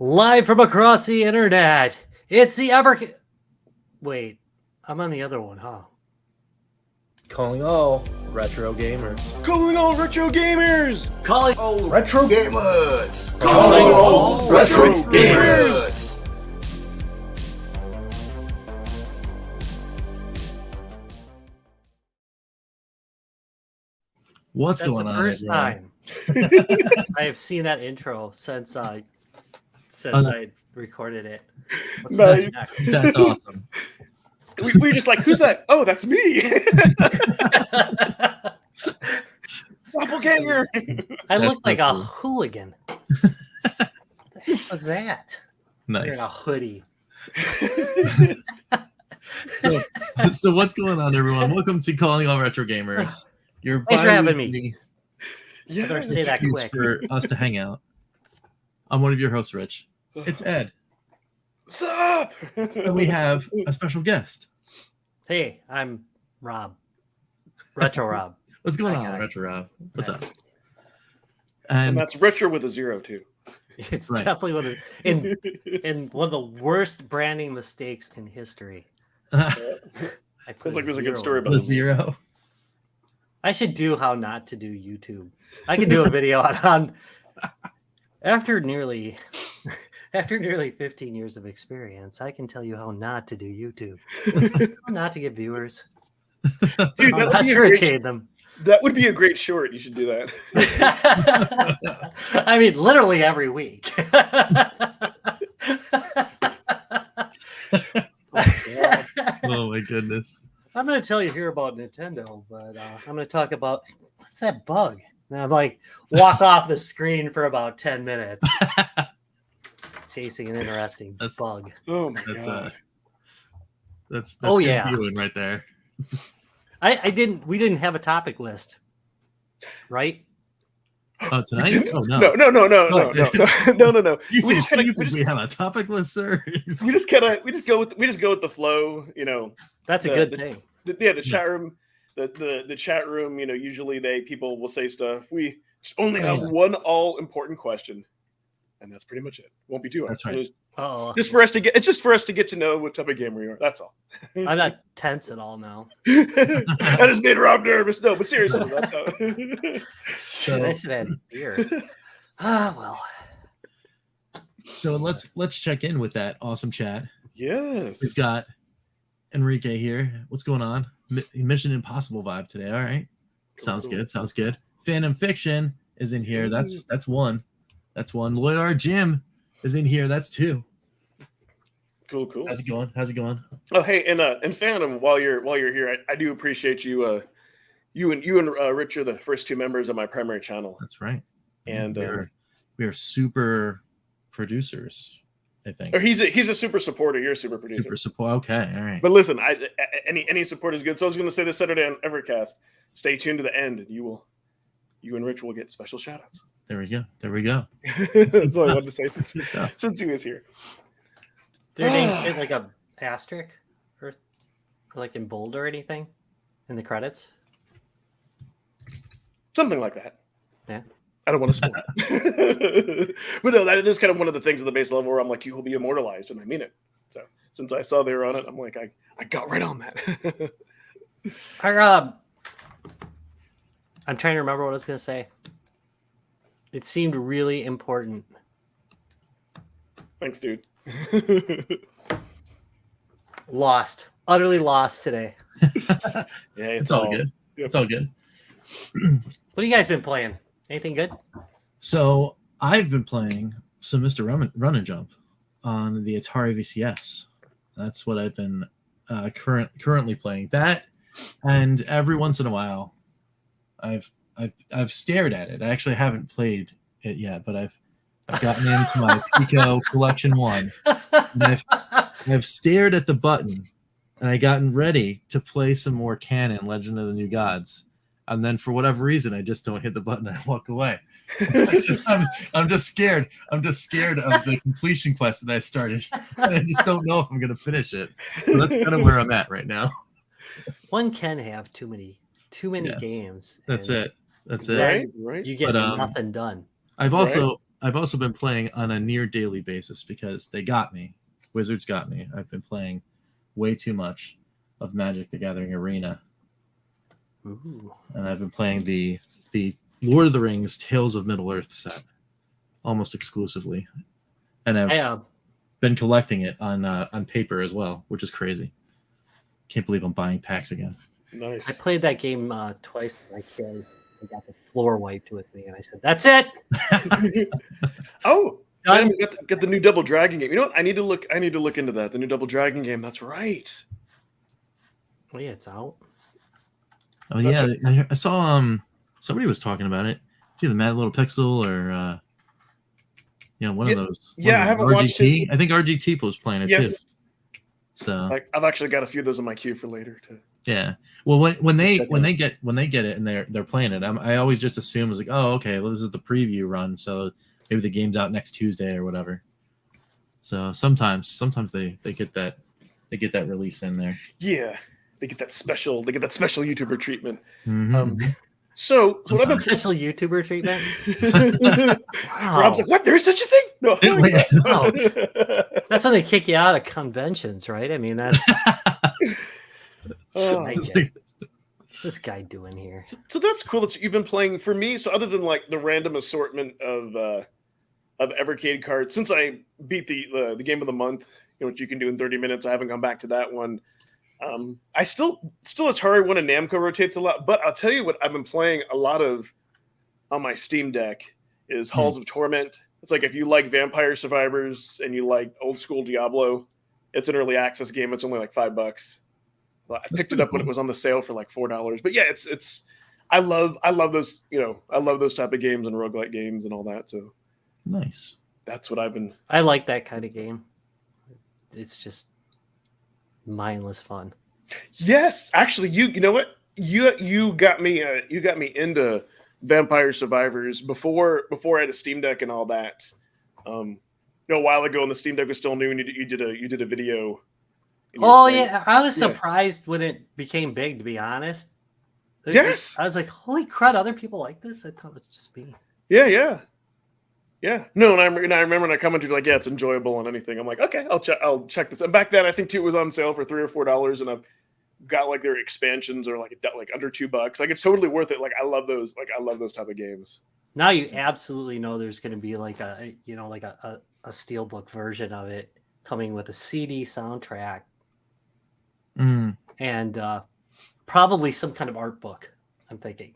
Live from across the internet, it's the Evercade. Wait, I'm on the other one, huh? Calling all retro gamers. Calling all retro gamers. Calling all retro gamers. Calling all retro gamers. What's That's going the on? first time I have seen that intro since I recorded it. Nice. That's awesome. We were just like, who's that? Oh, that's me. Doppelganger. I That's look like so a cool. hooligan. What the heck was that? You're in Nice. a hoodie. So what's going on, everyone? Welcome to Calling All Retro Gamers. Your Thanks for having me. bi-weekly Yeah. better say that excuse quick. for us to hang out. I'm one of your hosts, Rich. It's Ed, What's up? and we have a special guest. Hey, I'm Rob. Retr0rob. What's going Hi, on, guy. Retr0rob? What's Hi. up? And And that's retro with a 0 too. It's Right. definitely one of in one of the worst branding mistakes in history. I put Sounds like there's a good 0. story about the it. 0. I should do how not to do YouTube. I can do a video on after nearly 15 years of experience. I can tell you how not to do YouTube. How not to get viewers. Dude, How that not would, be to a great, retain them. that would be a great short. You should do that. I mean, literally every week. Oh my goodness. I'm going to tell you here about Nintendo, but I'm going to talk about what's that bug? And I'm like, walk off the screen for about 10 minutes, chasing an interesting That's- bug. Oh my That's god. that's Oh, good yeah. viewing right there. We didn't have a topic list, right? Oh, tonight? Oh no. No. You We just kinda- think we just- we have a topic list, sir? We just go with the flow. You know, That's a The- good the- thing. the chat room. The chat room. You know, usually people will say stuff. We just only have Yeah. one all important question, and that's pretty much it. Won't be too hard. That's right. Oh, Just for us to get. It's just for us to get to know what type of gamer you are. That's all. I'm not tense at all now. That just made Rob nervous. No, but seriously, that's how. Shit, I should have had beer. Well. So let's check in with that awesome chat. Yes. We've got Enrique here. What's going on? Mission Impossible vibe today. All right. Sounds Cool. good. Sounds good. Phantom Fiction is in here. That's one. That's one. Lloyd R. Jim is in here. That's two. Cool. How's it going? Oh, hey, and Phantom, while you're here, I do appreciate you. You and Rich are the first two members of my primary channel, That's right. and we are super producers, I think. or he's a super supporter. You're a super producer. Super support. Okay. All right. But listen, any support is good. So I was going to say this Saturday on Evercast. Stay tuned to the end, and you and Rich will get special shout outs. There we go. There we go. That's all I wanted to say since So, he was here. Their names get like a asterisk or like in bold or anything in the credits. Something like that. Yeah. I don't want to spoil it. But no, that is kind of one of the things at the base level where I'm like, you will be immortalized, and I mean it. So since I saw they were on it, I'm like, I got right on that. I'm trying to remember what I was going to say. It seemed really important. Thanks, dude. Lost. Utterly lost today. Yeah, it's all good. Yep. It's all good. What have you guys been playing? Anything good? So I've been playing some Mr. Run and Jump on the Atari VCS. That's what I've been currently playing. That, and every once in a while, I've stared at it. I actually haven't played it yet, but I've gotten into my Pico Collection 1. And I've stared at the button, and I gotten ready to play some more Canon Legend of the New Gods. And then for whatever reason, I just don't hit the button and I walk away. I'm just scared. I'm just scared of the completion quest that I started. And I just don't know if I'm going to finish it. So that's kind of where I'm at right now. One can have too many Yes. games. That's and it. That's it. then Right. You get But, nothing done. I've also I've also been playing on a near daily basis because they got me. Wizards got me. I've been playing way too much of Magic the Gathering Arena. Ooh. And I've been playing the Lord of the Rings Tales of Middle-earth set almost exclusively. And I've been collecting it on paper as well, which is crazy. Can't believe I'm buying packs again. Nice. I played that game twice with my kid. I got the floor wiped with me, and I said, "That's it." Oh, Done. man, we got the new Double Dragon game. You know what? I need to look into that. The new Double Dragon game. That's right. Oh yeah, it's out. Oh yeah, I saw somebody was talking about it. See the Mad Little Pixel or one of those. Yeah, I haven't watched RGT. I think RGT was playing it too. So I've actually got a few of those in my queue for later too. Yeah. Well, when they get it and they're playing it, I always just assume it's like, oh, okay, well this is the preview run, so maybe the game's out next Tuesday or whatever. So sometimes they get that release in there. Yeah, they get that special YouTuber treatment. Mm-hmm. So what Special YouTuber treatment. Wow. Rob's like, what? There's such a thing? No. Wow. That's when they kick you out of conventions, right? I mean, that's. What's this guy doing here? So that's cool that you've been playing. For me, so other than like the random assortment of Evercade cards, since I beat the game of the month, which you can do in 30 minutes, I haven't gone back to that one. I still Atari one and Namco rotates a lot, but I'll tell you what I've been playing a lot of on my Steam Deck is Halls of Torment. It's like if you like Vampire Survivors and you like old school Diablo, it's an early access game. It's only like $5. I picked it up when it was on the sale for like $4. But yeah, it's I love those, I love those type of games and roguelike games and all that. So nice. That's what I've been. I like that kind of game. It's just mindless fun. Yes, actually, you know what? You got me into Vampire Survivors before I had a Steam Deck and all that. A while ago, when the Steam Deck was still new, and you did a video. Oh yeah, I was surprised when it became big. To be honest, yes, I was like, "Holy crud! Other people like this." I thought it was just me. Yeah. No, and I remember when I commented like, "Yeah, it's enjoyable on anything." I'm like, "Okay, I'll check this." And back then, I think too, it was on sale for $3 or $4, and I've got like their expansions or like under $2. Like it's totally worth it. Like I love those. Like I love those type of games. Now you absolutely know there's going to be like a steelbook version of it coming with a CD soundtrack. And probably some kind of art book, I'm thinking,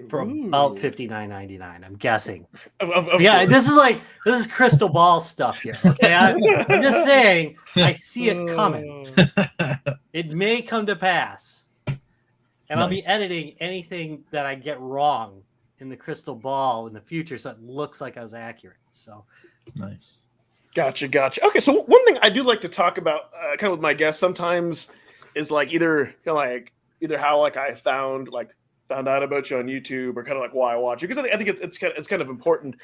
for about $59.99. I'm guessing. Yeah, this is crystal ball stuff here. Okay, I'm just saying, I see it coming. It may come to pass, and I'll be editing anything that I get wrong in the crystal ball in the future, so it looks like I was accurate. So nice. Gotcha. Okay, so one thing I do like to talk about, kind of with my guests sometimes, is like either how like I found out about you on YouTube, or kind of like why I watch you, because I think it's kind of important.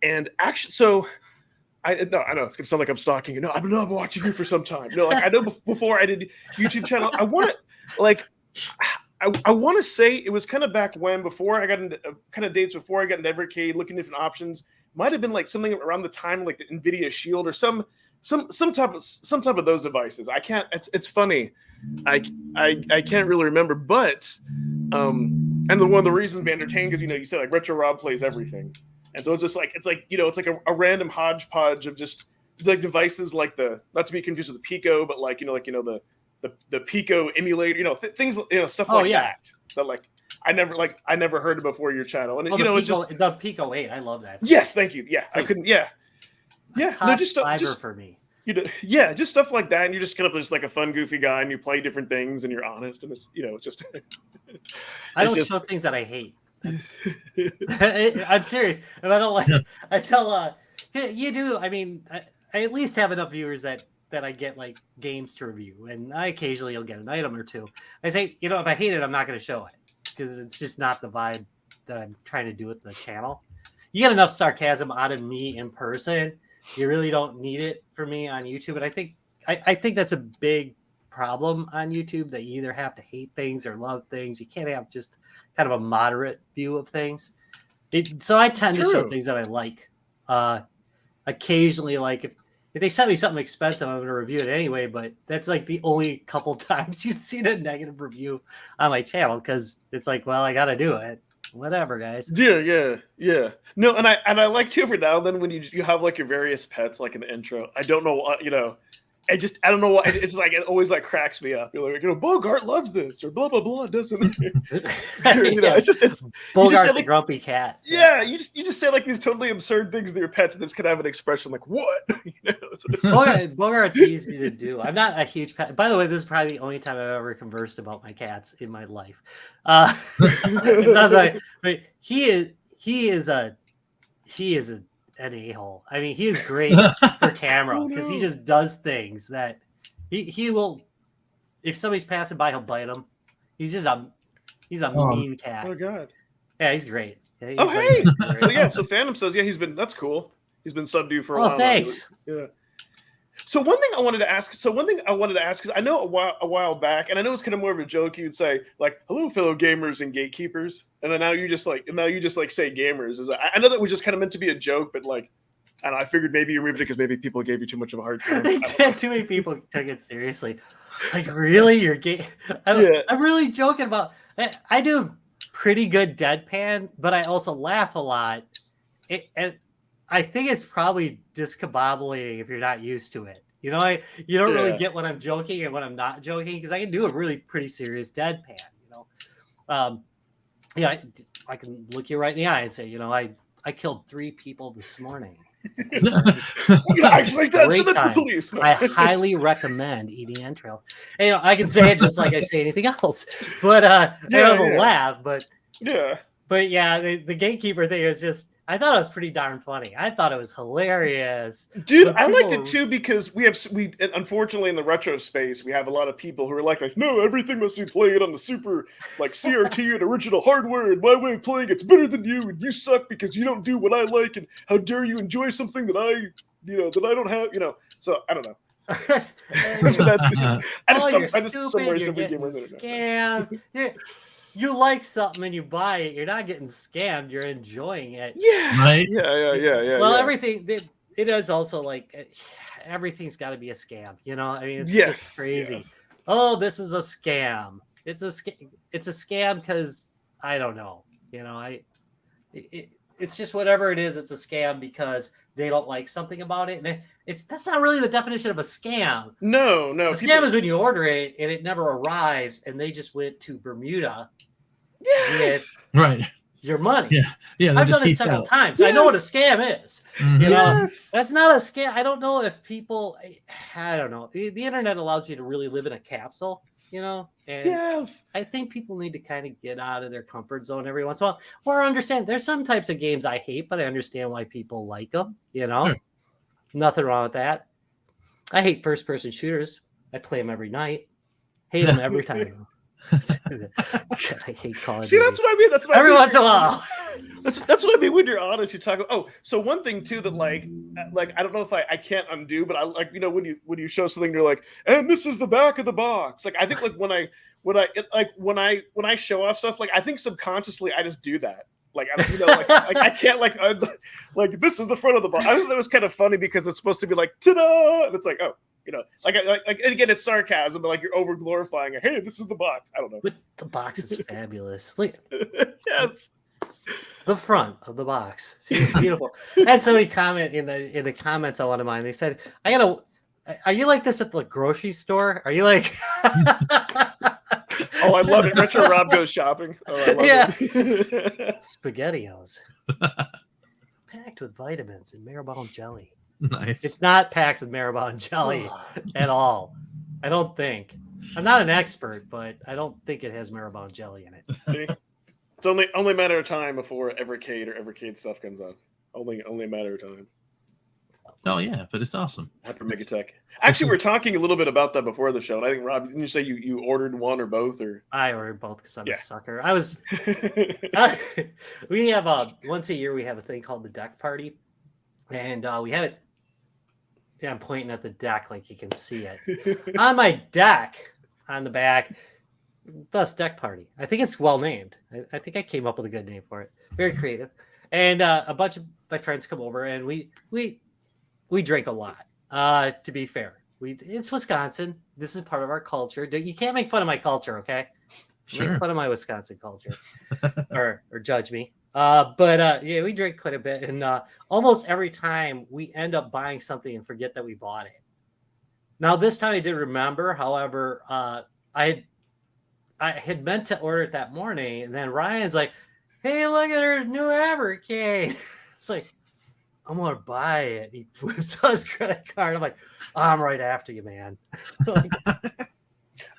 And actually, so I know it's gonna sound like I'm stalking you. No, I've been watching you for some time. No, like I know before I did YouTube channel, I want to say it was kind of back when, before I got into kind of dates, before I got into Evercade, looking at different options. Might have been like something around the time like the NVIDIA Shield or some type of those devices. I can't. It's funny. I can't really remember, but and one of the reasons be entertained because you said like Retr0rob plays everything, and so it's just like it's like a random hodgepodge of just like devices like not to be confused with the Pico, but like the Pico emulator, things stuff that like I never heard of before your channel, and the Pico 8. I love that. Yes, thank you. Yeah, I couldn't. Yeah, just for me. Just stuff like that, and you're just kind of just like a fun, goofy guy, and you play different things, and you're honest, and it's just. I don't show things that I hate. I'm serious. If I don't like, I tell you do. I mean, I at least have enough viewers that I get like games to review, and I occasionally will get an item or two. I say, if I hate it, I'm not going to show it because it's just not the vibe that I'm trying to do with the channel. You get enough sarcasm out of me in person. You really don't need it for me on YouTube. And I think that's a big problem on YouTube, that you either have to hate things or love things. You can't have just kind of a moderate view of things. So I tend to show things that I like Occasionally, like if they send me something expensive, I'm gonna review it anyway. But that's like the only couple times you've seen a negative review on my channel because it's like, well, I gotta do it. Whatever, guys. Yeah. No, and I like too every now and then when you have like your various pets like in the intro. I don't know what I don't know why it's like it always like cracks me up. You're like, Bogart loves this or blah blah blah doesn't. It's Bogart the grumpy cat. Yeah, you just say like these totally absurd things to your pets and it's gonna have an expression like what? Bogart's easy to do. I'm not a huge pet. By the way, this is probably the only time I've ever conversed about my cats in my life. It's not like, but he is an a-hole. I mean, he is great for camera because he just does things that he will. If somebody's passing by, he'll bite him. He's a mean cat. Oh god. Yeah, he's great. Yeah, he's So Phantom says, that's cool. He's been subdued for a Oh, while. thanks. Yeah. So one thing I wanted to ask, because I know a while back, and I know it's kind of more of a joke, you'd say like, "Hello, fellow gamers and gatekeepers," and then now you just say gamers. I know that was just kind of meant to be a joke, but like, and I figured maybe you removed it because maybe people gave you too much of a hard time. Too many people took it seriously. Like, really, you're gay? I'm really joking about. I do pretty good deadpan, but I also laugh a lot. And I think it's probably discombobulating if you're not used to it. You don't really get when I'm joking and when I'm not joking because I can do a really pretty serious deadpan. I can look you right in the eye and say, I killed 3 people this morning. Actually, that's the police. I highly recommend eating entrails. And, I can say it just like I say anything else, but I also laugh. But the gatekeeper thing is just. I thought it was pretty darn funny. I thought it was hilarious. Dude, I liked it too because we unfortunately in the retro space, we have a lot of people who are like, no, everything must be played on the super like CRT and original hardware, and my way of playing it's better than you, and you suck because you don't do what I like, and how dare you enjoy something that I don't have, So I don't know. You're stupid. You're getting scammed. You like something and you buy it. You're not getting scammed. You're enjoying it. Yeah. Right. Yeah. Well, everything it is also like everything's got to be a scam. I mean, it's just crazy. Yeah. Oh, this is a scam. It's a scam because I don't know. It's just whatever it is. It's a scam because they don't like something about it, and that's not really the definition of a scam. No. A scam is when you order it and it never arrives, and they just went to Bermuda. Yes. With your money. Yeah. I've done it several times. Yes. I know what a scam is. Mm-hmm. That's not a scam. I don't know if people. I don't know. The internet allows you to really live in a capsule. And I think people need to kind of get out of their comfort zone every once in a while, or understand there's some types of games I hate, but I understand why people like them. Nothing wrong with that. I hate first-person shooters. I play them every night. Hate them every time. God, I hate Call of Duty. See, that's what I mean. That's what every once in a while. That's what I mean when you're honest. You talk about. Oh, so one thing too that like I don't know if I can't undo, but I like when you show something, you're like, and this is the back of the box. Like I think like when I show off stuff, like I think subconsciously I just do that. Like I don't, I can't like this is the front of the box. I think that was kind of funny because it's supposed to be like ta-da, and it's like like again it's sarcasm, but like you're over glorifying it. Hey, this is the box. I don't know. But the box is fabulous. Look. Yes. The front of the box. See, it's beautiful. I had somebody comment in the comments on one of mine. They said, are you like this at the grocery store? Are you like Oh, I love it. Retr0rob goes shopping. Oh, I love it. SpaghettiOs. Packed with vitamins and Maribon jelly. Nice. It's not packed with Maribon jelly at all. I don't think. I'm not an expert, but I don't think it has Maribon jelly in it. It's only a matter of time before Evercade stuff comes out. Only a matter of time. Oh yeah, but it's awesome. Hyper Megatech. Actually, we were talking a little bit about that before the show, and I think Rob, didn't you say you ordered one or both? Or I ordered both because I'm a sucker. I was. We have once a year we have a thing called the deck party, and we have it. Yeah, I'm pointing at the deck like you can see it on my deck on the back. Thus, deck party. I think it's well named. I think I came up with a good name for it. Very creative, and a bunch of my friends come over, and we drink a lot. To be fair, it's Wisconsin. This is part of our culture. You can't make fun of my culture, okay? Sure. Make fun of my Wisconsin culture, or judge me. But yeah, we drink quite a bit, and almost every time we end up buying something and forget that we bought it. Now this time I did remember. However, I had meant to order it that morning, and then Ryan's like, "Hey, look at her new Evercade." It's like, I'm gonna buy it. He whips out his credit card. I'm like, I'm right after you, man. Like,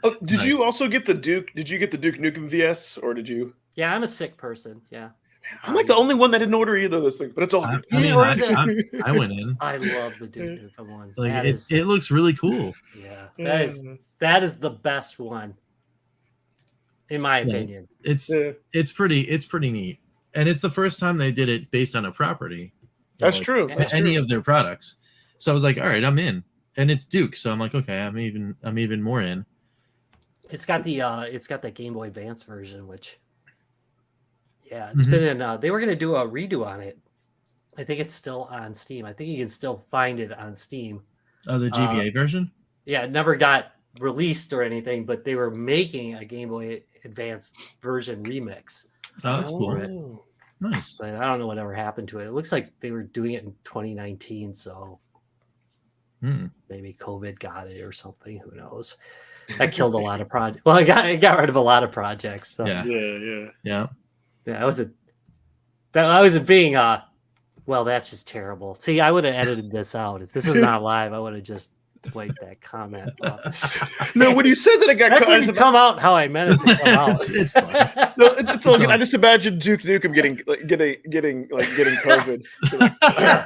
Oh, did you also get the Duke? Did you get the Duke Nukem VS, or did you? yeah, I'm a sick person. Yeah, I'm like the only one that didn't order either of those things, but it's all good. I went in. I love the Duke Nukem one. Like it looks really cool. Yeah, that is the best one, in my opinion. It's pretty neat, and it's the first time they did it based on a property. That's true. That's any true. of their products. So I was like, all right, I'm in, and it's Duke, so I'm like, okay, I'm even more in. It's got the Game Boy Advance version, which it's been in. They were gonna do a redo on it. I think it's still on Steam. I think you can still find it on Steam. Oh, the GBA version? Yeah, it never got released or anything, but they were making a Game Boy Advance version remix. Oh, that's cool. Nice. But I don't know whatever happened to it. It looks like they were doing it in 2019, so maybe COVID got it or something. Who knows? That killed a lot of projects. Well, I got rid of a lot of projects. So. Yeah. I wasn't being well, that's just terrible. See, I would have edited this out. If this was not live, I would have just wiped that comment off. No, when you said that, it got that didn't come out how I meant it to come out. It's fine. No, it's all good. I just imagine Duke Nukem getting COVID. I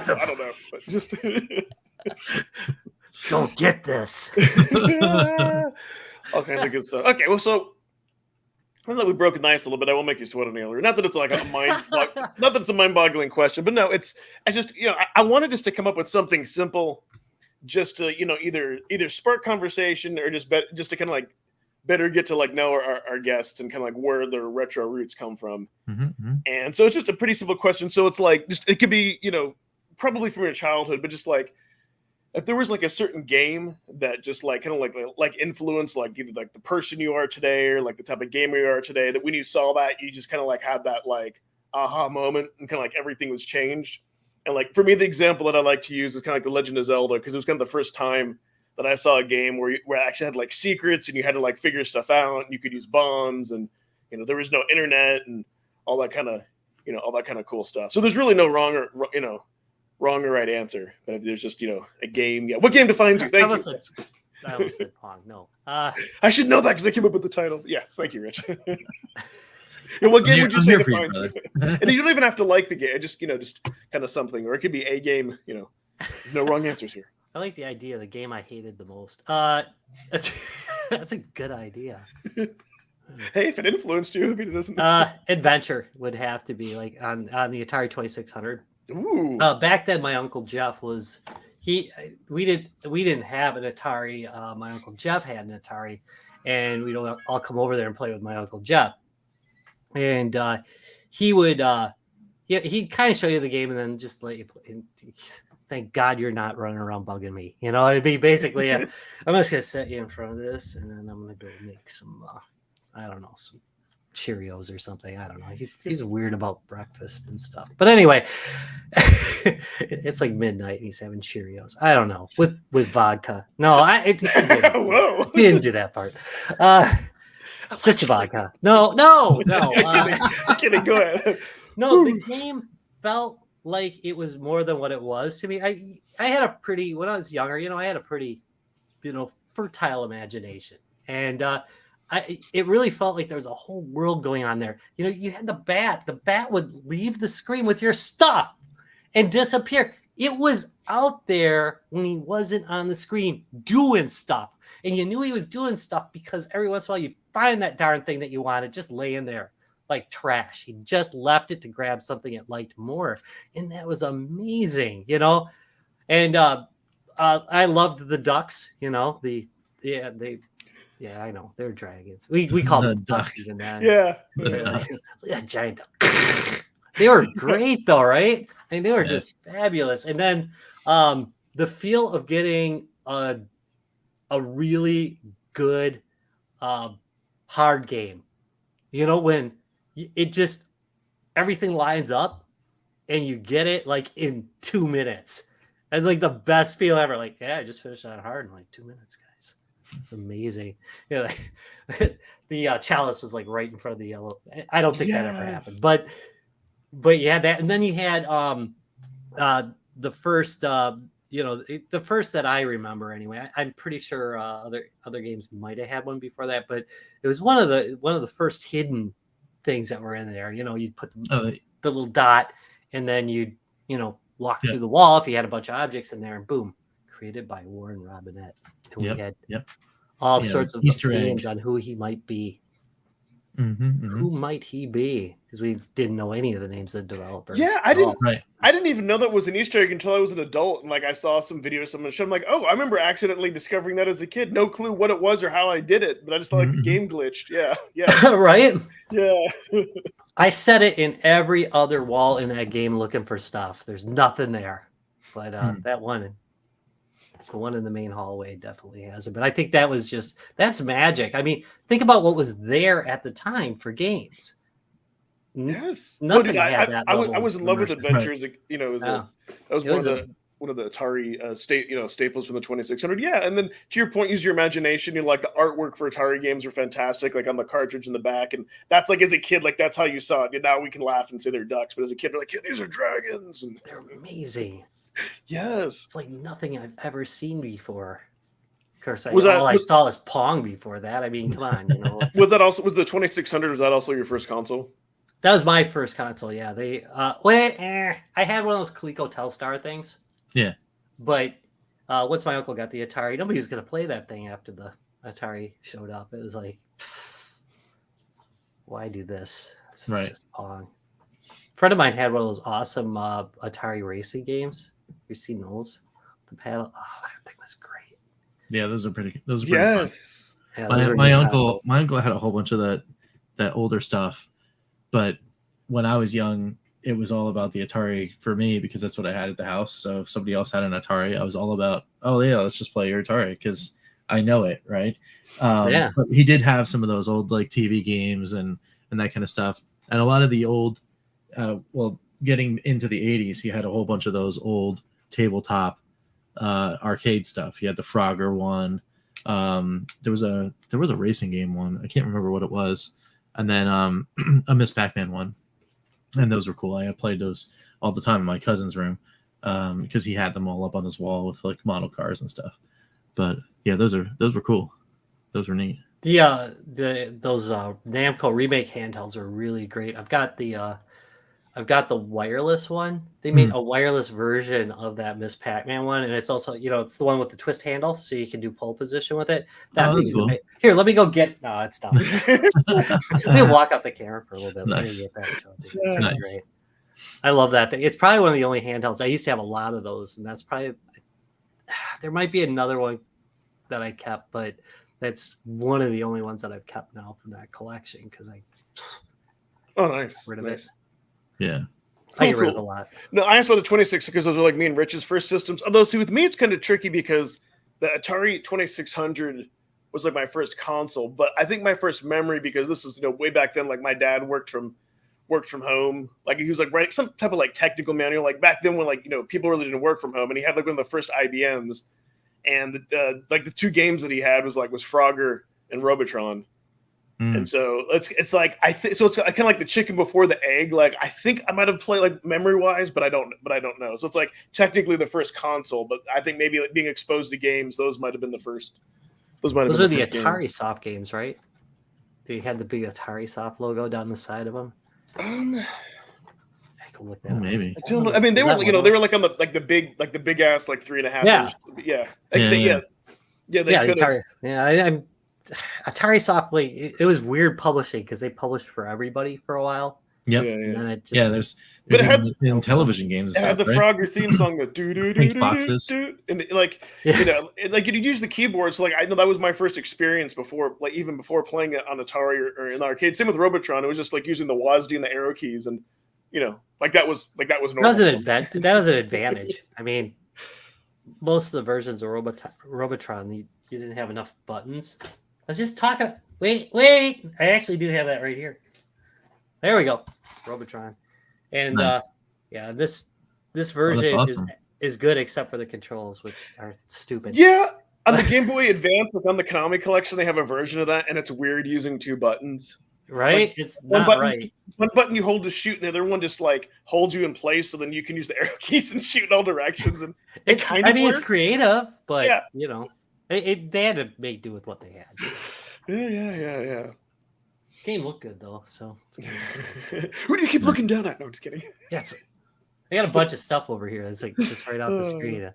don't know. But just don't get this. All kinds of good stuff. Okay, well, so I know that we broke it nice a little bit. I won't make you sweat any earlier. Not that it's like not that it's a mind-boggling question, but no, I just I wanted us to come up with something simple, just to either spark conversation or just to kind of like better get to like know our guests and kind of like where their retro roots come from. And so it's just a pretty simple question. So it's like it could be probably from your childhood, but just like if there was like a certain game that just like kind of like influenced like either like the person you are today or like the type of gamer you are today, that when you saw that you just kind of like had that like aha moment and kind of like everything was changed. And like for me, the example that I like to use is kind of like The Legend of Zelda, because it was kind of the first time that I saw a game where it actually had like secrets and you had to like figure stuff out. And you could use bombs and there was no internet and all that kind of cool stuff. So there's really no wrong or right answer, but if there's just a game. Yeah, what game defines you? Thank you. I almost said Pong. No, I should know that because I came up with the title. Yeah, thank you, Rich. What game would you say defines you? And you don't even have to like the game. Just kind of something, or it could be a game. No wrong answers here. I like the idea of the game I hated the most. That's a good idea. Hey, if it influenced you, I mean, it doesn't. Adventure would have to be like on the Atari 2600. Ooh. Back then, my Uncle Jeff was we didn't have an Atari. My Uncle Jeff had an Atari, and we'd all come over there and play with my Uncle Jeff. And he would he'd kind of show you the game and then just let you play. Thank God you're not running around bugging me. It'd be basically I'm just gonna set you in front of this and then I'm gonna go make some I don't know, some Cheerios or something. I don't know. He's weird about breakfast and stuff. But anyway, it's like midnight and he's having Cheerios. I don't know, with vodka. No, he didn't do that part. Just the vodka. No. Kidding. Go ahead. No, the game felt like it was more than what it was to me. I had a pretty, when I was younger, I had a pretty, fertile imagination. And it really felt like there was a whole world going on there. You had the bat. The bat would leave the screen with your stuff and disappear. It was out there when he wasn't on the screen doing stuff. And you knew he was doing stuff because every once in a while you'd find that darn thing that you wanted just laying there like trash. He just left it to grab something it liked more. And that was amazing, And I loved the ducks, I know they're dragons. We call them ducks even then. Yeah. Giant duck. They were great though, right? And they were Yeah. just fabulous. And then the feel of getting a really good hard game, when it just everything lines up and you get it like in 2 minutes. It's like the best feel ever. Like, yeah, I just finished that hard in like 2 minutes, guys. It's amazing. Like, the chalice was like right in front of the yellow. I don't think that ever happened, but yeah, that. And then you had the first, the first that I remember anyway. I'm pretty sure other games might have had one before that, but it was one of the first hidden things that were in there. You'd put the little dot, and then you'd walk through the wall if you had a bunch of objects in there, and boom, created by Warren Robinette. And we had all sorts of Easter opinions egg on who he might be. Mm-hmm. Who might he be? Because we didn't know any of the names of the developers. Yeah, I didn't. Right. I didn't even know that was an Easter egg until I was an adult, and like I saw some video someone showed. I'm like, oh, I remember accidentally discovering that as a kid. No clue what it was or how I did it, but I just thought like the game glitched. Yeah, Right. yeah. I set it in every other wall in that game looking for stuff. There's nothing there, but that one, the one in the main hallway, definitely has it. But I think that's magic. I mean, think about what was there at the time for games. Yes, Nothing dude, had that. I was in love with immersion. Adventures. That was one of the Atari staples from the 2600. Yeah, and then to your point, use your imagination. Like the artwork for Atari games are fantastic. Like on the cartridge in the back, and that's like as a kid, like that's how you saw it. Now we can laugh and say they're ducks, but as a kid, we're like, yeah, these are dragons, and they're amazing. Yes, it's like nothing I've ever seen before. Of course, I saw was Pong before that. I mean, come on, was the 2600? Was that also your first console? That was my first console. Yeah, I had one of those Coleco Telstar things. Yeah, but once my uncle got the Atari, nobody was going to play that thing after the Atari showed up. It was like, why do this? This is just Pong. A friend of mine had one of those awesome Atari racing games. You've seen those? The paddle. Oh, that thing was great. Yeah, those are pretty. Those are yes. Pretty fun. Yeah, my uncle had a whole bunch of that older stuff, but when I was young, it was all about the Atari for me because that's what I had at the house. So if somebody else had an Atari, I was all about, oh yeah, let's just play your Atari because I know it, right? But he did have some of those old like TV games and that kind of stuff, and a lot of the old. Getting into the 80s, he had a whole bunch of those old tabletop arcade stuff. He had the Frogger one. There was a racing game one. I can't remember what it was, and then a Miss Pac-Man one. And those were cool. I played those all the time in my cousin's room because he had them all up on his wall with like model cars and stuff. But yeah, those were cool. Those were neat. Those Namco remake handhelds are really great. I've got the wireless one. They made a wireless version of that Miss Pac-Man one, and it's also it's the one with the twist handle, so you can do pole position with it. That's cool. Here, let me go get. No, it's not. Let me walk out the camera for a little bit. Nice. Let me get that. It's really great. I love that thing. It's probably one of the only handhelds. I used to have a lot of those, and that's probably. There might be another one that I kept, but that's one of the only ones that I've kept now from that collection because I. Oh, nice. Rid of nice. it. Yeah. I get rid of a lot. No, I asked about the 26 because those are like me and Rich's first systems. Although, see, with me, it's kind of tricky because the Atari 2600 was like my first console. But I think my first memory, because this is way back then, like my dad worked from home. Like he was like writing some type of like technical manual. Like back then, when like people really didn't work from home, and he had like one of the first IBMs, and like the two games that he had was Frogger and Robotron. And so it's like so it's kind of like the chicken before the egg. Like I think I might have played like memory wise, but I don't know. So it's like technically the first console, but I think maybe like being exposed to games, those might have been the first. Those are the Atari Soft games, right? They had the big Atari Soft logo down the side of them. I can look that up. Maybe. I mean, they were they were like on the big ass like 3.5 inch. Yeah. Atari. Yeah, I'm. Atari Soft, it was weird publishing because they published for everybody for a while. Yep. And there's in television games. It had the Frogger theme song, the do boxes, and you'd use the keyboard. So I know that was my first experience before playing it on Atari or in the arcade. Same with Robotron, it was just like using the WASD and the arrow keys, and like that was normal. That was an advantage. I mean, most of the versions of Robotron, you didn't have enough buttons. I was just talking. Wait! I actually do have that right here. There we go, Robotron, and Nice. yeah, this version awesome. is good except for the controls, which are stupid. Yeah, on the Game Boy Advance, like on the Konami collection, they have a version of that, and it's weird using two buttons. Right? Like, It's one not button, right. One button you hold to shoot, and the other one just like holds you in place, so then you can use the arrow keys and shoot in all directions. And It's it's creative, but Yeah. they had to make do with what they had. So. Yeah. Game looked good though, so Who do you keep looking down at? No, just kidding. yes. I got a bunch of stuff over here that's like just right off the screen.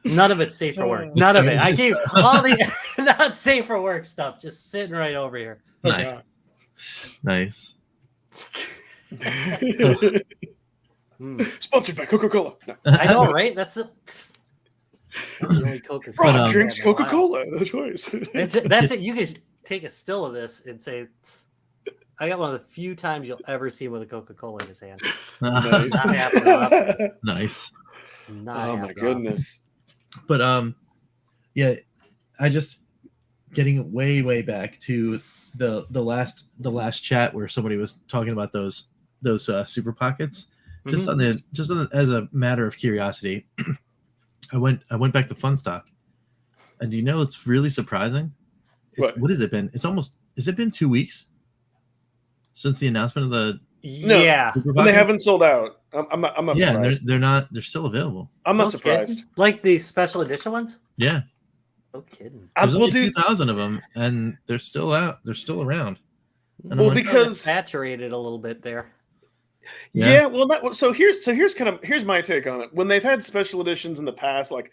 None of it's safe for work. None of it. I keep all the not safe for work stuff just sitting right over here. Nice. Nice. Sponsored by Coca-Cola. No. I know, right? That's the only Coca-Cola. Rob drinks Coca-Cola. The choice. That's it. You can take a still of this and say, I got one of the few times you'll ever see him with a Coca-Cola in his hand. Nice. Not happening often. Nice. Not Oh my happening goodness. But yeah, I just getting way back to the last chat where somebody was talking about those super pockets. Just as a matter of curiosity, I went back to Funstock, and do you know it's really surprising? What has it been? Has it been 2 weeks since the announcement of the Yeah. super And pockets? they haven't sold out. I'm not Yeah, and surprised. they're still available. I'm not No surprised. kidding? Like the special edition ones? Yeah, No kidding. there's Well, only dude, 2,000 of them, and they're still out. They're still around. And I'm Well, like, because saturated a little bit there. yeah, well, here's my take on it. When they've had special editions in the past, like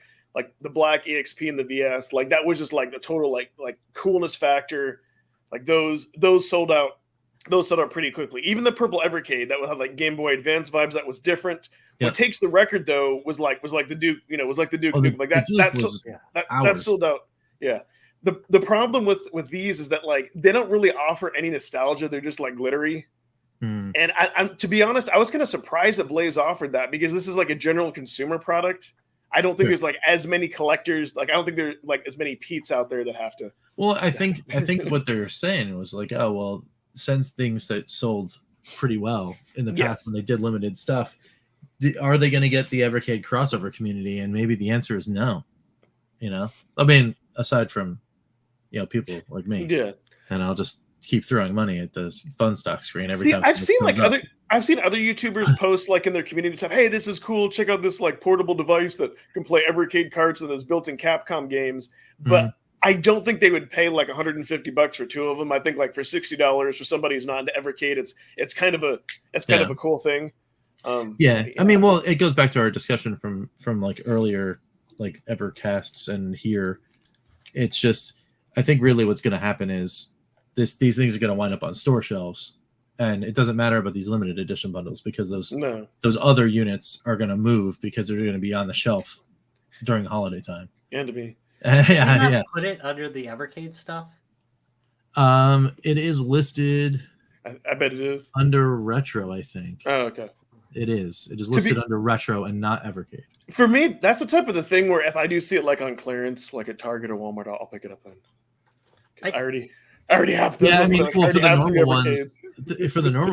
the Black EXP and the VS, like that was just like the total like coolness factor. Like those sold out. Those sold out pretty quickly. Even the purple Evercade that would have like Game Boy Advance vibes. That was different. Yep. What takes the record though was like the Duke. Was like the Duke. Oh, Duke. Like that. That hours. sold out. Yeah. The problem with these is that like they don't really offer any nostalgia. They're just like glittery. Hmm. And I'm to be honest, I was kind of surprised that Blaze offered that because this is like a general consumer product. I don't think there's like as many collectors. Like I don't think there's like as many Pete's out there that have to. Well, I think what they were saying was like, oh well, since things that sold pretty well in the past when they did limited stuff, are they going to get the Evercade crossover community? And maybe the answer is no. I mean, aside from people like me, and I'll just keep throwing money at the Funstock screen every time. I've seen other YouTubers post like in their community tab, hey, this is cool. Check out this like portable device that can play Evercade cards that is built in Capcom games. But I don't think they would pay like $150 for two of them. I think like for $60 for somebody who's not into Evercade, it's kind of a cool thing. I mean, well, it goes back to our discussion from like earlier, like Evercasts and here. It's just, I think really what's going to happen is these things are going to wind up on store shelves, and it doesn't matter about these limited edition bundles because those other units are going to move because they're going to be on the shelf during the holiday time. And to me, yes. Put it under the Evercade stuff. It is listed. I bet it is under Retro. I think. Oh, okay. It is. It is listed under Retro and not Evercade. For me, that's the type of the thing where if I do see it like on clearance, like at Target or Walmart, I'll pick it up then. I already have them. Yeah, I mean, for the normal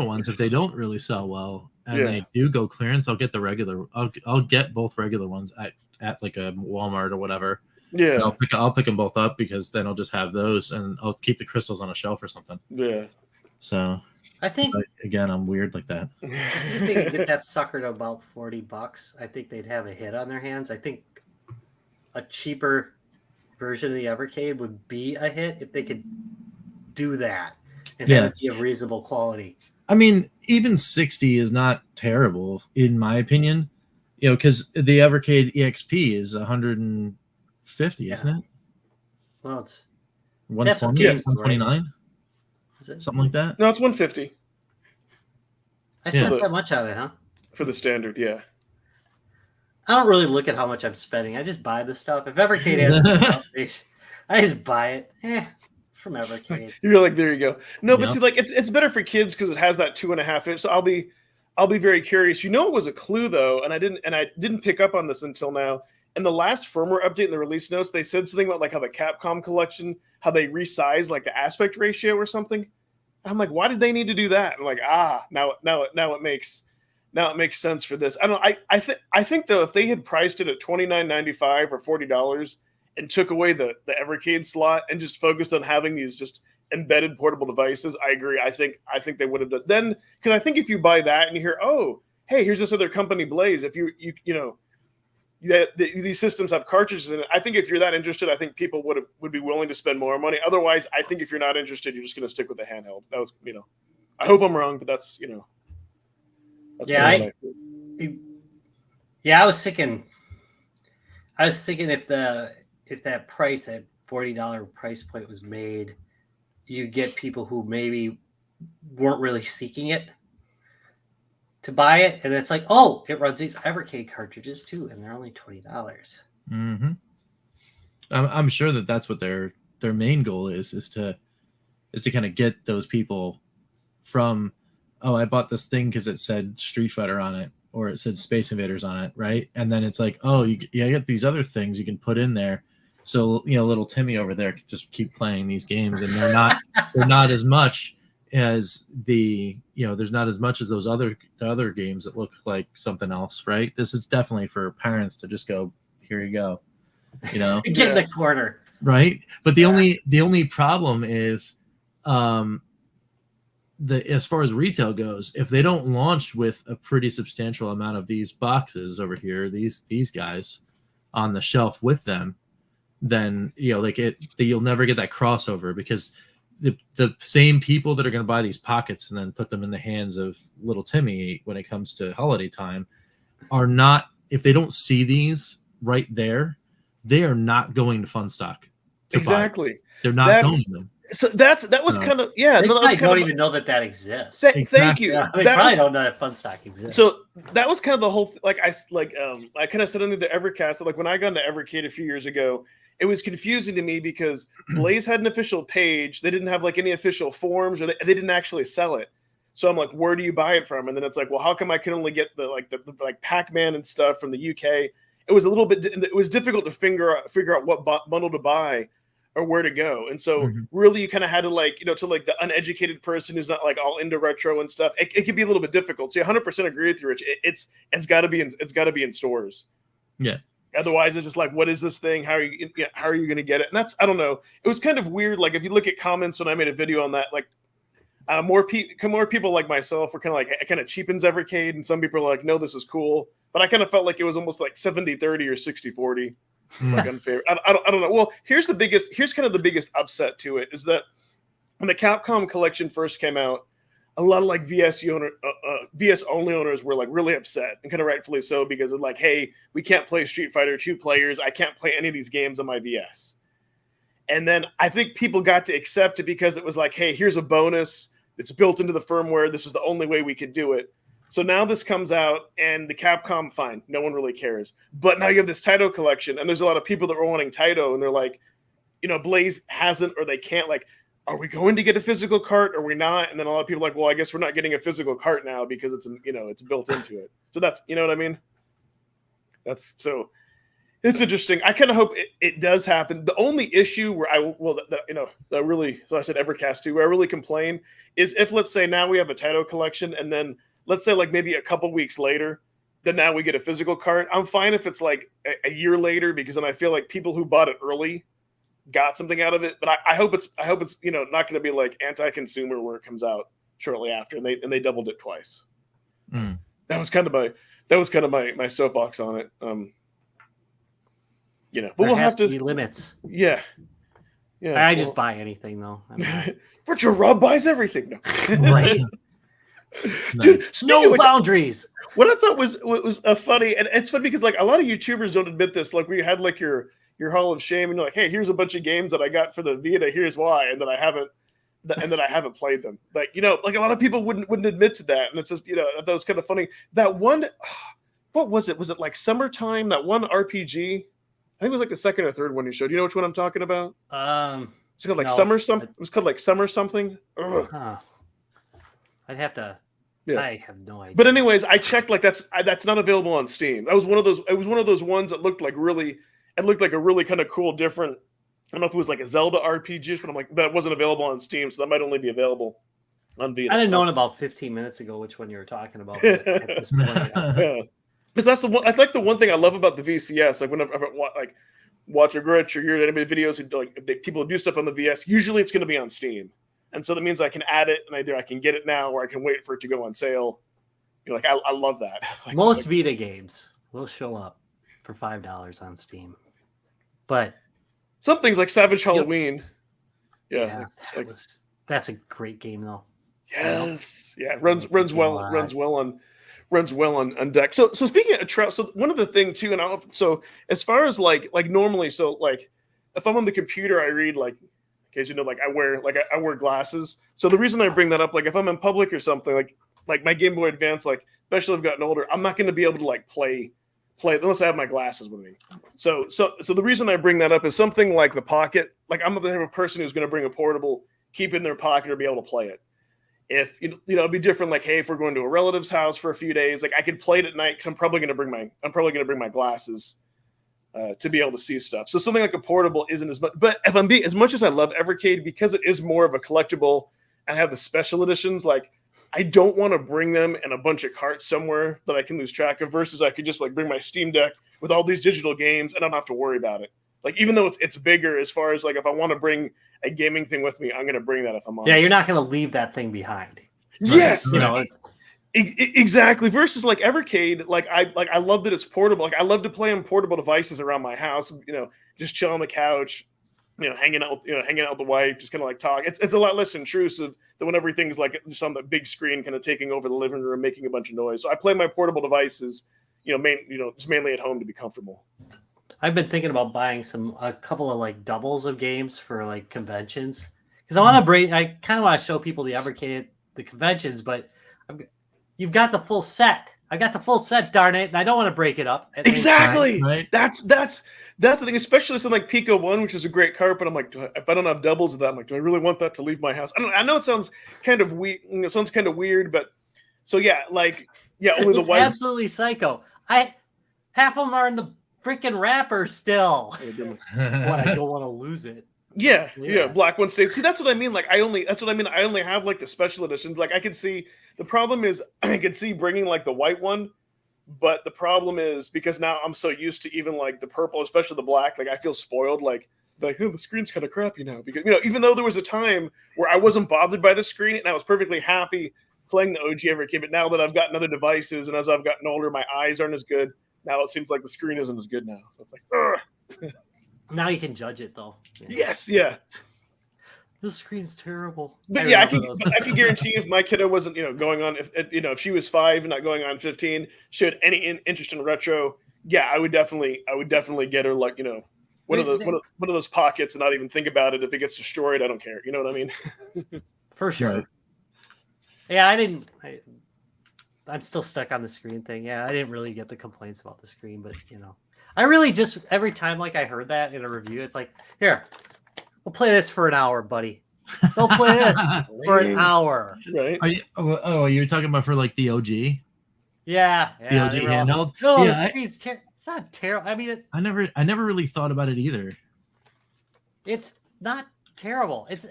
ones, if they don't really sell well and they do go clearance, I'll get the regular. I'll get both regular ones at like a Walmart or whatever. Yeah, and I'll pick them both up because then I'll just have those and I'll keep the crystals on a shelf or something. Yeah. So I think again, I'm weird like that. I think they could get that sucker to about $40. I think they'd have a hit on their hands. I think a cheaper version of the Evercade would be a hit if they could do that and have it be of reasonable quality. I mean, even 60 is not terrible in my opinion. Because the Evercade EXP is 150, isn't it? Well, it's 120, 129, is it something like that? No, it's 150. I spent that much on it, huh? For the standard, yeah. I don't really look at how much I'm spending. I just buy the stuff. If Evercade has I just buy it. It's from Evercade. You're like, there you go. No, but see, like it's better for kids because it has that 2.5 inch. So I'll be very curious. You know, it was a clue though, and I didn't pick up on this until now. In the last firmware update in the release notes, they said something about like how the Capcom collection, how they resized like the aspect ratio or something. And I'm like, why did they need to do that? I'm like, now it makes sense for this. I don't. I think though, if they had priced it at $29.95 or $40 and took away the Evercade slot and just focused on having these just embedded portable devices, I agree. I think they would have done then, because I think if you buy that and you hear, oh, hey, here's this other company, Blaze. If you know. These systems have cartridges in it. I think if you're that interested, I think people would be willing to spend more money. Otherwise, I think if you're not interested, you're just going to stick with the handheld. That was, I hope I'm wrong, but that's, that's yeah. I was thinking if that price, that $40 price point was made, you get people who maybe weren't really seeking it to buy it, and it's like, oh, it runs these Evercade cartridges too, and they're only $20. Mm-hmm. I'm sure that's what their main goal is to kind of get those people from, oh, I bought this thing because it said Street Fighter on it or it said Space Invaders on it, right? And then it's like, oh, you get these other things you can put in there, so little Timmy over there can just keep playing these games, and they're not as much as there's not as much as those other games that look like something else, right? This is definitely for parents to just go, here you go, get in the corner, right? But the only problem is as far as retail goes, if they don't launch with a pretty substantial amount of these boxes over here, these guys on the shelf with them, then you'll never get that crossover, because the same people that are going to buy these pockets and then put them in the hands of little Timmy when it comes to holiday time are not, if they don't see these right there, they are not going to Fun Stock. Exactly. They're not going to them. So that was kind of, They probably don't even know that exists. Thank you. Yeah, they probably don't know that Fun Stock exists. So that was kind of the whole, I kind of said under the Evercast, like when I got into Evercade a few years ago, it was confusing to me because Blaze had an official page. They didn't have like any official forms, or they didn't actually sell it. So I'm like, where do you buy it from? And then it's like, well, how come I can only get the Pac-Man and stuff from the UK? It was it was difficult to figure out what bundle to buy or where to go. And so really you kind of had to to the uneducated person who's not like all into retro and stuff, it could be a little bit difficult. So 100% agree with you, Rich. It's got to be in stores. Yeah. Otherwise, it's just like, what is this thing? How are you going to get it? And that's, I don't know. It was kind of weird. Like if you look at comments when I made a video on that, like more people like myself were kind of like, it kind of cheapens Evercade, and some people are like, no, this is cool. But I kind of felt like it was almost like 70-30 or 60-40, like unfair. I don't know. Well, here's kind of the biggest upset to it is that when the Capcom collection first came out, a lot of like VS only owners were like really upset, and kind of rightfully so, because of like, hey, we can't play Street Fighter 2 players. I can't play any of these games on my VS. And then I think people got to accept it because it was like, hey, here's a bonus. It's built into the firmware. This is the only way we could do it. So now this comes out, and the Capcom, fine, no one really cares. But now you have this Taito collection, and there's a lot of people that were wanting Taito, and they're like, Blaze hasn't, or they can't, like, are we going to get a physical cart or are we not? And then a lot of people are like, well, I guess we're not getting a physical cart now because it's it's built into it. So that's, you know what I mean? So it's interesting. I kind of hope it does happen. The only issue where so I said Evercast too, where I really complain is if, let's say, now we have a Taito collection, and then let's say like maybe a couple weeks later, then now we get a physical cart. I'm fine if it's like a year later, because then I feel like people who bought it early got something out of it. But I hope it's not going to be like anti-consumer where it comes out shortly after, and they doubled it twice. That was kind of my soapbox on it. But there we'll has have to be limits. Yeah. I just buy anything though. Retr0rob buys everything. No. Right. Dude, no boundaries. What I thought was funny, and it's funny because like a lot of YouTubers don't admit this. Like we had like your Hall of Shame, and you're like, hey, here's a bunch of games that I got for the Vita. Here's why, and that I haven't played them. Like like a lot of people wouldn't admit to that, and it's just that was kind of funny. That one, what was it? Was it like Summertime? That one RPG? I think it was like the second or third one you showed. You know which one I'm talking about? It's called like Summer something. It was called like Summer something. Huh. I'd have to Yeah. I have no idea. But anyways, I checked like that's not available on Steam. That was one of those. It was one of those ones that looked like really. It looked like a really kind of cool, different. I don't know if it was like a Zelda RPG, but I'm like that wasn't available on Steam, so that might only be available on VR. I didn't know about 15 minutes ago which one you were talking about. At this point, Yeah, because that's the one. I think the one thing I love about the VCS, like whenever like watch a Gritch or hear anybody videos who like if people do stuff on the VS, usually it's going to be on Steam, and so that means I can add it, and either I can get it now or I can wait for it to go on sale. You're like I love that. Like, most Vita games will show up for $5 on Steam, but some things like Savage Halloween. Yeah, that's a great game though. Yes, yeah, runs well on deck. So speaking of travel, so one of the thing too, and so as far as like normally, so like if I'm on the computer, I read like, because like I wear glasses. So the reason I bring that up, like if I'm in public or something, like my Game Boy Advance, like especially if I've gotten older, I'm not going to be able to like play unless I have my glasses with me. So the reason I bring that up is something like the Pocket. Like I'm the type of person who's going to bring a portable, keep it in their pocket, or be able to play it. If it'd be different. Like, hey, if we're going to a relative's house for a few days, like I could play it at night because I'm probably going to bring my glasses to be able to see stuff. So something like a portable isn't as much. But if I'm being as much as I love Evercade, because it is more of a collectible and have the special editions, like I don't want to bring them in a bunch of carts somewhere that I can lose track of. Versus I could just like bring my Steam Deck with all these digital games and I don't have to worry about it. Like even though it's bigger, as far as like if I want to bring a gaming thing with me, I'm going to bring that if I'm on. Yeah, you're not going to leave that thing behind. Yes, right. Exactly. Versus like Evercade, like I love that it's portable. Like I love to play on portable devices around my house. Just chill on the couch, hanging out with the wife, just kind of like talk. It's a lot less intrusive than when everything's like just on the big screen, kind of taking over the living room, making a bunch of noise. So I play my portable devices, just mainly at home to be comfortable. I've been thinking about buying a couple of like doubles of games for like conventions because I kind of want to show people the Evercade, the conventions, but you've got the full set. I got the full set, darn it, and I don't want to break it up. Exactly. Right? That's the thing, especially something like Pico 1, which is a great cart, but I'm like, if I don't have doubles of that, I'm like, do I really want that to leave my house? I know it sounds kind of weird. It sounds kind of weird, but so yeah, only the it's white. Absolutely psycho. Half of them are in the freaking wrapper still. What? I don't want to lose it. Yeah, black one stays. See, that's what I mean. Like, I only have like the special editions. Like, I can see the problem is I can see bringing like the white one, but the problem is because now I'm so used to even like the purple, especially the black. Like, I feel spoiled. Like the screen's kind of crappy now because even though there was a time where I wasn't bothered by the screen and I was perfectly happy playing the OG Evercade, but now that I've gotten other devices and as I've gotten older, my eyes aren't as good. Now it seems like the screen isn't as good now. So it's like, ugh. Now you can judge it though. Yes, yeah. The screen's terrible. But I can guarantee if my kiddo wasn't, going on, if she was 5 and not going on 15, she had any interest in retro, yeah, I would definitely get her like, one of those pockets and not even think about it. If it gets destroyed, I don't care. You know what I mean? For sure. Right. Yeah, I'm still stuck on the screen thing. Yeah, I didn't really get the complaints about the screen, but I really just every time like I heard that in a review, it's like, here, we'll play this for an hour, buddy. They'll play this for an hour. Right. Are you talking about for like the OG? Yeah. The OG handheld? No, yeah, the screen's it's not terrible. I mean, I never really thought about it either. It's not terrible. It's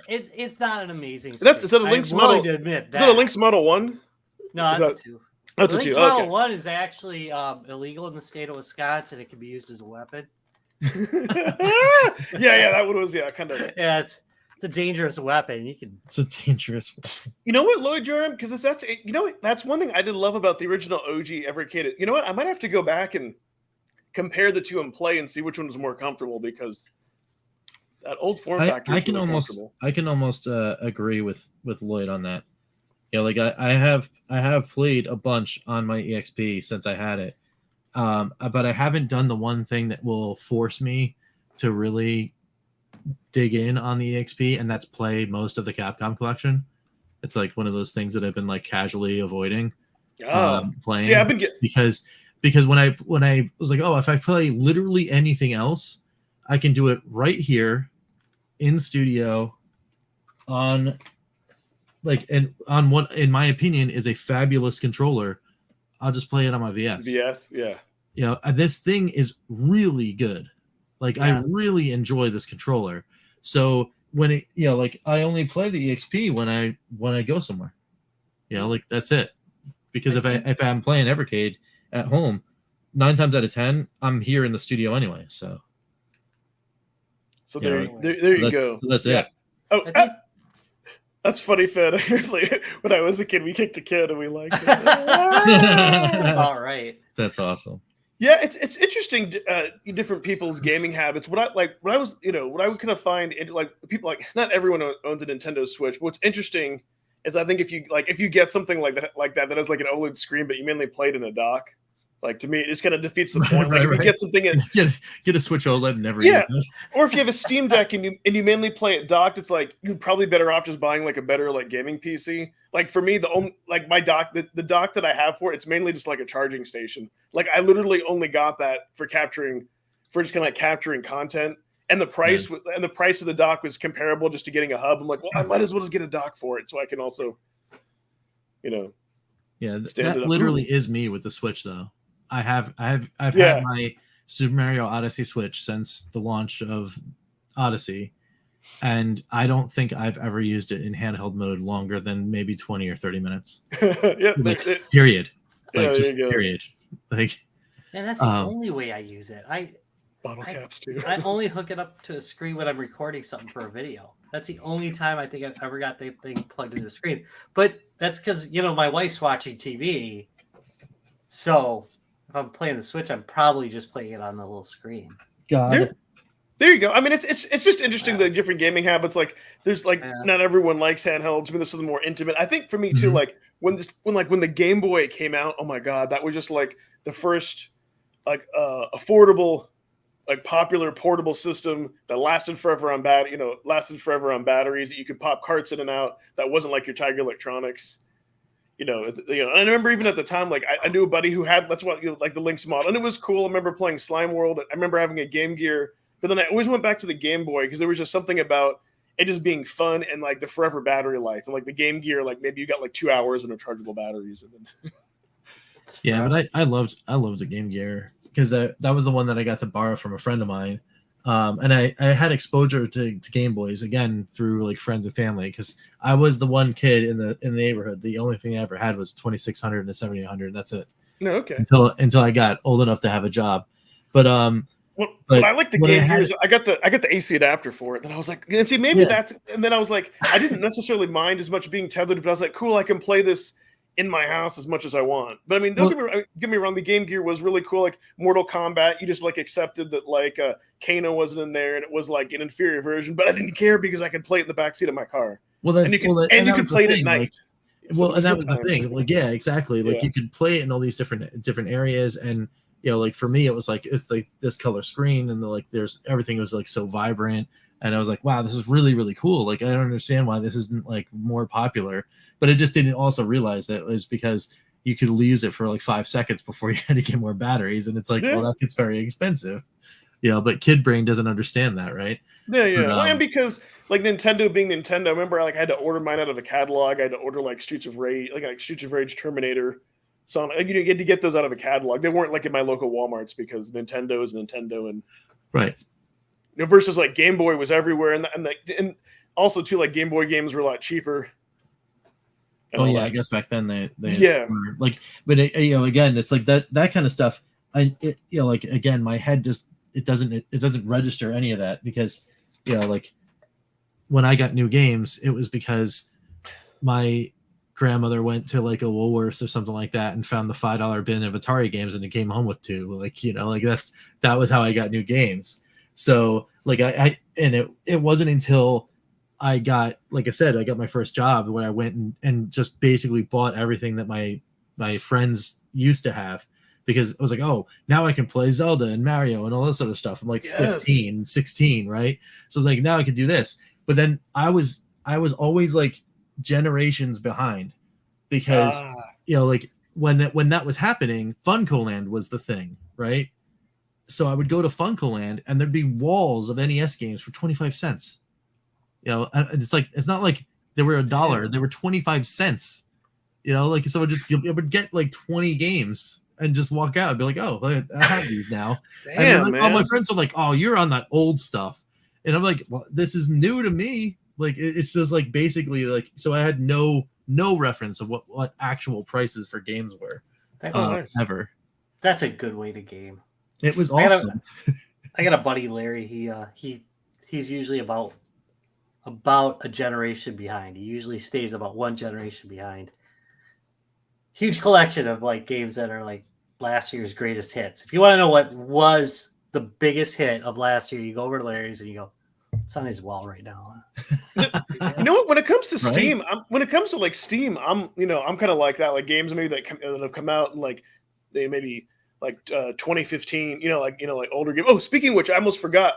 not an amazing screen. Is that a Lynx model? To admit that. Is that a Lynx Model 1? No, that's a 2. That's the a 2. Lynx Model 1 is actually illegal in the state of Wisconsin. It can be used as a weapon. yeah, that one was kind of. Yeah, it's a dangerous weapon. It's a dangerous weapon. You know what, Lloyd Jerem? Because that's one thing I did love about the original OG Evercade. You know what? I might have to go back and compare the two and play and see which one was more comfortable because that old form factor. I can almost agree with Lloyd on that. Like I have played a bunch on my EXP since I had it, but I haven't done the one thing that will force me to really dig in on the EXP, and that's play most of the Capcom collection. It's like one of those things that I've been like casually avoiding playing. See, I've been because when I was like, oh, if I play literally anything else, I can do it right here in studio on like, and on what, in my opinion, is a fabulous controller, I'll just play it on my VS. VS, yeah. You know, this thing is really good. Like, I really enjoy this controller. So when it, you know, like, I only play the EXP when I go somewhere. You know, like, that's it. Because if I'm playing Evercade at home, 9 times out of 10, I'm here in the studio anyway. So there you go. So that's it. Oh, that's funny, Fed. When I was a kid, we kicked a kid and we liked it. All right. That's awesome. Yeah, it's interesting. Different people's gaming habits. What I would kind of find like people, like, not everyone owns a Nintendo Switch. But what's interesting is, I think if you get something like that has like an OLED screen, but you mainly play it in a dock, like, to me, it just kind of defeats the point. Like, if you get something get a Switch OLED and never use it. Or if you have a Steam Deck and you mainly play it docked, it's like you're probably better off just buying like a better like gaming PC. Like, for me, my dock, the dock that I have for it, it's mainly just like a charging station. Like, I literally only got that for just kind of like capturing content. And the price of the dock was comparable just to getting a hub. I'm like, well, I might as well just get a dock for it, so I can also, yeah, that literally is me with the Switch, though. I've had my Super Mario Odyssey Switch since the launch of Odyssey, and I don't think I've ever used it in handheld mode longer than maybe 20 or 30 minutes. Period. Period. Like, and that's the only way I use it. Bottle caps too. I only hook it up to a screen when I'm recording something for a video. That's the only time I think I've ever got the thing plugged into the screen. But that's because, my wife's watching TV. So if I'm playing the Switch, I'm probably just playing it on the little screen. God. There you go. I mean, it's just interesting, the different gaming habits. Like, there's not everyone likes handhelds. I mean, this is more intimate. I think for me too, like when the Game Boy came out, oh my God, that was just like the first affordable, like, popular portable system that lasted forever on batteries, that you could pop carts in and out. That wasn't like your Tiger Electronics. And I remember even at the time, like, I knew a buddy who had, that's what, like, the Lynx model, and it was cool. I remember playing Slime World. I remember having a Game Gear, but then I always went back to the Game Boy because there was just something about it just being fun and like the forever battery life. And like the Game Gear, like, maybe you got like 2 hours and rechargeable batteries. And then yeah, but I loved the Game Gear because that was the one that I got to borrow from a friend of mine. And I had exposure to Game Boys again through like friends and family, because I was the one kid in the neighborhood. The only thing I ever had was 2600 and a 7800. That's it. No, okay. Until I got old enough to have a job. But I like the Game Gears. I got the AC adapter for it. And I was like, and see, maybe that's. And then I was like, I didn't necessarily mind as much being tethered, but I was like, cool, I can play this in my house as much as I want. But I mean, don't get me wrong, the Game Gear was really cool. Like Mortal Kombat, you just like accepted that like Kano wasn't in there, and it was like an inferior version. But I didn't care because I could play it in the backseat of my car. Well, you could play it at night. And that was the thing. Like, yeah, exactly. Like, you could play it in all these different areas, and like for me, it was like it's like this color screen, and there's everything was like so vibrant, and I was like, wow, this is really, really cool. Like, I don't understand why this isn't like more popular. But I just didn't also realize that it was because you could use it for like 5 seconds before you had to get more batteries, and it's like, well, that gets very expensive. But kid brain doesn't understand that, right? Yeah. But, and because like Nintendo being Nintendo, I remember I had to order mine out of a catalog. I had to order like Streets of Rage, Terminator, Sonic. You had to get those out of a catalog. They weren't like in my local Walmarts because Nintendo is Nintendo, and right. Versus like Game Boy was everywhere, and also too, like Game Boy games were a lot cheaper. Oh yeah, I guess back then they were like, but again, it's like that kind of stuff. Like again, my head just it doesn't register any of that, because like when I got new games, it was because my grandmother went to like a Woolworths or something like that and found the $5 bin of Atari games, and it came home with 2. Like that was how I got new games. So like it wasn't until I got, like I said, I got my first job where I went and just basically bought everything that my friends used to have, because it was like, oh, now I can play Zelda and Mario and all this other stuff. I'm like 15, 16, right? So it's like, now I can do this. But then I was always like generations behind, because like when that was happening, FuncoLand was the thing, right? So I would go to FuncoLand and there'd be walls of NES games for 25 cents. It's like, it's not like They were $1. They were 25 cents. Like someone would get like 20 games and just walk out and be like, "Oh, I have these now." Damn, and all my friends are like, "Oh, you're on that old stuff," and I'm like, "Well, this is new to me." Like it's just like basically like so I had no reference of what actual prices for games were Nice. ever. That's a good way to game. It was awesome. I got a buddy, Larry. He's usually about a generation behind. He usually stays about one generation behind. Huge collection of like games that are like last year's greatest hits. If you want to know what was the biggest hit of last year, you go over to Larry's and you go, "It's on his wall right now." You know what? When it comes to Right? Steam, when it comes to like Steam, I'm kind of like that. Like games maybe that have come out and like they maybe like 2015. Like older game. Oh, speaking of which, I almost forgot.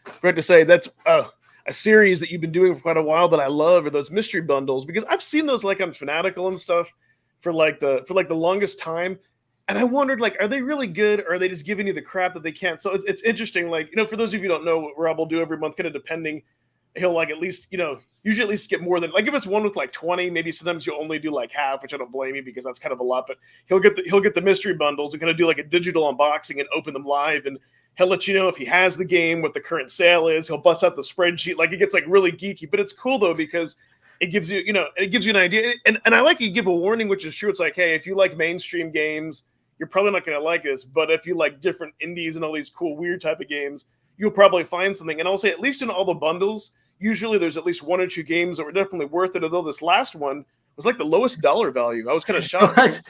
Forgot to say that's a series that you've been doing for quite a while that I love are those mystery bundles because I've seen those like on Fanatical and stuff for the longest time. And I wondered, like, are they really good or are they just giving you the crap that they can't? So it's interesting. Like, for those of you who don't know what Rob will do every month, kind of depending, he'll like at least, usually at least get more than like if it's one with like 20, maybe sometimes you'll only do like half, which I don't blame you because that's kind of a lot. But he'll get the mystery bundles and kind of do like a digital unboxing and open them live. And he'll let you know if he has the game, what the current sale is. He'll bust out the spreadsheet. Like it gets like really geeky, but it's cool though because it gives you, it gives you an idea. And I like you give a warning, which is true. It's like, hey, if you like mainstream games, you're probably not going to like this, but if you like different indies and all these cool, weird type of games, you'll probably find something. And I'll say, at least in all the bundles, usually there's at least one or two games that were definitely worth it. Although this last one was like the lowest dollar value. I was kind of shocked.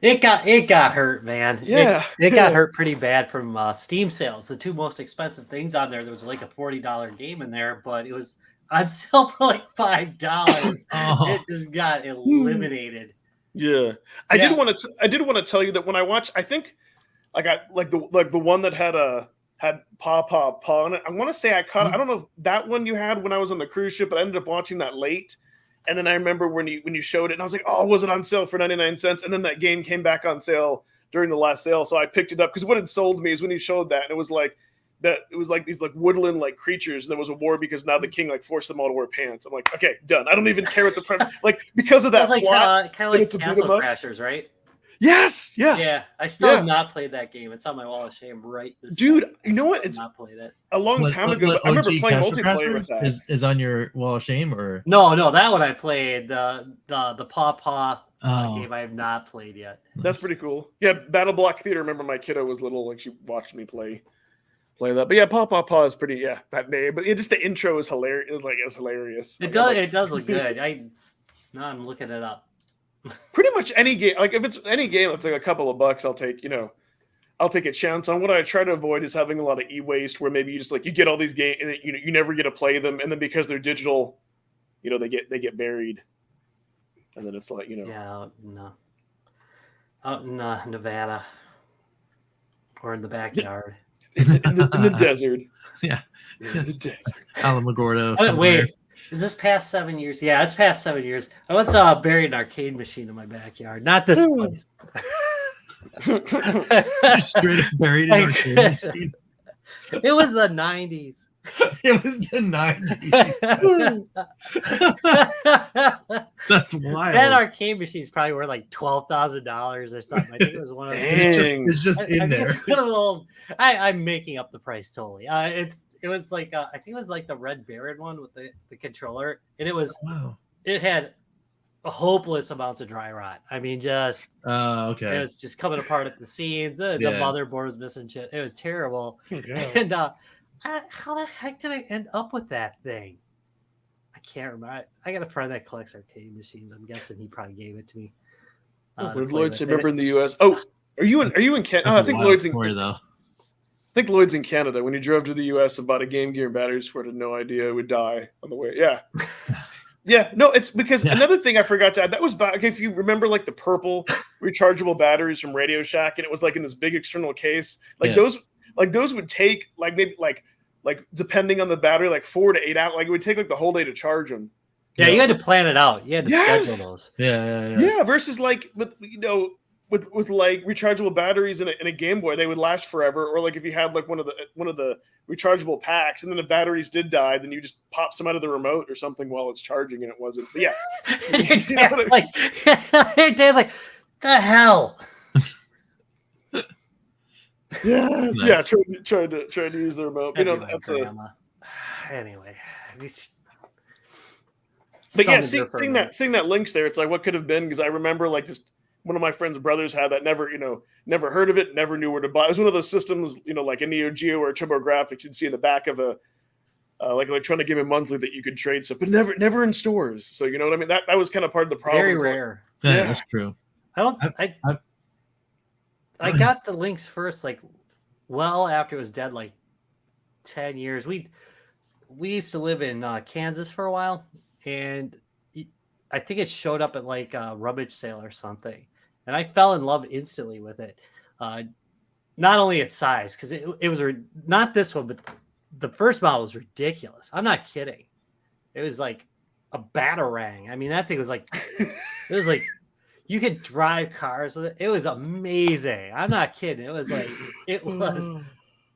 It got hurt, man. Yeah. It got hurt pretty bad from Steam sales. The two most expensive things on there was like a $40 game in there, but it was on sale for like $5. It just got eliminated. Yeah, I did want to tell you that when I watched, I think I got like the one that had Paw on it. I want to say I caught. I don't know if that one you had when I was on the cruise ship, but I ended up watching that late. And then I remember when you showed it, and I was like, "Oh, was it on sale for 99 cents?" And then that game came back on sale during the last sale, so I picked it up because what had sold me is when you showed that, and it was like these like woodland like creatures, and there was a war because now the king like forced them all to wear pants. I'm like, okay, done. I don't even care what the premise like because of that like plot. Kind of like Castle Crashers, right? Yes, yeah. Yeah, I still have not played that game. It's on my wall of shame right this Dude, second. you know what? It's not played it. A long time ago. I remember playing multiplayer with that. Is on your wall of shame or No, that one I played. The Paw game I have not played yet. That's pretty cool. Yeah, Battle Block Theater. Remember my kiddo was little, like she watched me play that. But yeah, Paw is pretty. Yeah, that name. But just the intro is hilarious. It's hilarious. It does. It does look good. Now I'm looking it up. Pretty much any game. Like if it's any game that's like a couple of bucks, I'll take. I'll take a chance on. What I try to avoid is having a lot of e-waste, where maybe you just like you get all these games and you never get to play them, and then because they're digital, they get buried, and then it's like Yeah, out in Nevada or in the backyard. in the desert. Yeah, in the desert. Alamogordo. Wait, is this past 7 years? Yeah, it's past 7 years. I once buried an arcade machine in my backyard. Not this place. Just straight up buried an arcade machine. It was the 90s. It was the 90s. That's wild. That arcade machine is probably worth like $12,000 or something. I think it was one of those. It's just in there. I'm making up the price totally. It was like I think it was like the Red Baron one with the controller, and it was it had hopeless amounts of dry rot. I mean, just okay. It was just coming apart at the seams. The motherboard was missing shit. It was terrible. Okay. And how the heck did I end up with that thing? I can't remember. I got a friend that collects arcade machines. I'm guessing he probably gave it to me. Lloyd's, remember in the U.S. Oh, are you in Canada? I think Lloyd's though. I think Lloyd's in Canada. When he drove to the U.S. and bought a Game Gear batteries for it, had no idea it would die on the way. Yeah. Yeah, no, it's because another thing I forgot to add, that was back, if you remember like the purple rechargeable batteries from Radio Shack, and it was like in this big external case. Those would take like maybe like depending on the battery, like 4 to 8 hours. Like it would take like the whole day to charge them. Yeah, you had to plan it out. You had to schedule those. Yeah. Yeah, versus like with with like rechargeable batteries in a Game Boy, they would last forever. Or like if you had like one of the rechargeable packs, and then the batteries did die, then you just pop some out of the remote or something while it's charging, and it wasn't. But yeah, And your dad's like, your dad's like, the hell. Yes, Nice. yeah, trying to use the remote. You That'd know, be my that's grandma. Anyway, but yeah, summoned her for a seeing minute. that links there, it's like what could have been, because I remember like just one of my friend's brothers had that, never heard of it, never knew where to buy. It was one of those systems, like a Neo Geo or a TurboGrafx, you'd see in the back of a like Electronic Gaming Monthly that you could trade stuff, but never in stores. So you know what I mean? That was kind of part of the problem. Very It's like, rare. Yeah, that's true. I got the links first, like well after it was dead, like 10 years. We used to live in Kansas for a while, and I think it showed up at like a rummage sale or something, and I fell in love instantly with it. Not only its size, because it was not this one, but the first model was ridiculous. I'm not kidding. It was like a batarang. I mean, that thing was like you could drive cars with it. It was amazing. I'm not kidding. It was an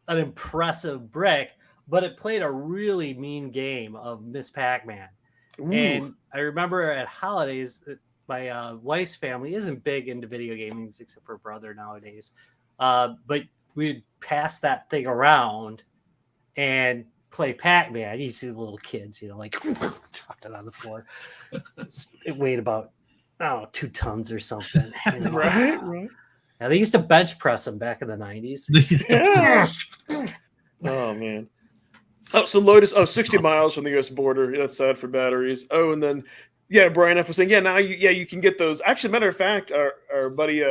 impressive brick, but it played a really mean game of Miss Pac-Man. ooh. And I remember at holidays, my wife's family isn't big into video games except for brother nowadays. But we'd pass that thing around and play Pac-Man. You see the little kids, like dropped it on the floor. It weighed about 2 tons or something. Right. Now, they used to bench press them back in the 90s. Yeah. Oh man. Oh, so Lotus. 60 miles from the U.S. border. That's sad for batteries. Oh, and then Brian F was saying, now you can get those. Actually, matter of fact, our buddy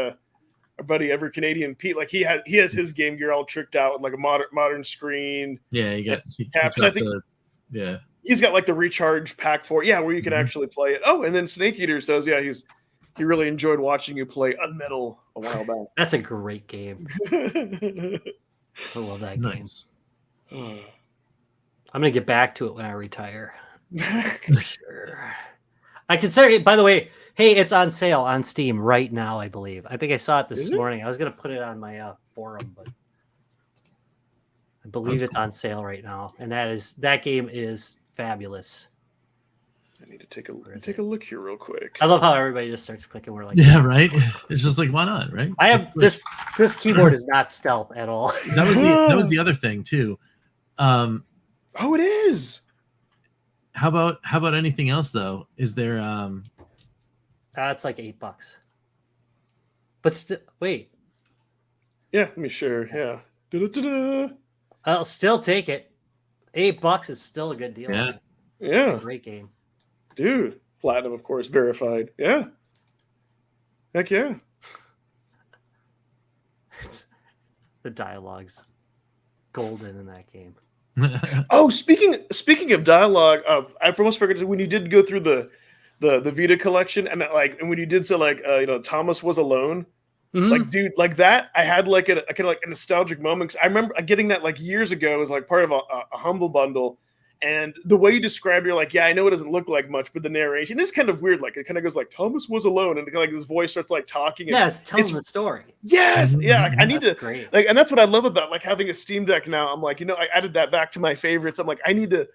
Ever Canadian Pete, like he has his Game Gear all tricked out with like a modern screen. Yeah, you got. And I think he's got like the recharge pack for it. Yeah, where you can actually play it. Oh, and then Snake Eater says, he really enjoyed watching you play Unmetal a while back. That's a great game. I love that Nice. game. I'm gonna get back to it when I retire. For sure. I consider it. By the way, hey, it's on sale on Steam right now. I believe. I think I saw it this morning. I was gonna put it on my forum, but I believe it's on sale right now, and that game is fabulous. I need to take a look here real quick. I love how everybody just starts clicking. We're like, yeah, right. It's just like, why not, right? I have this keyboard is not stealth at all. That was the other thing too. Oh, it is. How about anything else though? Is there It's like $8. But still, wait. Yeah, let me share. Yeah. Da-da-da-da. I'll still take it. $8 is still a good deal. Yeah. It's Yeah, a great game. dude. Platinum, of course, verified. Yeah. Heck yeah. The dialogue's golden in that game. Oh, speaking of dialogue, I almost forgot when you did go through the Vita collection, and when you did say Thomas was alone, like dude, like that, I had like a kind of like a nostalgic moment, 'cause I remember getting that like years ago as like part of a Humble Bundle, and the way you describe, you're like, I know it doesn't look like much, but the narration is kind of weird. Like it kind of goes like Thomas was alone, and like this voice starts like talking. And it's telling the story. Yes, yeah. Like, I need That's to great. like, and that's what I love about like having a Steam Deck now. I'm like, I added that back to my favorites. I'm like, I need to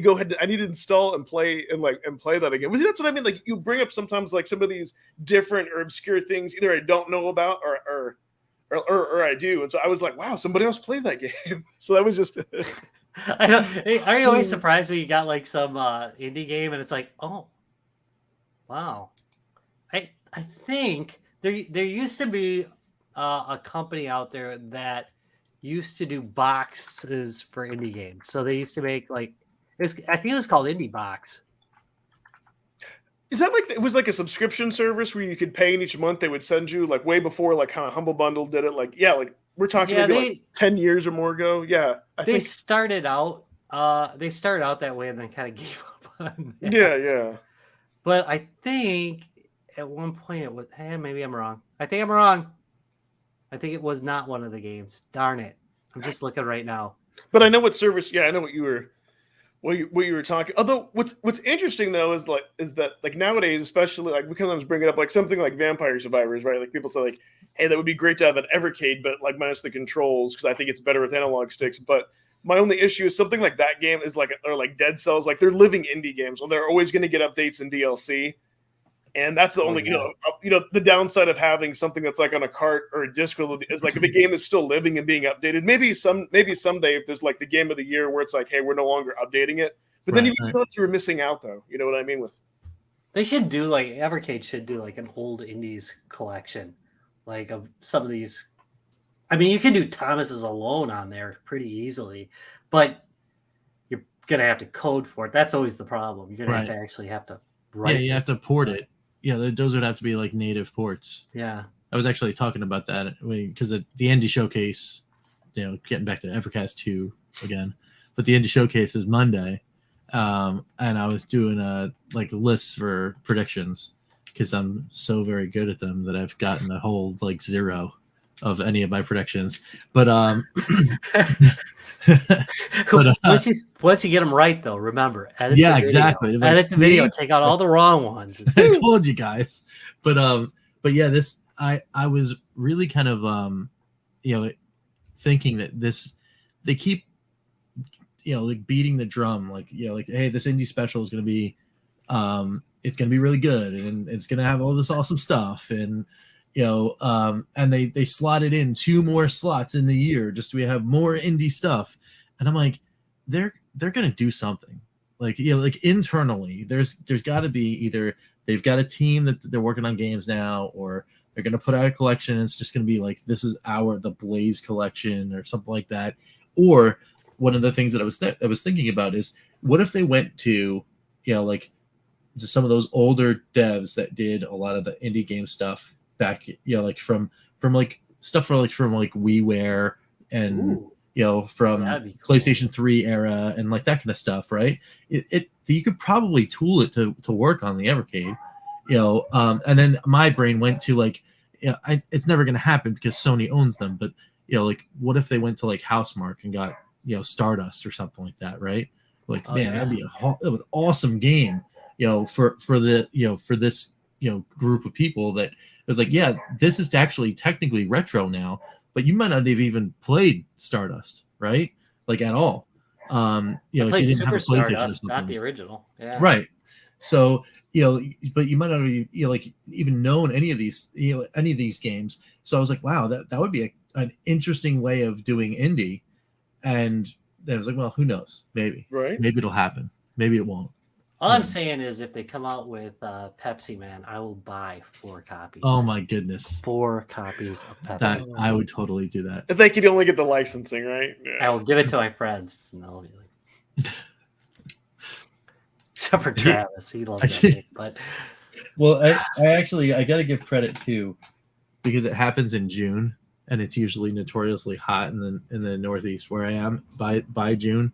go ahead. I need to install and play that again. But see, that's what I mean. Like you bring up sometimes like some of these different or obscure things either I don't know about or I do. And so I was like, wow, somebody else played that game. So that was just. I know. Hey, are you always surprised when you got like some indie game and it's like, oh, wow. I think there used to be a company out there that used to do boxes for indie games. So they used to make I think it was called Indie Box. Is that like it was like a subscription service where you could pay, and each month they would send you like way before like kind of Humble Bundle did it? Like we're talking maybe like 10 years or more ago. Yeah, I think started out that way and then kind of gave up on that. Yeah. But I think at one point it was. Hey, maybe I'm wrong. I think I'm wrong. I think it was not one of the games. Darn it! I'm just looking right now. But I know what service. Yeah, I know what you were what you were talking. Although what's interesting though is that like nowadays, especially like we sometimes bring it up like something like Vampire Survivors, right? Like people say like, hey, that would be great to have an Evercade, but like minus the controls because I think it's better with analog sticks. But my only issue is something like that game is like or like Dead Cells, like they're living indie games, well, they're always going to get updates and DLC. And that's the only, the downside of having something that's like on a cart or a disc is like if a game is still living and being updated. Maybe someday if there's like the game of the year where it's like, hey, we're no longer updating it. But then you feel like you were missing out, though. You know what I mean? They should do like Evercade should do like an old indies collection, like of some of these. I mean, you can do Thomas's Alone on there pretty easily, but you're gonna have to code for it. That's always the problem. You're gonna have to actually have to write. Yeah, you have to port it. Yeah, those would have to be like native ports. Yeah. I was actually talking about that because the Indie Showcase, getting back to Evercast 2 again, but the Indie Showcase is Monday, and I was doing like lists for predictions because I'm so very good at them that I've gotten a whole like 0 of any of my predictions. But once you get them right, though, remember, edit exactly. Like, edit the video, take out all the wrong ones. I told you guys, but yeah, this I was really kind of thinking that they keep like beating the drum, like hey, this indie special is gonna be it's gonna be really good and it's gonna have all this awesome stuff and and they slotted in 2 more slots in the year just to have more indie stuff. And I'm like, they're gonna do something like internally. There's got to be either they've got a team that they're working on games now, or they're gonna put out a collection. And it's just gonna be like this is the Blaze collection or something like that. Or one of the things that I was thinking about is what if they went to like to some of those older devs that did a lot of the indie game stuff back, like from like stuff from WiiWare and from PlayStation 3 era and like that kind of stuff, right? It you could probably tool it to work on the Evercade, and then my brain went to like, it's never going to happen because Sony owns them, but like what if they went to like Housemarque and got Stardust or something like that, right? Like that'd be an awesome game, for this group of people that it was like, yeah, this is actually technically retro now, but you might not have even played Stardust, right? Like at all. If you didn't have a PlayStation Stardust, not the original. Yeah. Right. So, but you might not have even known any of these games. So I was like, wow, that would be an interesting way of doing indie. And then I was like, well, who knows? Maybe. Right. Maybe it'll happen. Maybe it won't. All I'm saying is if they come out with Pepsi Man, I will buy 4 copies. Oh my goodness. 4 copies of Pepsi. That I would totally do that. If they could only get the licensing, right? Yeah. I will give it to my friends. And they'll be like... Except for Travis. He loves that game, but... Well, I got to give credit too, because it happens in June, and it's usually notoriously hot in the Northeast where I am by June.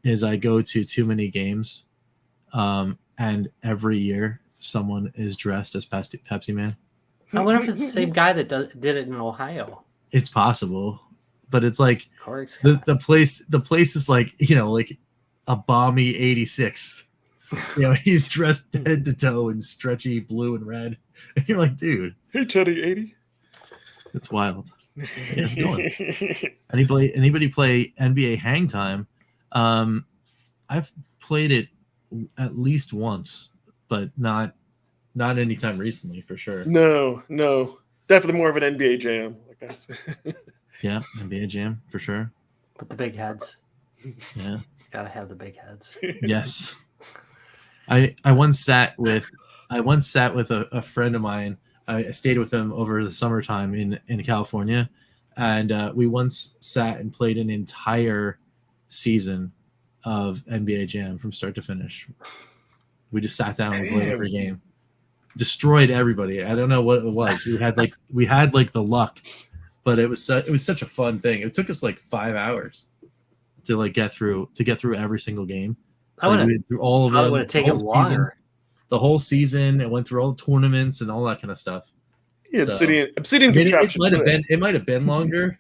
Is I go to too many games, and every year someone is dressed as Pepsi Man. I wonder if it's the same guy that did it in Ohio. It's possible, but it's like the place is like like a balmy 86. He's dressed head to toe in stretchy blue and red, and you're like, dude, hey Teddy 80. It's wild. Yes, going. Anybody play NBA Hang Time? I've played it at least once, but not anytime recently for sure. No, definitely more of an NBA Jam like that. Yeah, NBA Jam for sure. But the big heads. Yeah, gotta have the big heads. Yes, I once sat with a friend of mine. I stayed with him over the summertime in California, and we once sat and played an entire season of NBA Jam from start to finish. We just sat down and played every game, destroyed everybody. I don't know what it was. We had the luck, but it was such a fun thing. It took us like 5 hours to get through every single game. I would have through all of them. I would have taken longer. The whole season, it went through all the tournaments and all that kind of stuff. Yeah, so, Obsidian. it might have been longer,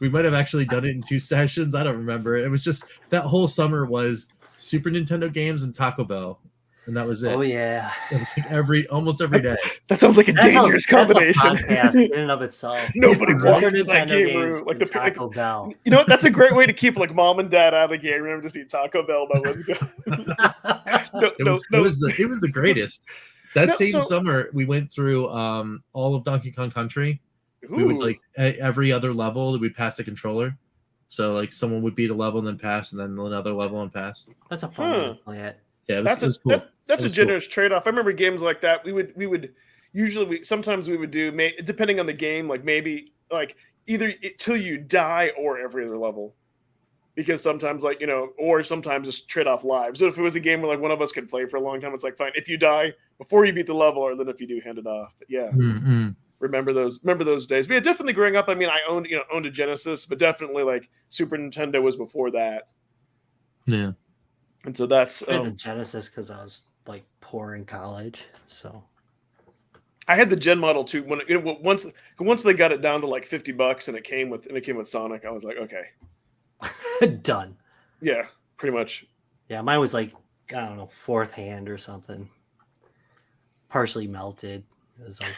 We might have actually done it in 2 sessions. I don't remember. It was just that whole summer was Super Nintendo games and Taco Bell, and that was it. Oh yeah, It was like almost every day. That sounds like a dangerous combination. That's a podcast in and of itself. Nobody Yeah, walks Super into that Nintendo game games room like and the Taco Bell. You know what? That's a great way to keep like mom and dad out of the game room. Just eat Taco Bell by let's go. It was the greatest. That No, same so- summer, we went through all of Donkey Kong Country. We would Ooh. like every other level we'd pass the controller. So like someone would beat a level and then pass, and then another level and pass. That's a fun way to play it. Yeah, it That's was cool. that's It a was cool. generous trade-off. I remember games like that. We would usually sometimes we would do depending on the game, like maybe like either till you die or every other level. Because sometimes like, or sometimes just trade off lives. So if it was a game where like one of us could play for a long time, it's like fine. If you die before you beat the level, or then if you do, hand it off. But yeah. Mm-hmm. Remember those days. But yeah, definitely growing up. I mean, I owned a Genesis, but definitely like Super Nintendo was before that. Yeah. And so that's I had the Genesis because I was like poor in college, so I had the Gen model too. When once they got it down to like $50 and it came with Sonic, I was like, okay, done. yeah, pretty much. Yeah, mine was like, I don't know, fourth hand or something, partially melted. It was like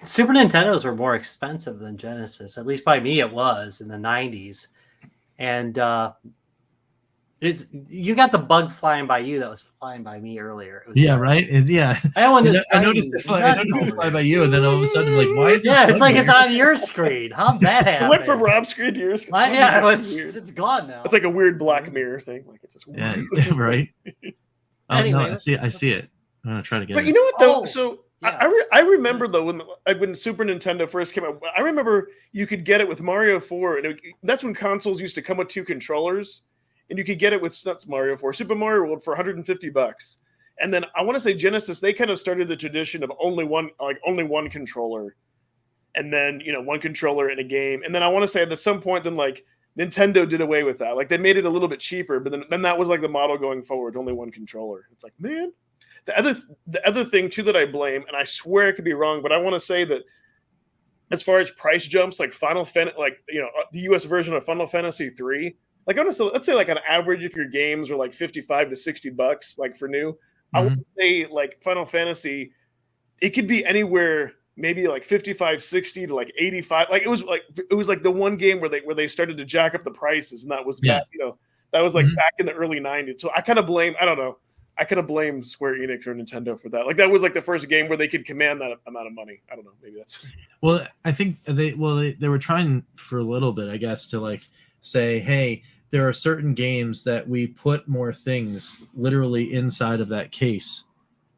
Super Nintendos were more expensive than Genesis. At least by me, it was in the '90s, and you got the bug flying by you that was flying by me earlier. It was Right. Yeah. I noticed it fly by you, and then all of a sudden, like, why is this? Yeah, it's bug like it's there? on your screen. How'd that happen? It went from Rob's screen to yours. Yeah, Weird. it's gone now. It's like a weird Black Mirror thing. Like it's just Yeah, right. Oh, Anyway, no, I see it. I'm gonna try to get But it. you know what though? Oh, So yeah. I remember though when Super Nintendo first came out. I remember you could get it with Mario 4, and that's when consoles used to come with 2 controllers, and you could get it with not Mario 4, Super Mario World for $150. And then I want to say Genesis, they kind of started the tradition of only one controller, and then one controller in a game. And then I want to say at some point, then like Nintendo did away with that. Like they made it a little bit cheaper, but then that was like the model going forward, only one controller. It's like, man. The other thing too that I blame, and I swear I could be wrong, but I want to say that as far as price jumps, like Final Fantasy, like the US version of Final Fantasy 3, like honestly, let's say like on average, if your games are like $55 to $60, like for new, I would say like Final Fantasy, it could be anywhere maybe like 55, 60 to like 85. Like it was like the one game where they started to jack up the prices, and that was back, that was like back in the early 90s. So I kind of blame, I don't know. I kind of blame Square Enix or Nintendo for that. Like that was like the first game where they could command that amount of money. I don't know. Maybe that's. Well, I think they were trying for a little bit, I guess, to like say, hey, there are certain games that we put more things literally inside of that case,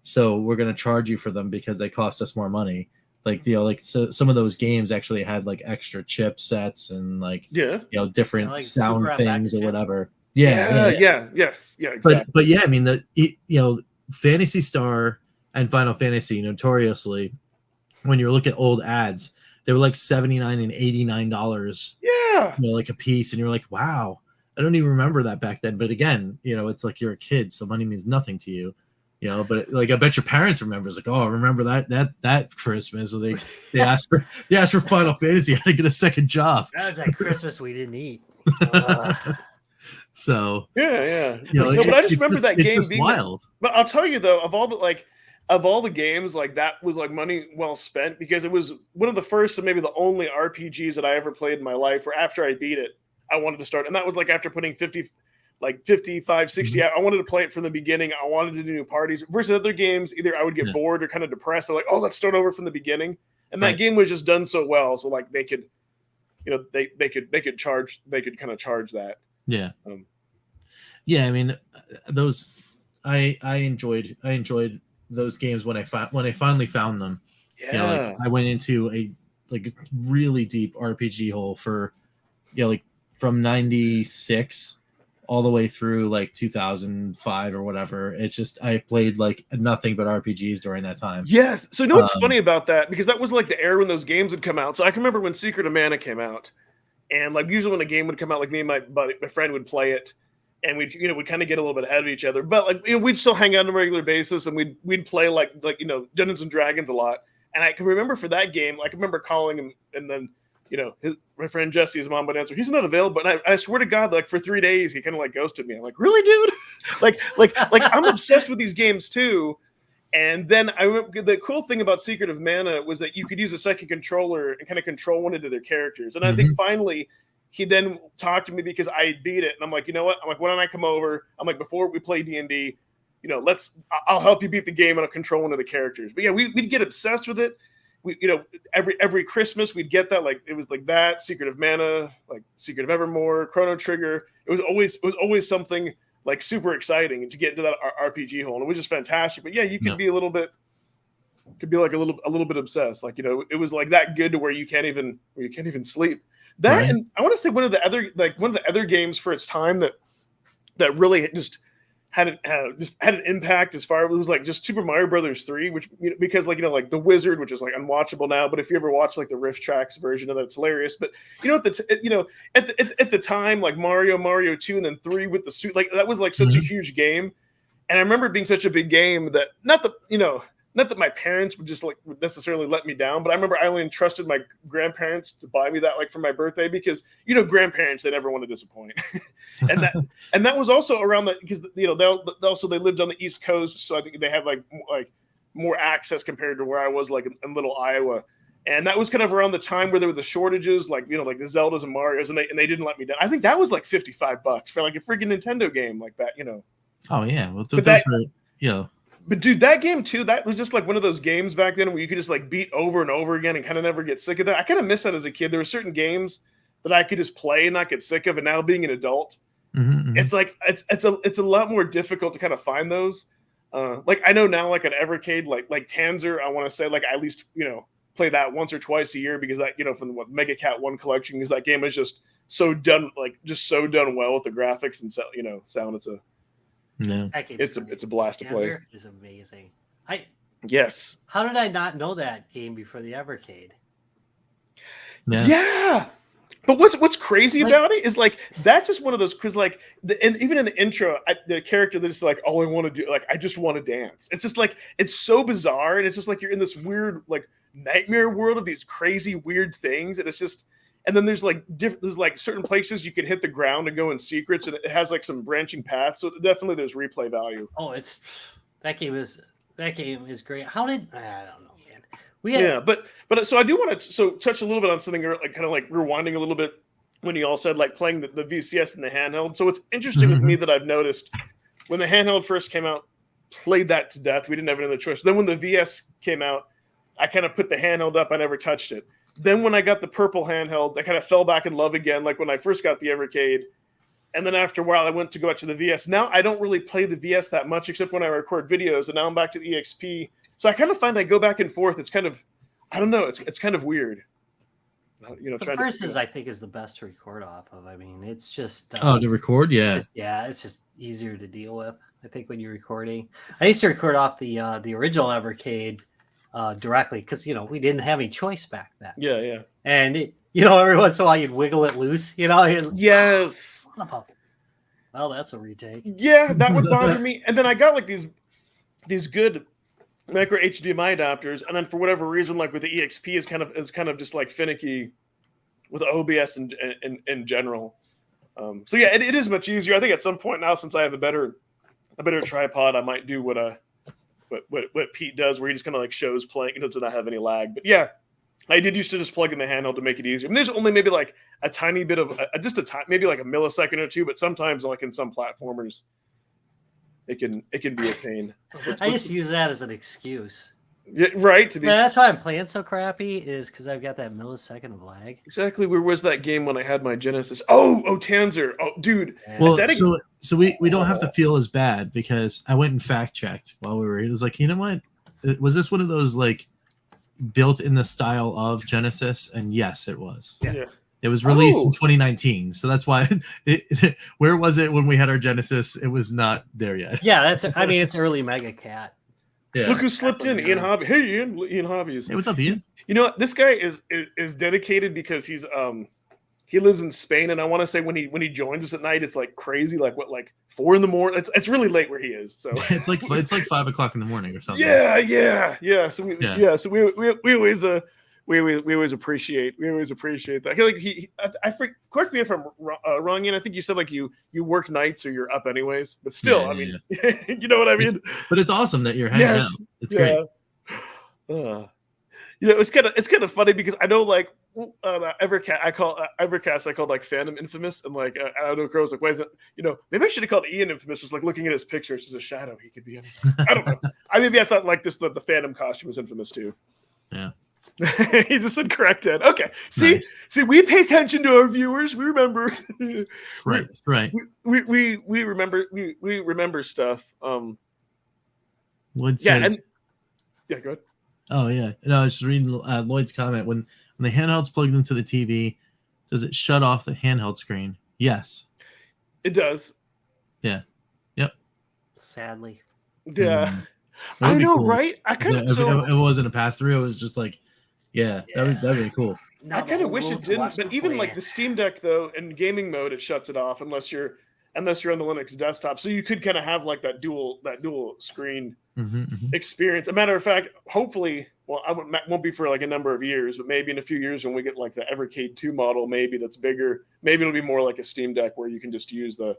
so we're going to charge you for them because they cost us more money. Like so some of those games actually had like extra chipsets and like different like sound Super things FX or chip. whatever. Yes, exactly. But yeah, I mean Phantasy Star and Final Fantasy notoriously, when you look at old ads, they were like $79 and $89. Yeah, like a piece, and you're like, wow, I don't even remember that back then. But again, it's like you're a kid, so money means nothing to you. But like I bet your parents remember. It's like, oh, I remember that Christmas. So they asked for Final Fantasy. I had to get a second job. That's that Christmas we didn't eat. So yeah. But I just remember that game being wild. But I'll tell you though, of all the games, like that was like money well spent, because it was one of the first and maybe the only RPGs that I ever played in my life where after I beat it, I wanted to start. And that was like after putting 55, 60, I wanted to play it from the beginning. I wanted to do new parties versus other games. Either I would get bored or kind of depressed. Or like, oh, let's start over from the beginning. And that game was just done so well. So like they could, they could charge that. Yeah. I mean, those I enjoyed those games when I finally found them. Yeah. I went into a really deep RPG hole for from 96 all the way through like 2005 or whatever. It's just I played like nothing but RPGs during that time. Yes. So what's funny about that, because that was like the era when those games would come out. So I can remember when Secret of Mana came out, and like usually when a game would come out, like me and my friend would play it, and we'd kind of get a little bit ahead of each other, but like we'd still hang out on a regular basis, and we'd play like Dungeons and Dragons a lot. And I can remember for that game, like I remember calling him, and then my friend Jesse's mom would answer, he's not available. And I swear to God, like for 3 days, he kind of like ghosted me. I'm like, really, dude? like I'm obsessed with these games too. And then I remember the cool thing about Secret of Mana was that you could use a second controller and kind of control one of their characters. And I think finally he then talked to me because I beat it. And I'm like, you know what? I'm like, why don't I come over? I'm like, before we play D&D, you know, I'll help you beat the game and I'll control one of the characters. But yeah, we'd get obsessed with it. We, you know, every Christmas we'd get that, like it was like that Secret of Mana, like Secret of Evermore, Chrono Trigger. It was always something like super exciting, and to get into that RPG hole, and it was just fantastic. But yeah, you could be a little bit, could be like a little bit obsessed. Like, you know, it was like that good to where you can't even sleep. That right. And I want to say one of the other games for its time that really just had an impact as far as it was like just Super Mario Brothers 3, which, you know, because like, you know, like The Wizard, which is like unwatchable now, but if you ever watch like the Riff Tracks version of that, it's hilarious. But you know, at the time, like Mario 2 and then 3 with the suit, like that was like such a huge game. And I remember it being such a big game that not that my parents would necessarily let me down, but I remember I only entrusted my grandparents to buy me that like for my birthday, because, you know, grandparents, they never want to disappoint. and that was also around that, because, you know, they lived on the East Coast, so I think they had like more access compared to where I was like in little Iowa. And that was kind of around the time where there were the shortages, like, you know, like the Zeldas and Marios, and they didn't let me down. I think that was like $55 for like a freaking Nintendo game like that, you know. Oh yeah, well, But dude, that game too, that was just like one of those games back then where you could just like beat over and over again and kind of never get sick of that. I kind of miss that as a kid. There were certain games that I could just play and not get sick of, and now being an adult, it's like it's a lot more difficult to kind of find those. Like I know now, like an Evercade, like Tanzer, I want to say like I at least, you know, play that once or twice a year, because that, you know, from the Mega Cat 1 collection, because that game is just so done well with the graphics and, you know, sound. No, it's a blast to play. Is amazing. Yes. How did I not know that game before the Evercade? Yeah. But what's crazy about it is like that's just one of those, because like and even in the intro, the character that's like, all I want to do, like I just want to dance. It's just like it's so bizarre, and it's just like you're in this weird like nightmare world of these crazy weird things, and it's just. And then there's like certain places you can hit the ground and go in secrets, and it has like some branching paths. So definitely there's replay value. Oh, that game is great. I don't know, man. But so I do want to touch a little bit on something like kind of like rewinding a little bit when you all said like playing the VCS and the handheld. So what's interesting with me that I've noticed when the handheld first came out, played that to death. We didn't have another choice. Then when the VS came out, I kind of put the handheld up. I never touched it. Then when I got the purple handheld, I kind of fell back in love again, like when I first got the Evercade. And then after a while, I went to go back to the VS. Now I don't really play the VS that much, except when I record videos. And now I'm back to the EXP. So I kind of find I go back and forth. It's kind of, I don't know, it's kind of weird. You know, the Versus, I think, is the best to record off of. I mean, it's just to record, yeah, it's just easier to deal with. I think when you're recording, I used to record off the original Evercade. Directly, because, you know, we didn't have any choice back then. Yeah. And you know, every once in a while you'd wiggle it loose, you know. Yes. Well, that's a retake. Yeah, that would bother me. And then I got like these good micro HDMI adapters, and then for whatever reason, like with the EXP is kind of just like finicky with OBS in general. So yeah, it is much easier. I think at some point now, since I have a better tripod, I might do what Pete does, where he just kind of like shows playing, you know, to not have any lag. But yeah, I did used to just plug in the handheld to make it easier. I mean, there's only maybe like a tiny bit of maybe like a millisecond or two, but sometimes like in some platformers, it can be a pain. I just use that as an excuse. Yeah, right. That's why I'm playing so crappy, is because I've got that millisecond of lag. Exactly. Where was that game when I had my Genesis? Oh, Tanzer. Oh, dude. Well, so we don't have to feel as bad, because I went and fact checked while we were. It was like, you know what? Was this one of those like built in the style of Genesis? And yes, it was. Yeah. It was released in 2019, so that's why. Where was it when we had our Genesis? It was not there yet. Yeah, it's early Mega Cat. Yeah. Look who slipped in, Ian Hobby. Hey, Ian Hobbies. Hey, what's up, Ian? You know what? This guy is dedicated, because he lives in Spain, and I want to say when he joins us at night, it's like crazy, like 4 a.m. It's really late where he is. So it's like 5 o'clock in the morning or something. Yeah. So we always we always appreciate that. I feel like correct me if I'm wrong, Ian. I think you said like you work nights or you're up anyways, but still, Yeah, I mean, you know what I mean. But it's awesome that you're hanging out. It's great. It's kind of funny because I know like Evercast I called like Phantom Infamous, and like I know Crow's like, why is it? Maybe I should have called Ian Infamous. Just like looking at his picture, it's just a shadow. He could be in. I don't know. I thought like the Phantom costume was infamous too. Yeah. He just said correct it. Okay. See, we pay attention to our viewers. We remember. Right. That's right. We remember. We remember stuff. Lloyd says, go ahead. Oh yeah. No, I was just reading Lloyd's comment when the handheld's plugged into the TV. Does it shut off the handheld screen? Yes. It does. Yeah. Yep. Sadly. Yeah. I know, cool. right? If it wasn't a pass through, it was just like, that'd be cool. I kind of wish it didn't, but even like the Steam Deck though, in gaming mode, it shuts it off unless you're on the Linux desktop. So you could kind of have like that dual screen experience. A matter of fact, hopefully, well, won't be for like a number of years, but maybe in a few years when we get like the Evercade 2 model, maybe that's bigger. Maybe it'll be more like a Steam Deck where you can just use the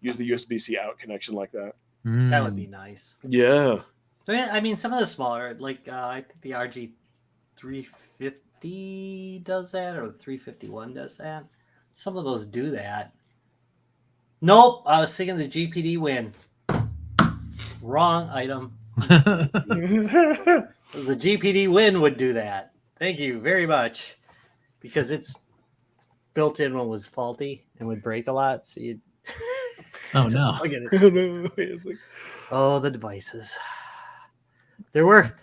USB-C out connection like that. That would be nice. Yeah. I mean, some of the smaller, like I think the RG350 does that, or the 351 does that. Some of those do that. Nope, I was thinking the GPD Win. Wrong item. The GPD Win would do that. Thank you very much, because its built-in one was faulty and would break a lot. So you'd. Oh no! Oh, the devices. There were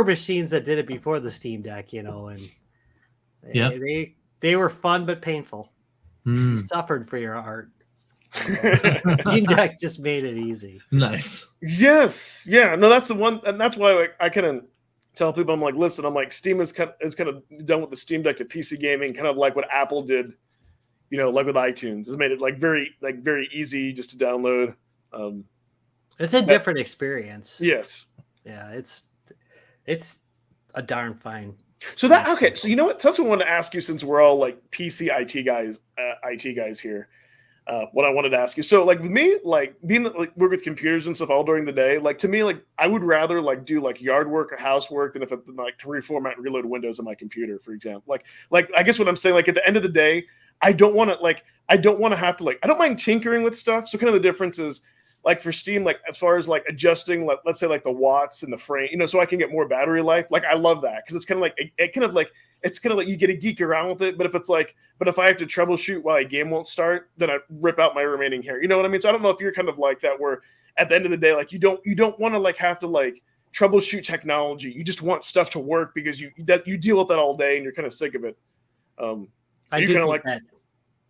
machines that did it before the Steam Deck, and they were fun but painful. You suffered for your art. Steam Deck just made it easy. Nice. Yes. Yeah. No, that's the one, and that's why I kind of tell people, I'm like, listen, I'm like, Steam is kind of done with the Steam Deck to PC gaming, kind of like what Apple did. Like with iTunes, it's made it very easy just to download. It's a different experience. Yes. Yeah, it's a darn fine. So so you know what? That's what I wanted to ask you, since we're all like PC IT guys here. What I wanted to ask you. So like with me, like being like work with computers and stuff all during the day, like to me, like I would rather like do like yard work or housework than if I like to reformat and reload Windows on my computer, for example. Like I guess what I'm saying, like at the end of the day, I don't want to have to I don't mind tinkering with stuff. So kind of the difference is like for Steam, like as far as like adjusting, let's say like the watts and the frame, so I can get more battery life. Like I love that because it's kind of like it's kind of like you get to geek around with it. But if I have to troubleshoot while a game won't start, then I rip out my remaining hair. You know what I mean? So I don't know if you're kind of like that, where at the end of the day, like you don't want to like have to like troubleshoot technology. You just want stuff to work because you deal with that all day and you're kind of sick of it. I do think that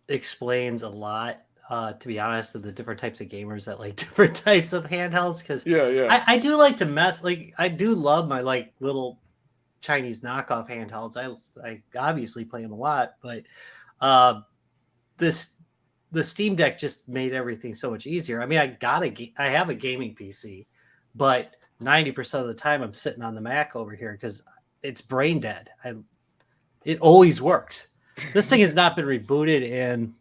explains a lot, to be honest, of the different types of gamers that like different types of handhelds. Because I do like to mess. Like I do love my like little Chinese knockoff handhelds. I obviously play them a lot, but the Steam Deck just made everything so much easier. I mean, I have a gaming PC, but 90% of the time I'm sitting on the Mac over here because it's brain dead. It always works. This thing has not been rebooted in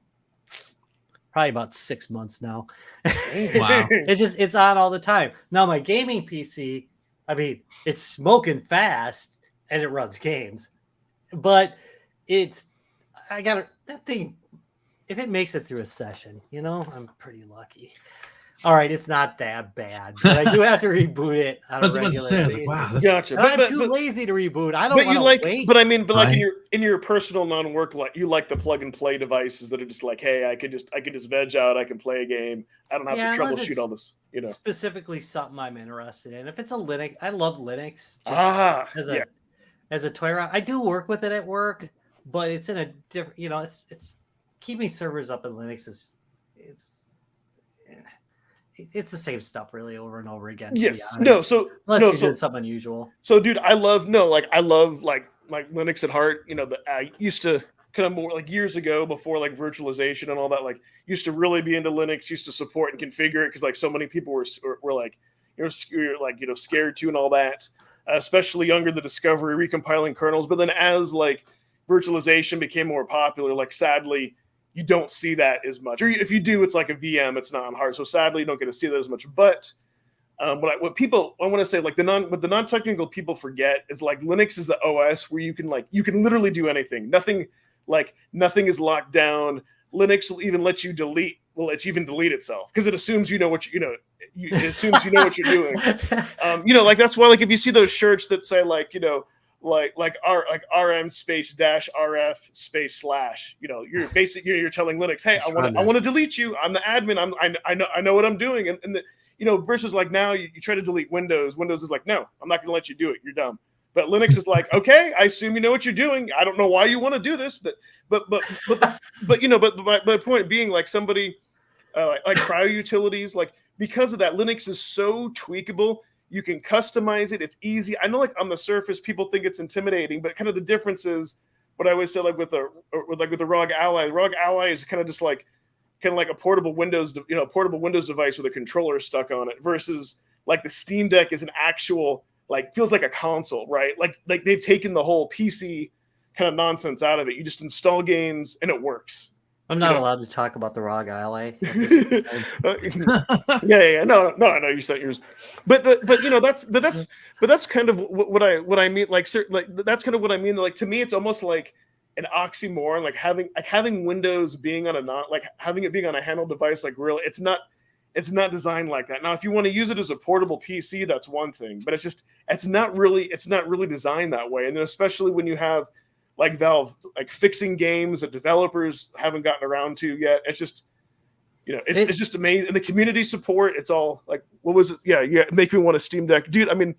probably about 6 months now. Wow. It's on all the time. Now my gaming PC, I mean, it's smoking fast and it runs games, but that thing, if it makes it through a session, I'm pretty lucky. All right, it's not that bad, but I do have to reboot it on a regular basis. Wow, gotcha. I'm too lazy to reboot. I don't want to wait. But I mean, like in your personal non-work, like you like the plug and play devices that are just like, hey, I could just veg out, I can play a game. I don't have to troubleshoot all this. Specifically something I'm interested in. If it's a Linux, I love Linux. As a toy around, I do work with it at work, but it's in a different. It's keeping servers up in Linux it's the same stuff really over and over again. Yes. Unless you're doing something unusual. So, dude, I love Linux at heart. I used to kind of more like years ago before like virtualization and all that. Like, used to really be into Linux. Used to support and configure it because like so many people were like scared to and all that. especially under the discovery, recompiling kernels. But then as like virtualization became more popular, like sadly, you don't see that as much. Or if you do, it's like a VM, it's not on hard. So sadly, you don't get to see that as much. But what people I want to say, like the non-technical people forget is like Linux is the OS where you can literally do anything. Nothing is locked down. Linux will even let you delete itself because it assumes you know what it assumes you know what you're doing. Like that's why like if you see those shirts that say like RM space dash RF space slash, you're basically you're telling Linux, hey, I want to delete you. I'm the admin. I know what I'm doing. And versus like now you try to delete Windows. Windows is like, no, I'm not going to let you do it. You're dumb. But Linux is like, okay, I assume you know what you're doing. I don't know why you want to do this, but my point being, like somebody like cryo utilities, like because of that, Linux is so tweakable. You can customize it. It's easy. I know, like on the surface, people think it's intimidating, but kind of the difference is what I always say, like with the ROG Ally. ROG Ally is kind of just like a portable Windows device with a controller stuck on it, versus like the Steam Deck is an actual, like, feels like a console, right? Like they've taken the whole PC kind of nonsense out of it. You just install games and it works. I'm not allowed to talk about the ROG Ally. Yeah. No. I know you sent yours, but that's kind of what I mean. Like that's kind of what I mean. Like to me, it's almost like an oxymoron. Like having Windows being on having it being on a handheld device. Like really, it's not designed like that. Now, if you want to use it as a portable PC, that's one thing. But it's not really designed that way. And then especially when you have like Valve, like fixing games that developers haven't gotten around to yet. It's just, it's just amazing. And the community support, it's all like, what was it? Yeah. Make me want a Steam Deck, dude. I mean,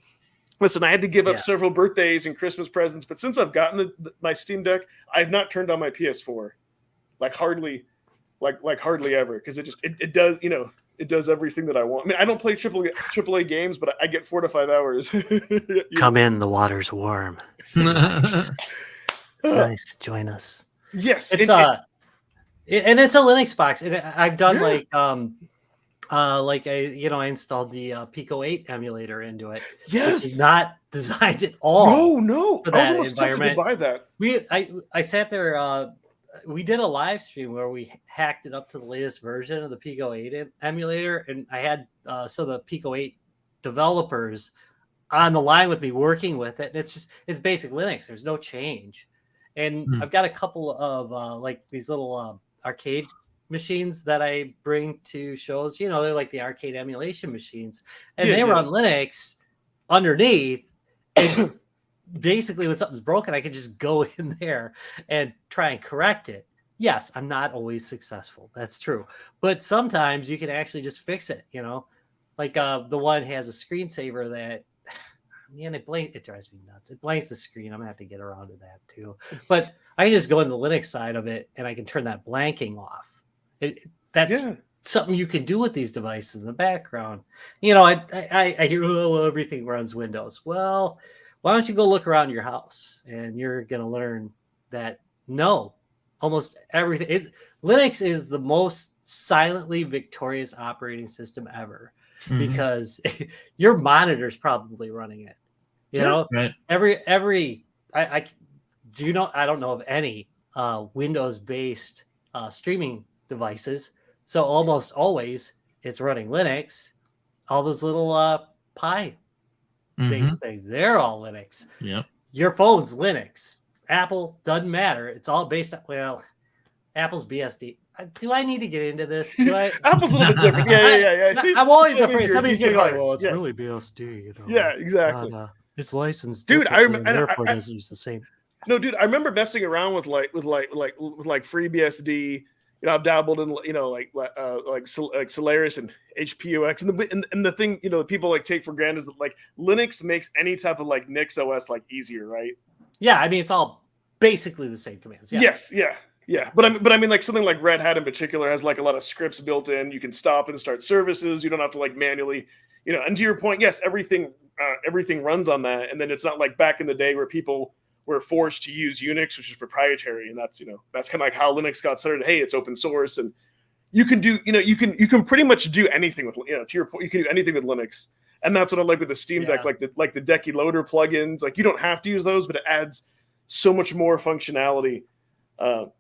listen, I had to give up several birthdays and Christmas presents, but since I've gotten my Steam Deck, I've not turned on my PS4, like hardly ever, because it does, it does everything that I want. I mean, I don't play AAA games, but I get 4 to 5 hours. Come in, the water's warm. It's nice. Join us. Yes, it's and it's a Linux box. And I've done I installed the Pico 8 emulator into it. Yes, which is not designed at all. No. For that I was almost tempted to buy that. I sat there. We did a live stream where we hacked it up to the latest version of the Pico 8 emulator, and I had the Pico 8 developers on the line with me working with it. And it's basic Linux. There's no change. And I've got a couple of like these little arcade machines that I bring to shows. They're like the arcade emulation machines, and they run Linux underneath. And basically, when something's broken, I can just go in there and try and correct it. Yes, I'm not always successful. That's true. But sometimes you can actually just fix it, Like the one has a screensaver that, man, it drives me nuts. It blanks the screen. I'm going to have to get around to that too. But I can just go in the Linux side of it, and I can turn that blanking off. That's something you can do with these devices in the background. I hear, everything runs Windows. Well, why don't you go look around your house, and you're going to learn that no, almost everything. Linux is the most silently victorious operating system ever, because your monitor's probably running it. Right. I don't know of any Windows-based streaming devices. So almost always it's running Linux. All those little Pi based things, they're all Linux. Yep. Your phone's Linux. Apple, doesn't matter. It's all based on, Apple's BSD. Do I need to get into this? Apple's a little bit different. Yeah. See, I'm always afraid somebody's going to go, well, it's really BSD. Yeah, exactly. It's licensed. Dude, therefore it doesn't use the same. No, dude, I remember messing around with FreeBSD. I've dabbled in like Solaris and HPUX, and the thing people take for granted is that like Linux makes any type of like Nix OS like easier, right? Yeah, I mean it's all basically the same commands. Yeah. Yes, yeah. But I mean like something like Red Hat in particular has like a lot of scripts built in. You can stop and start services. You don't have to like manually, And to your point, yes, everything runs on that, and then it's not like back in the day where people were forced to use Unix, which is proprietary, and that's that's kind of like how Linux got started. Hey, it's open source, and you can do you can pretty much do anything with to your point. You can do anything with Linux, And that's what I like with the Steam Deck, like the Decky Loader plugins. Like you don't have to use those, but it adds so much more functionality. To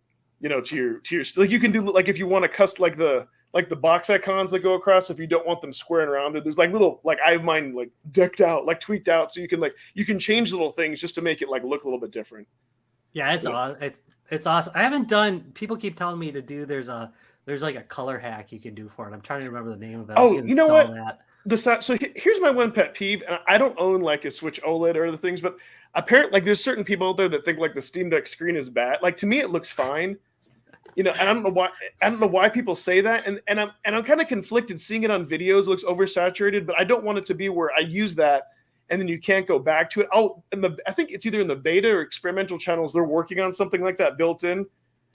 your like you can do like if you want to custom like the box icons that go across if you don't want them squaring around it. There's like little like I have mine like decked out, like tweaked out, so you can change little things just to make it like look a little bit different. Yeah, it's awesome. It's awesome. I haven't done. People keep telling me to do. There's like a color hack you can do for it. I'm trying to remember the name of it. Oh, you know what? So here's my one pet peeve, and I don't own like a Switch OLED or other things, but apparently, like there's certain people out there that think like the Steam Deck screen is bad. Like to me, it looks fine. And I don't know why people say that, and I'm kind of conflicted. Seeing it on videos it looks oversaturated, but I don't want it to be where I use that and then you can't go back to it. I think it's either in the beta or experimental channels. They're working on something like that built in.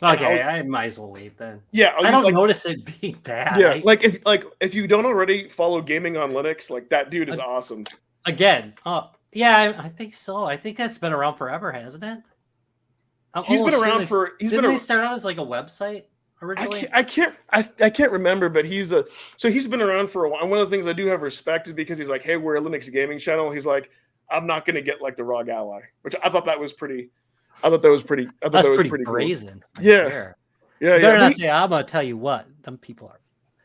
Okay, I might as well wait then. Yeah, I don't notice it being bad. Yeah, if you don't already follow Gaming on Linux, like that dude is awesome. Again, yeah, I think so. I think that's been around forever, hasn't it? He's been around for. Didn't they start out as like a website originally? I can't remember, but he's been around for a while. And one of the things I do have respect is because he's like, hey, we're a Linux gaming channel. He's like, I'm not going to get like the ROG Ally, which I thought that was pretty. That was pretty brazen. Cool. Yeah. You better not say. I'm gonna tell you what them people are.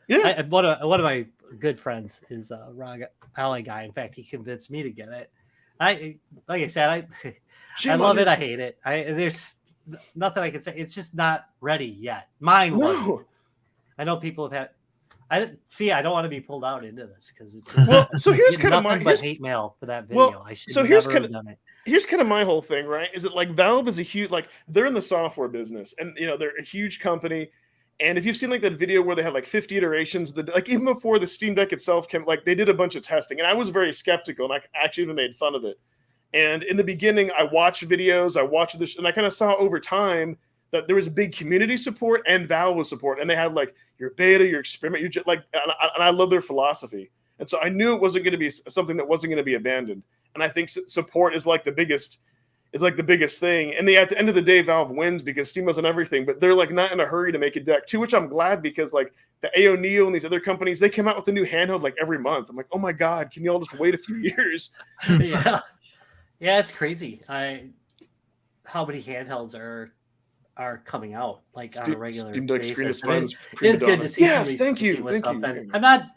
Yeah. One of my good friends is a ROG Ally guy. In fact, he convinced me to get it. I love it. I hate it. There's nothing I can say. It's just not ready yet. Mine wasn't. I know people have had. I don't want to be pulled out into this because it's just, so here's kind of my hate mail for that video. I should have done it. Here's kind of my whole thing, right? Is it like Valve is a huge, like they're in the software business, and they're a huge company. And if you've seen like that video where they had like 50 iterations, like even before the Steam Deck itself came, like they did a bunch of testing, and I was very skeptical, and I actually even made fun of it. And in the beginning, I watched videos, I watched this, and I kind of saw over time that there was big community support and Valve was support, and they had like your beta, your experiment, you just like, and I love their philosophy. And so I knew it wasn't going to be something that wasn't going to be abandoned. And I think support is like the biggest thing. And at the end of the day, Valve wins because Steam doesn't everything, but they're like not in a hurry to make a deck too, which I'm glad because like the AO Neo and these other companies, they come out with a new handheld like every month. I'm like, oh my God, can you all just wait a few years? Yeah. Yeah, it's crazy. How many handhelds are coming out like on a regular Steam Deck basis. It's good to see somebody thank you. with something. I'm not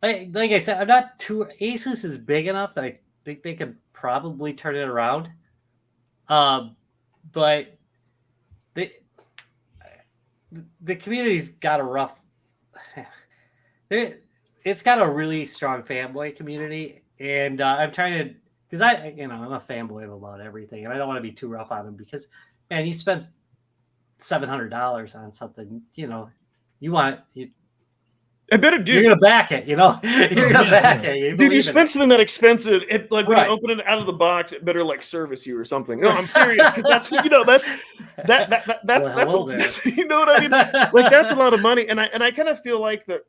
like I said, I'm not too. Asus is big enough that I think they could probably turn it around. But the community's got a rough. It's got a really strong fanboy community, and I'm trying to. Because I'm a fanboy of about everything, and I don't want to be too rough on them because, man, you spend $700 on something, you want it. I better do. You're gonna back it, you're gonna back it. Dude, you spent something that expensive. It like when you open it out of the box, it better like service you or something. No, I'm serious because that's you know that's you know what I mean. Like that's a lot of money, and I kind of feel like that.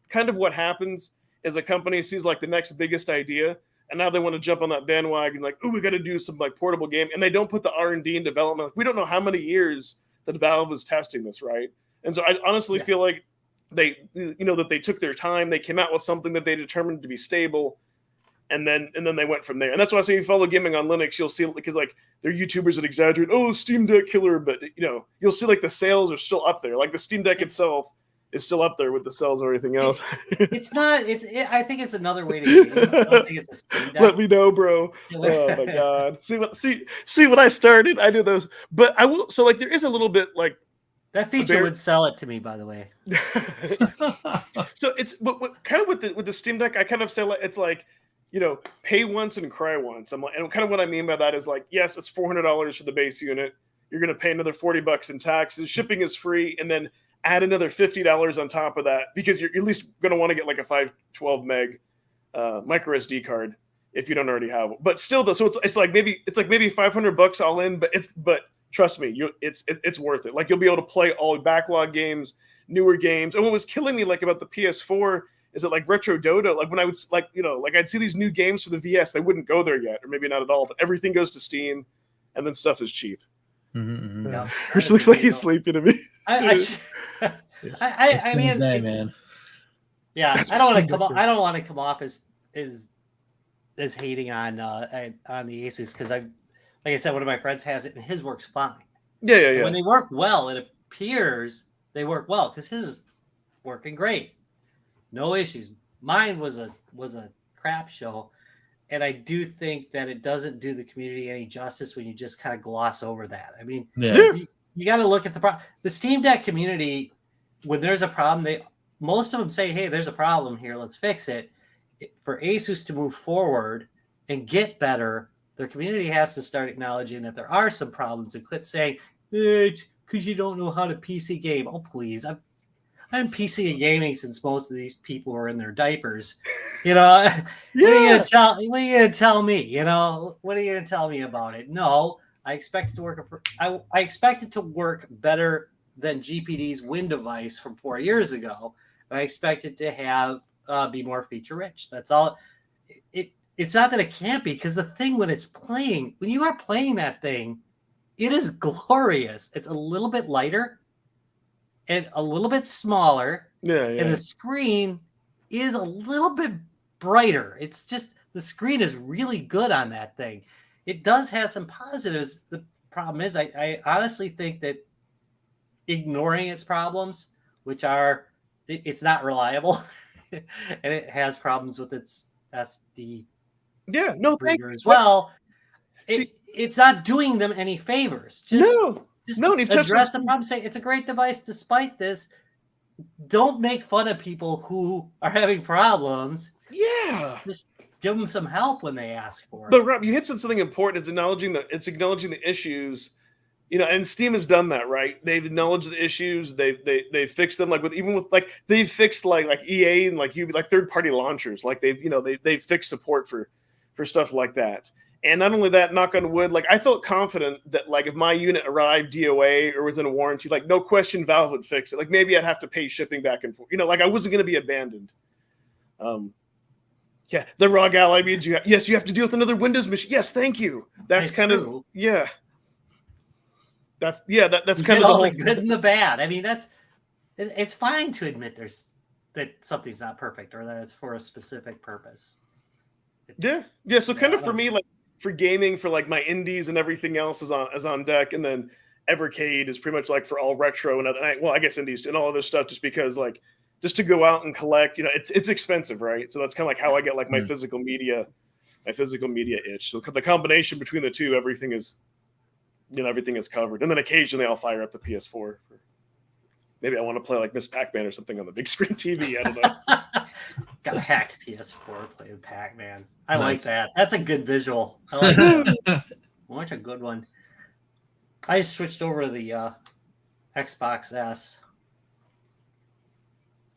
Kind of what happens is a company sees like the next biggest idea. And now they want to jump on that bandwagon, like, oh, we got to do some like portable game, and they don't put the R&D in development. Like, we don't know how many years that Valve was testing this, right? And so I honestly feel like that they took their time. They came out with something that they determined to be stable, and then they went from there. And that's why I say if you follow Gaming on Linux, you'll see because like they're YouTubers that exaggerate, oh, Steam Deck killer, but you'll see like the sales are still up there. Like the Steam Deck itself is still up there with the cells or anything else. It's not. I think it's another way to game. I don't think it's a Steam Deck. Let me know, bro. Oh my God. See what I started. I do those, but I will. So like, there is a little bit like that feature would sell it to me. By the way. So it's what kind of with the Steam Deck. I kind of say like it's like pay once and cry once. I'm like, and kind of what I mean by that is like, yes, it's $400 for the base unit. You're gonna pay another $40 in taxes. Shipping is free, and then add another $50 on top of that because you're at least going to want to get like a 512 meg micro SD card if you don't already have one. But still, though, so it's like maybe $500 all in. But trust me, it's worth it. Like you'll be able to play all backlog games, newer games. And what was killing me like about the PS4 is that like Retro Dodo, like when I was like I'd see these new games for the VS, they wouldn't go there yet, or maybe not at all. But everything goes to Steam, and then stuff is cheap. Mm-hmm. Yeah, which looks like he's sleeping to me. I mean, man. Yeah, I don't want to come off as is hating on the Asus because like I said, one of my friends has it and his works fine. Yeah. And when they work well, it appears they work well because his is working great, no issues. Mine was a crap show, and I do think that it doesn't do the community any justice when you just kind of gloss over that. I mean, you got to look at the problem. The Steam Deck community, when there's a problem, most of them say, "Hey, there's a problem here. Let's fix it." For Asus to move forward and get better, their community has to start acknowledging that there are some problems and quit saying, "It's because you don't know how to PC game." Oh, please. I'm PC gaming since most of these people are in their diapers. What are you gonna tell? What are you gonna tell me? What are you gonna tell me about it? No, I expect it to work. I expect it to work better than GPD's Win device from 4 years ago. I expect it to have be more feature rich. That's all. It's not that it can't be, because the thing when you are playing that thing, it is glorious. It's a little bit lighter and a little bit smaller. And the screen is a little bit brighter. It's just the screen is really good on that thing. It does have some positives. The problem is I honestly think that ignoring its problems, which are it's not reliable and it has problems with its SD as well. It's not doing them any favors. Just address the problem. Say it's a great device despite this. Don't make fun of people who are having problems. Yeah. Just give them some help when they ask for it. But Rob, you hit something important. It's acknowledging the issues. And Steam has done that, right? They've acknowledged the issues. They fixed them, they've fixed like EA and like third-party launchers. Like they've fixed support for stuff like that. And not only that, knock on wood, like I felt confident that like if my unit arrived DOA or was in a warranty, like no question Valve would fix it. Like maybe I'd have to pay shipping back and forth. Like I wasn't going to be abandoned. The ROG Ally means you have to deal with another Windows machine. Yes, thank you. That's kind of That's kind of all the good and the bad. I mean, it's fine to admit that something's not perfect or that it's for a specific purpose. So kind of for me, like for gaming, for like my indies and everything else is on deck, and then Evercade is pretty much like for all retro and I guess indies and all other stuff, just because like just to go out and collect, it's expensive, right? So that's kind of like how I get like my physical media itch. So the combination between the two, everything is covered, and then occasionally I'll fire up the PS4. Maybe I want to play like Miss Pac-Man or something on the big screen TV. I don't know. Got a hacked PS4 playing Pac-Man. I like that. That's a good visual. I like that. What's a good one? I just switched over to the Xbox S.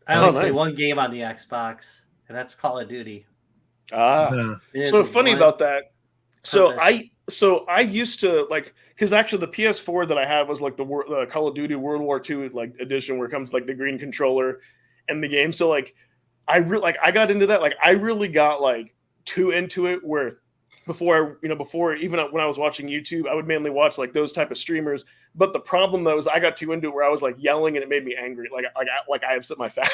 I always play one game on the Xbox, and that's Call of Duty. So funny about that. Purpose. So I used to like, because actually the PS4 that I had was like the Call of Duty World War II like edition, where it comes like the green controller and the game. So like I got into that. Like I really got like too into it, where before even when I was watching YouTube, I would mainly watch like those type of streamers. But the problem though is I got too into it where I was like yelling and it made me angry. Like I upset my family,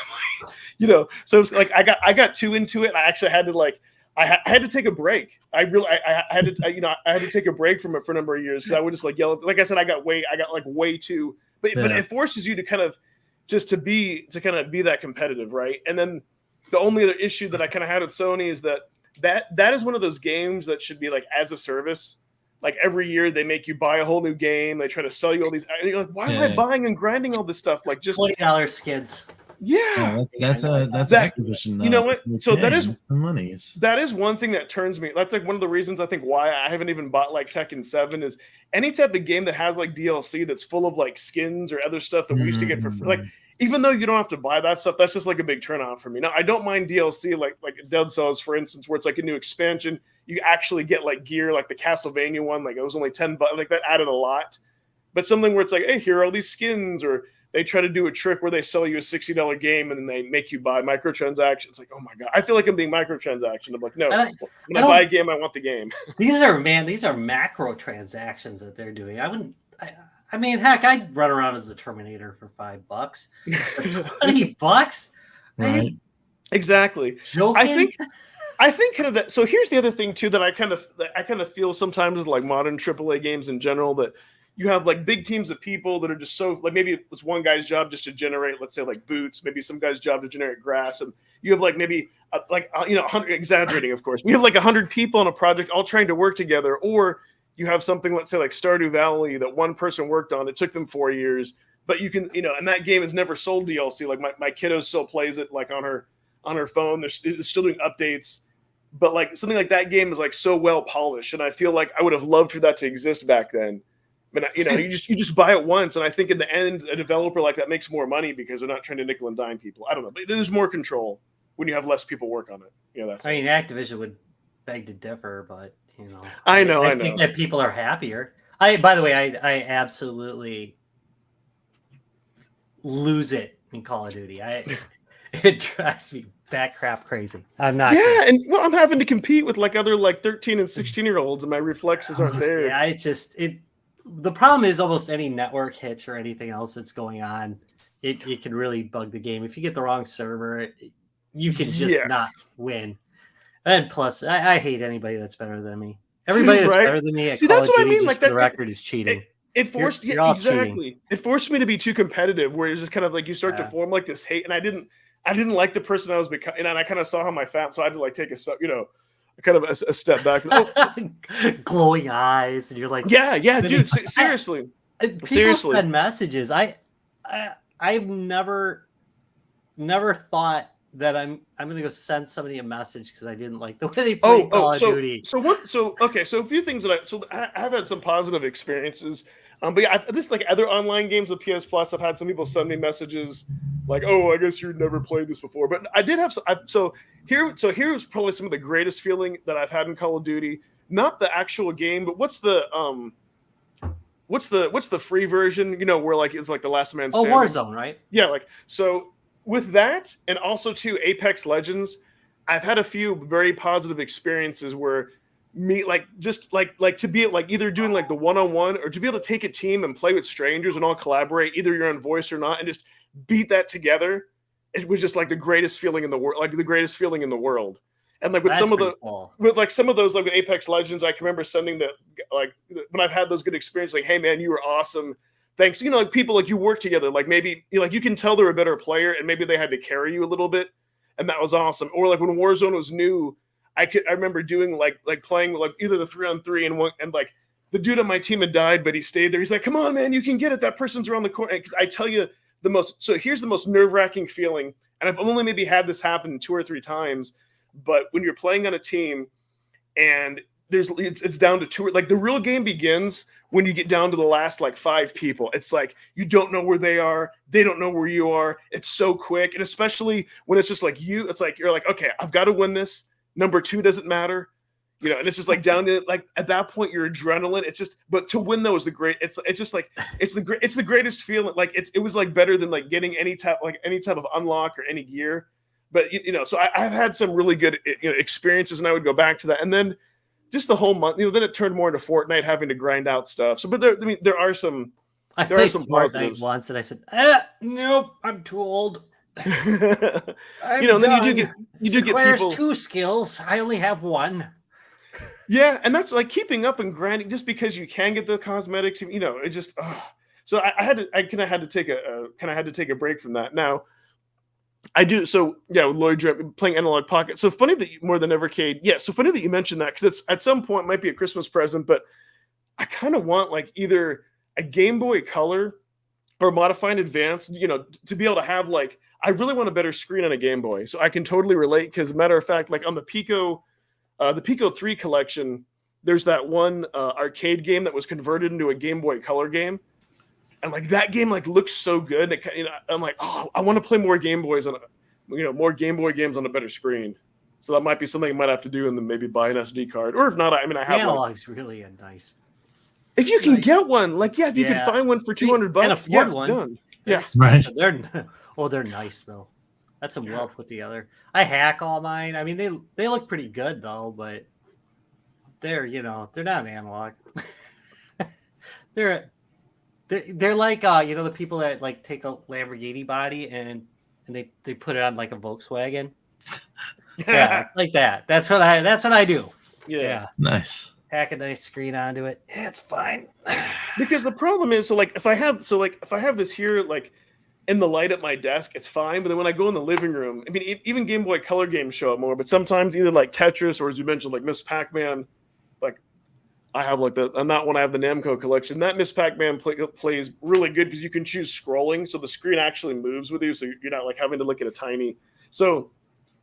So it was like I got too into it, and I actually had to like. I had to take a break. I had to take a break from it for a number of years, because I would just like yell. Like I said, I got way too. But it forces you to kind of just to be that competitive, right? And then the only other issue that I kind of had with Sony is that is one of those games that should be like as a service. Like every year they make you buy a whole new game. They try to sell you all these. And you're like, why am I buying and grinding all this stuff? Like just $20 skids. Yeah, that's Activision. Though. You know what? So that is the monies. That is one thing that turns me. That's like one of the reasons I think why I haven't even bought like Tekken 7 is any type of game that has like DLC that's full of like skins or other stuff that we used to get for free. Like even though you don't have to buy that stuff, that's just like a big turn on for me. Now I don't mind DLC like Dead Cells, for instance, where it's like a new expansion. You actually get like gear, like the Castlevania one. Like it was only $10, like that added a lot. But something where it's like, hey, here are all these skins, or they try to do a trick where they sell you a $60 game and then they make you buy microtransactions. Like, oh my God, I feel like I'm being microtransactioned. I'm like, no, when I buy a game, I want the game. These are macro transactions that they're doing. I mean, heck, I'd run around as a Terminator for $5. For $20, right? Exactly. Joking? I I think kind of that. So here's the other thing too that I kind of feel sometimes with like modern AAA games in general, that you have like big teams of people that are just so like, maybe it's one guy's job just to generate, let's say, like boots, maybe some guy's job to generate grass, and you have like maybe 100, exaggerating of course, we have like 100 people on a project all trying to work together. Or you have something, let's say like Stardew Valley, that one person worked on, it took them 4 years, but you can, and that game has never sold DLC. Like my kiddo still plays it like on her phone. They're still doing updates. But like something like that game is like so well polished, and I feel like I would have loved for that to exist back then. But you just buy it once, and I think in the end, a developer like that makes more money because they're not trying to nickel and dime people. I don't know, but there's more control when you have less people work on it. That's. I mean, Activision would beg to differ, but I know. think that people are happier. By the way, I absolutely lose it in Call of Duty. It drives me bat crap crazy. I'm not. Yeah, and I'm having to compete with like other like 13 and 16-year-olds, and my reflexes aren't there. Yeah, the problem is almost any network hitch or anything else that's going on, it can really bug the game. If you get the wrong server, you can just not win. And plus, I hate anybody that's better than me. Everybody that's better than me at Call of Duty, I mean, like the record is cheating. It forced exactly. It forced me to be too competitive, where it's just kind of like you start to form like this hate, and I didn't like the person I was becoming, and I kind of saw how my fam, so I had to like take a step, kind of a step back. Glowing eyes, and you're like, yeah, dude, seriously. People send messages. I've never thought that I'm going to go send somebody a message because I didn't like the way they play Call of Duty. So a few things that I have had some positive experiences. But yeah, this like other online games with PS Plus, I've had some people send me messages like, "Oh, I guess you've never played this before." But I did have here's probably some of the greatest feeling that I've had in Call of Duty. Not the actual game, but what's the free version? Where like it's like the last man standing. Warzone, right? Yeah, like so with that, and also too Apex Legends, I've had a few very positive experiences where me like just like to be like either doing like the one-on-one or to be able to take a team and play with strangers and all collaborate, either you're on voice or not, and just beat that together. It was just like the greatest feeling in the world, And like with some of those like with Apex Legends, I can remember sending like when I've had those good experiences, like, "Hey man, you were awesome. Thanks." Like people like you work together, like maybe like you can tell they're a better player and maybe they had to carry you a little bit, and that was awesome. Or like when Warzone was new, I remember doing like playing like either the 3-on-3 and like the dude on my team had died, but he stayed there. He's like, "Come on, man, you can get it. That person's around the corner." Because I tell you here's the most nerve-wracking feeling, and I've only maybe had this happen 2 or 3 times, but when you're playing on a team and it's down to 2, like the real game begins when you get down to the last like 5 people. It's like you don't know where they are, they don't know where you are. It's so quick, and especially when it's just like you, it's like you're like, "Okay, I've got to win this. Number 2 doesn't matter." And it's just like down to like at that point your adrenaline. It's just, but to win though is the great. It's just like it's the greatest feeling. Like it was like better than like getting any type of unlock or any gear. But so I've had some really good experiences, and I would go back to that. And then just the whole month, then it turned more into Fortnite, having to grind out stuff. So, but there are some positives. Once, and I said, "Nope, I'm too old." And then you do get people 2 skills. I only have 1. Yeah, and that's like keeping up and grinding just because you can get the cosmetics. It just. So I kind of had to take a break from that. Now, I do. So yeah, with Lloyd playing Analog Pocket. So funny that more than Evercade. Yeah, so funny that you mentioned that, because it's at some point might be a Christmas present, but I kind of want like either a Game Boy Color or Modified Advance. To be able to have like, I really want a better screen on a Game Boy, so I can totally relate. Because matter of fact, like on the Pico 3 collection, there's that one arcade game that was converted into a Game Boy Color game, and like that game like looks so good. I'm like, oh, I want to play more Game Boys more Game Boy games on a better screen. So that might be something I might have to do, and then maybe buy an SD card, or if not, I have Analog's really a nice. If you can get one, like if you can find one for $200, and afford one. Done. Yeah, right. They're nice though. That's some well put together. I hack all mine. I mean, they look pretty good though, but they're not analog. they're like the people that like take a Lamborghini body and they put it on like a Volkswagen. Yeah, it's like that. That's what I do. Yeah. Nice. Hack a nice screen onto it. Yeah, it's fine. Because the problem is, if I have this here, like in the light at my desk, it's fine. But then when I go in the living room, I mean, even Game Boy Color games show up more. But sometimes either like Tetris or, as you mentioned, like Miss Pac-Man, like I have like not when I have the Namco collection. That Miss Pac-Man plays really good because you can choose scrolling, so the screen actually moves with you, so you're not like having to look at a tiny. So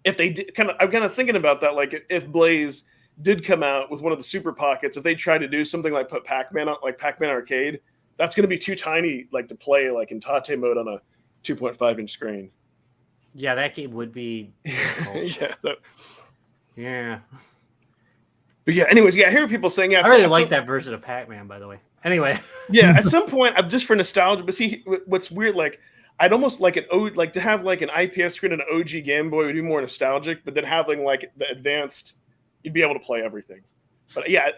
if they did I'm kind of thinking about that, like if Blaze did come out with one of the Super Pockets, if they tried to do something like put Pac-Man on, like Pac-Man Arcade, that's going to be too tiny, like to play like in Tate mode on a 2.5-inch screen. Yeah, that game would be. Yeah. Yeah. But yeah, anyways, yeah, I hear people saying, yeah, I really like that version of Pac-Man, by the way. Anyway. Yeah, at some point, I'm just for nostalgia. But see, what's weird, like I'd almost like to have like an IPS screen and an OG Game Boy would be more nostalgic, but then having like the advanced, you'd be able to play everything. But yeah,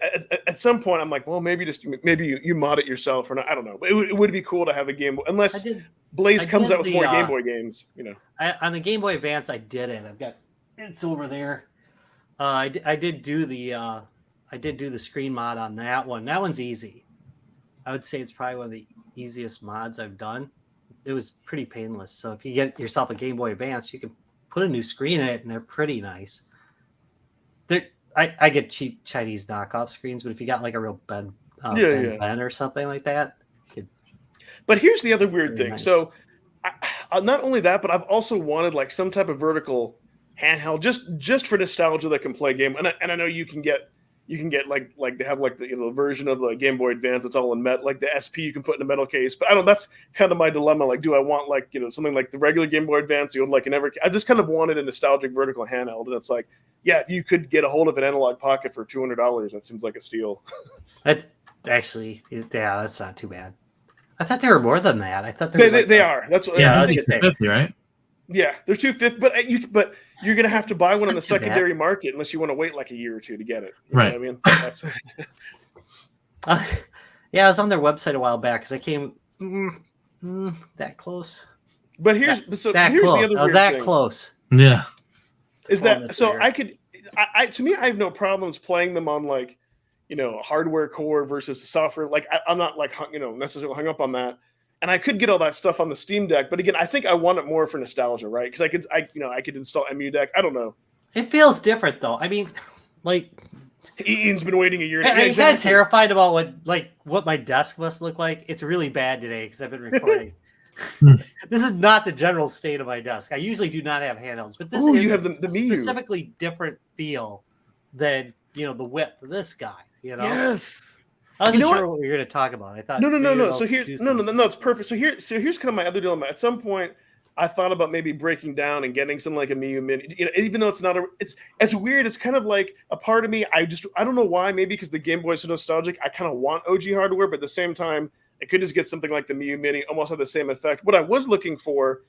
at some point, I'm like, well, maybe you mod it yourself or not. I don't know. But it would be cool to have a Game Boy, unless Blaze comes out with more Game Boy games. You know, on the Game Boy Advance, I did it. It's over there. I did do the screen mod on that one. That one's easy. I would say it's probably one of the easiest mods I've done. It was pretty painless. So if you get yourself a Game Boy Advance, you can put a new screen in it, and they're pretty nice. I get cheap Chinese knockoff screens, but if you got like a real Ben or something like that, you could. But here's the other weird thing. Nice. So, not only that, but I've also wanted like some type of vertical handheld, just for nostalgia that can play game. And I know you can get like they have like the version of the Game Boy Advance. It's all in metal, like the SP you can put in a metal case. But I don't. That's kind of my dilemma. Like, do I want like something like the regular Game Boy Advance, like an Evercade? I just kind of wanted a nostalgic vertical handheld, and it's like, yeah, if you could get a hold of an Analog Pocket for $200, that seems like a steal. That actually, yeah, that's not too bad. I thought they were more than that. I thought they are. That's what Yeah, I that's think. 50, right? Yeah, they're $250, but you're gonna have to buy one on the secondary market unless you want to wait like a year or two to get it. You know what I mean, that's... yeah, I was on their website a while back because I came that close. But here's close. the other I was that thing. Close. Yeah. Is that so? To me, I have no problems playing them on like hardware core versus software. Like I'm not like necessarily hung up on that. And I could get all that stuff on the Steam Deck, but again, I think I want it more for nostalgia, right? Because I could install EMU Deck. I don't know. It feels different though. I mean, like Ian's been waiting a year. I'm kind of terrified about what my desk must look like. It's really bad today because I've been recording. This is not the general state of my desk. I usually do not have handhelds, but this is you have the specifically different feel than the width of this guy. Yes. I wasn't sure what we were going to talk about. I thought no. So here's no, it's perfect. So here's kind of my other dilemma. At some point, I thought about maybe breaking down and getting something like a Miu Mini. Even though it's not it's weird. It's kind of like a part of me. I don't know why. Maybe because the Game Boy is so nostalgic. I kind of want OG hardware, but at the same time, I could just get something like the Miu Mini. Almost have the same effect. What I was looking for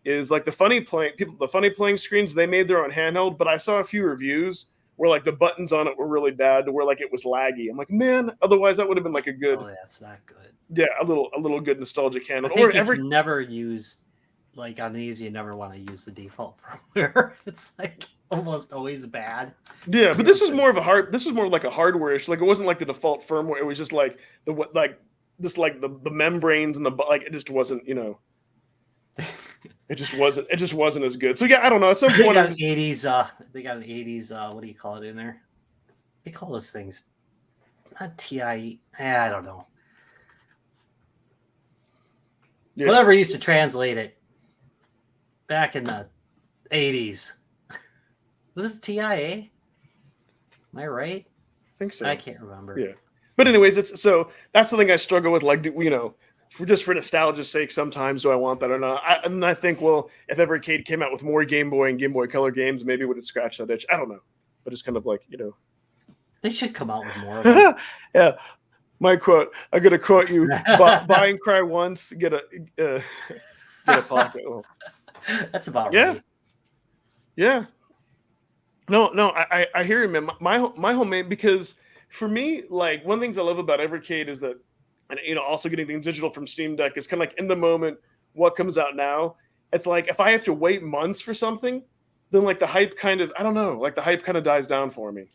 is like the funny playing screens. They made their own handheld, but I saw a few reviews where like the buttons on it were really bad, to where like it was laggy. I'm like, man, otherwise that would have been like a good. Oh, that's not good. Yeah, a little good nostalgic handle. I think you can never use like on these. You never want to use the default firmware. It's like almost always bad. Yeah, but this is more of a hard. This was more like a hardware issue. Like it wasn't like the default firmware. It was just like the membranes and it just wasn't. It just wasn't as good. So yeah, I don't know. At some point, they got an 80s. What do you call it in there? They call those things not TIE. I don't know. Yeah. Whatever used to translate it back in the 80s. Was it TIA? Am I right? I think so. I can't remember. Yeah. But anyways, that's the thing I struggle with. Like, for nostalgia's sake, sometimes do I want that or not? I think, well, if Evercade came out with more Game Boy and Game Boy Color games, maybe it would have scratched that itch. I don't know. But it's kind of like, They should come out with more of them. Yeah. My quote. I'm going to quote you. Buy and cry once, get a pocket. Oh. That's about right. Yeah. No, I hear you, man. My whole main, because for me, like, one of the things I love about Evercade is that, and also getting things digital from Steam Deck is kind of like in the moment, what comes out now. It's like if I have to wait months for something, then like the hype kind of, I don't know, like the hype kind of dies down for me.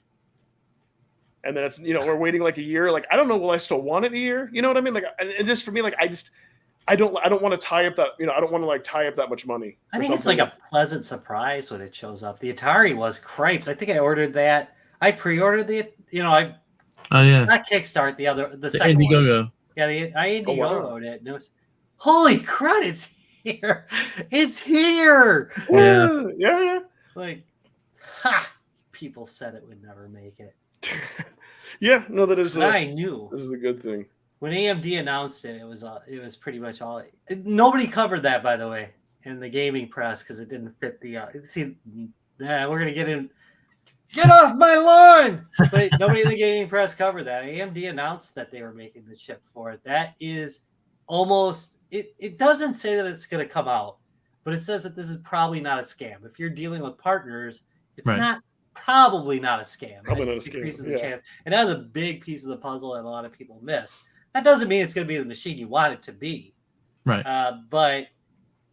And then it's, we're waiting like a year. Like, I don't know, will I still want it a year? You know what I mean? Like, and just for me, like, I don't want to tie up that, I don't want to like tie up that much money. I think it's like a pleasant surprise when it shows up. The Atari was cripes. I think I ordered that. I pre-ordered the, not Kickstart, the second Indiegogo. one. Yeah, I Indiegogo'd it. And it was, holy crud, it's here. It's here. Yeah. Like, people said it would never make it. Yeah, no, that is. I knew this is a good thing. When AMD announced it, it was pretty much all. Nobody covered that, by the way, in the gaming press because it didn't fit the. We're gonna get in. Get off my lawn! But nobody in the gaming press covered that. AMD announced that they were making the chip for it. That is almost. It doesn't say that it's gonna come out, but it says that this is probably not a scam. If you're dealing with partners, it's not. Probably not a scam. Probably not a scam. Decreases the chance. And that was a big piece of the puzzle that a lot of people miss. That doesn't mean it's going to be the machine you want it to be. Right. But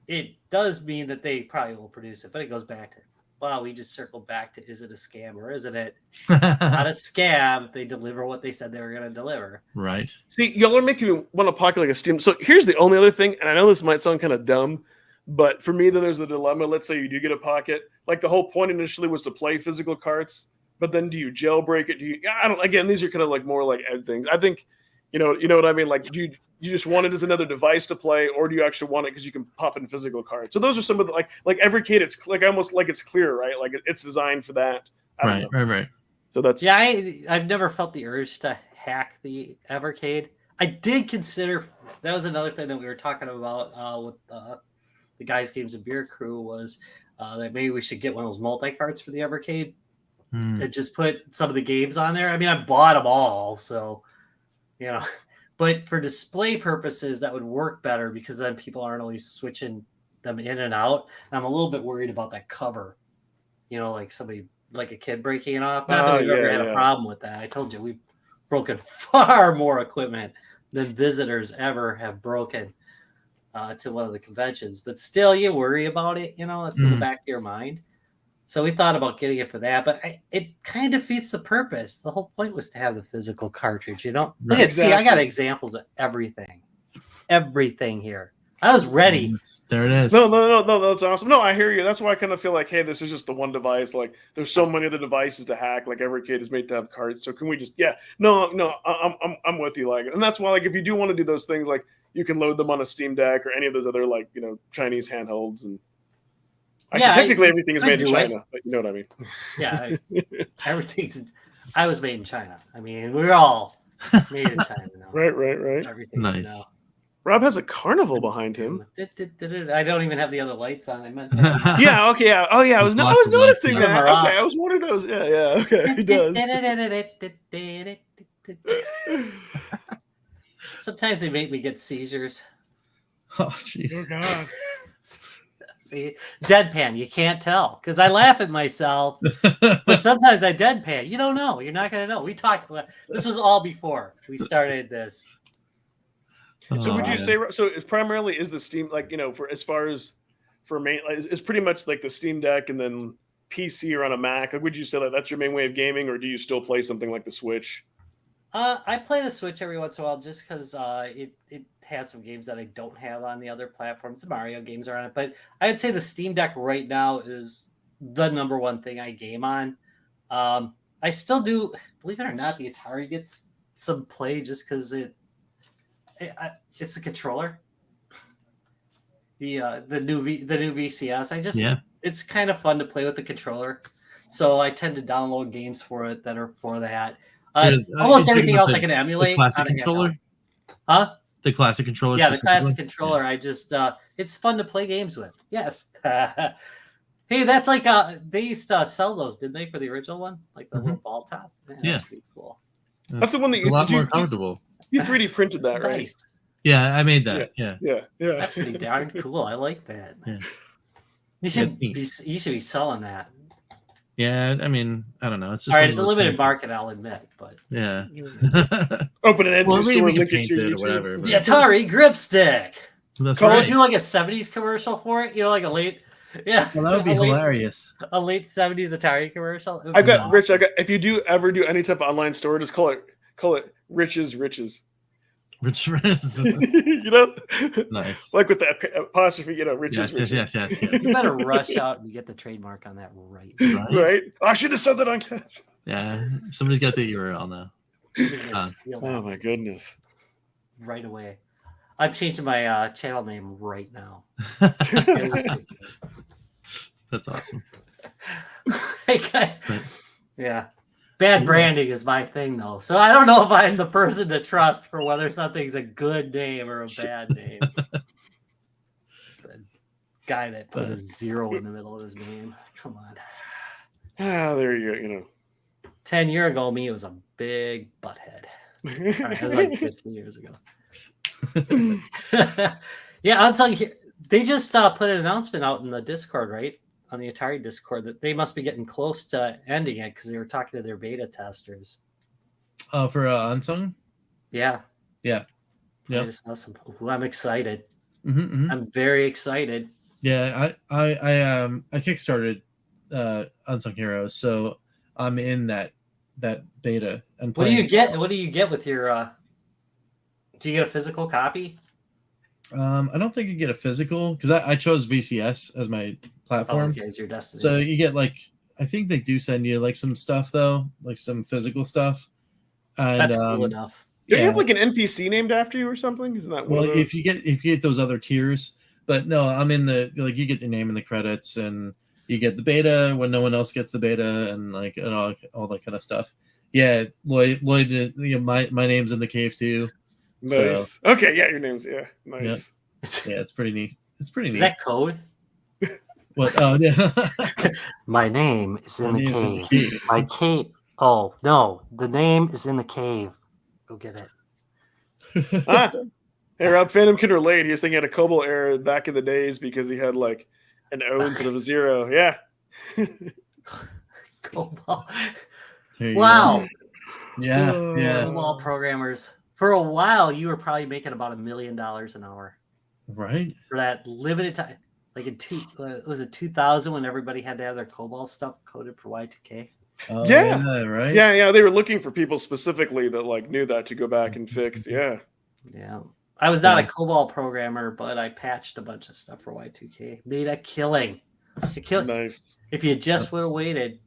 it does mean that they probably will produce it. But it goes back to, we just circled back to, is it a scam or isn't it not a scam if they deliver what they said they were going to deliver? Right. See, y'all are making me want to pocket like a Steam. So here's the only other thing, and I know this might sound kind of dumb, but for me, then there's a dilemma. Let's say you do get a pocket. Like the whole point initially was to play physical carts, but then do you jailbreak it? Do you? I don't. Again, these are kind of like more like Ed things. I think, you know what I mean. Like, do you just want it as another device to play, or do you actually want it because you can pop in physical cards? So those are some of the like Evercade. It's like almost like it's clear, right? Like it's designed for that. Right. So that's I've never felt the urge to hack the Evercade. I did consider that was another thing that we were talking about with the Guys Games and Beer crew was that maybe we should get one of those multi-carts for the Evercade and just put some of the games on there. I mean, I bought them all, so, but for display purposes, that would work better because then people aren't always switching them in and out. And I'm a little bit worried about that cover, like somebody, like a kid breaking it off. Not that we've ever had a problem with that. I told you, we've broken far more equipment than visitors ever have broken to one of the conventions, but still you worry about it, it's in the back of your mind. So we thought about getting it for that, but it kind of defeats the purpose. The whole point was to have the physical cartridge, Look at, see, I got examples of everything here. I was ready. There it is. No, that's awesome. No, I hear you. That's why I kind of feel like, hey, this is just the one device. Like, there's so many other devices to hack. Like, Evercade is made to have cards. So can we just, I'm with you. Like, and that's why, like, if you do want to do those things, like, you can load them on a Steam Deck or any of those other, like, Chinese handhelds. And technically everything is made in China, but you know what I mean? Yeah, I was made in China. I mean, we're all made in China now. Right. Everything nice. is now. Rob has a carnival behind him. I don't even have the other lights on. I meant yeah, okay, yeah. Oh, yeah, I was noticing that. Lights. Okay, I was wondering that was, yeah, okay, he does. Sometimes they make me get seizures. Oh, jeez. Oh, God. See, deadpan, you can't tell because I laugh at myself, but sometimes I deadpan. You don't know. You're not going to know. We talked about this was all before we started this. So would you say, so it's primarily is the Steam, like, for as far as for main, it's pretty much like the Steam Deck and then PC or on a Mac. Like, would you say that that's your main way of gaming, or do you still play something like the Switch? I play the Switch every once in a while just because it has some games that I don't have on the other platforms. The Mario games are on it, but I'd say the Steam Deck right now is the number one thing I game on. I still do, believe it or not, the Atari gets some play just because it's the controller. The new VCS. It's kind of fun to play with the controller, so I tend to download games for it that are for that. Almost everything else I can emulate. The classic controller? Huh? The classic controller? Yeah, the classic controller. I just, it's fun to play games with. Yes. Hey, that's like, they used to sell those, didn't they, for the original one? Like the little ball top? Man, that's pretty cool. That's the one that a lot more comfortable. You 3D printed that, right? Nice. Yeah, I made that. Yeah. That's pretty darn cool. I like that. Yeah. You should be selling that. Yeah, I mean, I don't know. It's just all right. It's a limited market, I'll admit, but yeah. Open an Etsy store, we can link it paint to it or whatever. The Atari grip stick. That's Call right. do like a 70s commercial for it. Like a late. Yeah, Well, that would be hilarious. A late 70s Atari commercial. It would I've be got Rich. I awesome. got. If you do ever do any type of online store, just call it Rich's Riches. Rich, You know, nice. like with the apostrophe. You know, Rich's Yes, Riches. yes. You better rush out and get the trademark on that right. Right? Oh, I should have said that on cash. Yeah, somebody's got the URL now. Somebody's gonna steal that Oh my goodness. right away. I'm changing my channel name right now. That's awesome. Yeah. Bad branding is my thing, though. So I don't know if I'm the person to trust for whether something's a good name or a bad name. The guy that put a 0 in the middle of his name. Come on. Ah, there you go. You know. 10 years ago, me was a big butthead. It was like 15 years ago. Yeah, Unsung here. They just put an announcement out in the Discord, right? On the Atari Discord that they must be getting close to ending it because they were talking to their beta testers. For Unsung? Yeah. Yeah. I just saw some. Ooh, I'm excited. Mm-hmm. I'm very excited. Yeah, I kickstarted Unsung Heroes, so I'm in that beta and What do playing. you get? What do you get with your? Do you get a physical copy? I don't think you get a physical because I chose VCS as my platform. Oh, okay, as your destination. So you get I think they do send you some stuff though, like some physical stuff. And, that's cool enough. Do you have an NPC named after you or something? Isn't that one of those? if you get those other tiers, but no, I'm in the you get your name in the credits and you get the beta when no one else gets the beta and all that kind of stuff. Yeah, Lloyd, my name's in the cave too. Nice. So, okay, yeah, your name's nice. Yep. Yeah, it's pretty neat. It's pretty neat. Is that code? What? Oh yeah. My name is in the cave. My cave. Oh no, the name is in the cave. Go get it. Hey Rob, Phantom can relate. He was thinking he had a COBOL error back in the days because he had an O instead of a 0. Yeah. COBOL. Wow. Yeah. COBOL programmers. For a while, you were probably making about $1 million an hour. Right. For that limited time. Like was it 2000 when everybody had to have their COBOL stuff coded for Y2K? Oh, yeah, right. Yeah. They were looking for people specifically that knew that to go back and fix. Yeah. Yeah. I was not a COBOL programmer, but I patched a bunch of stuff for Y2K. Made a killing. Nice. If you just would have waited,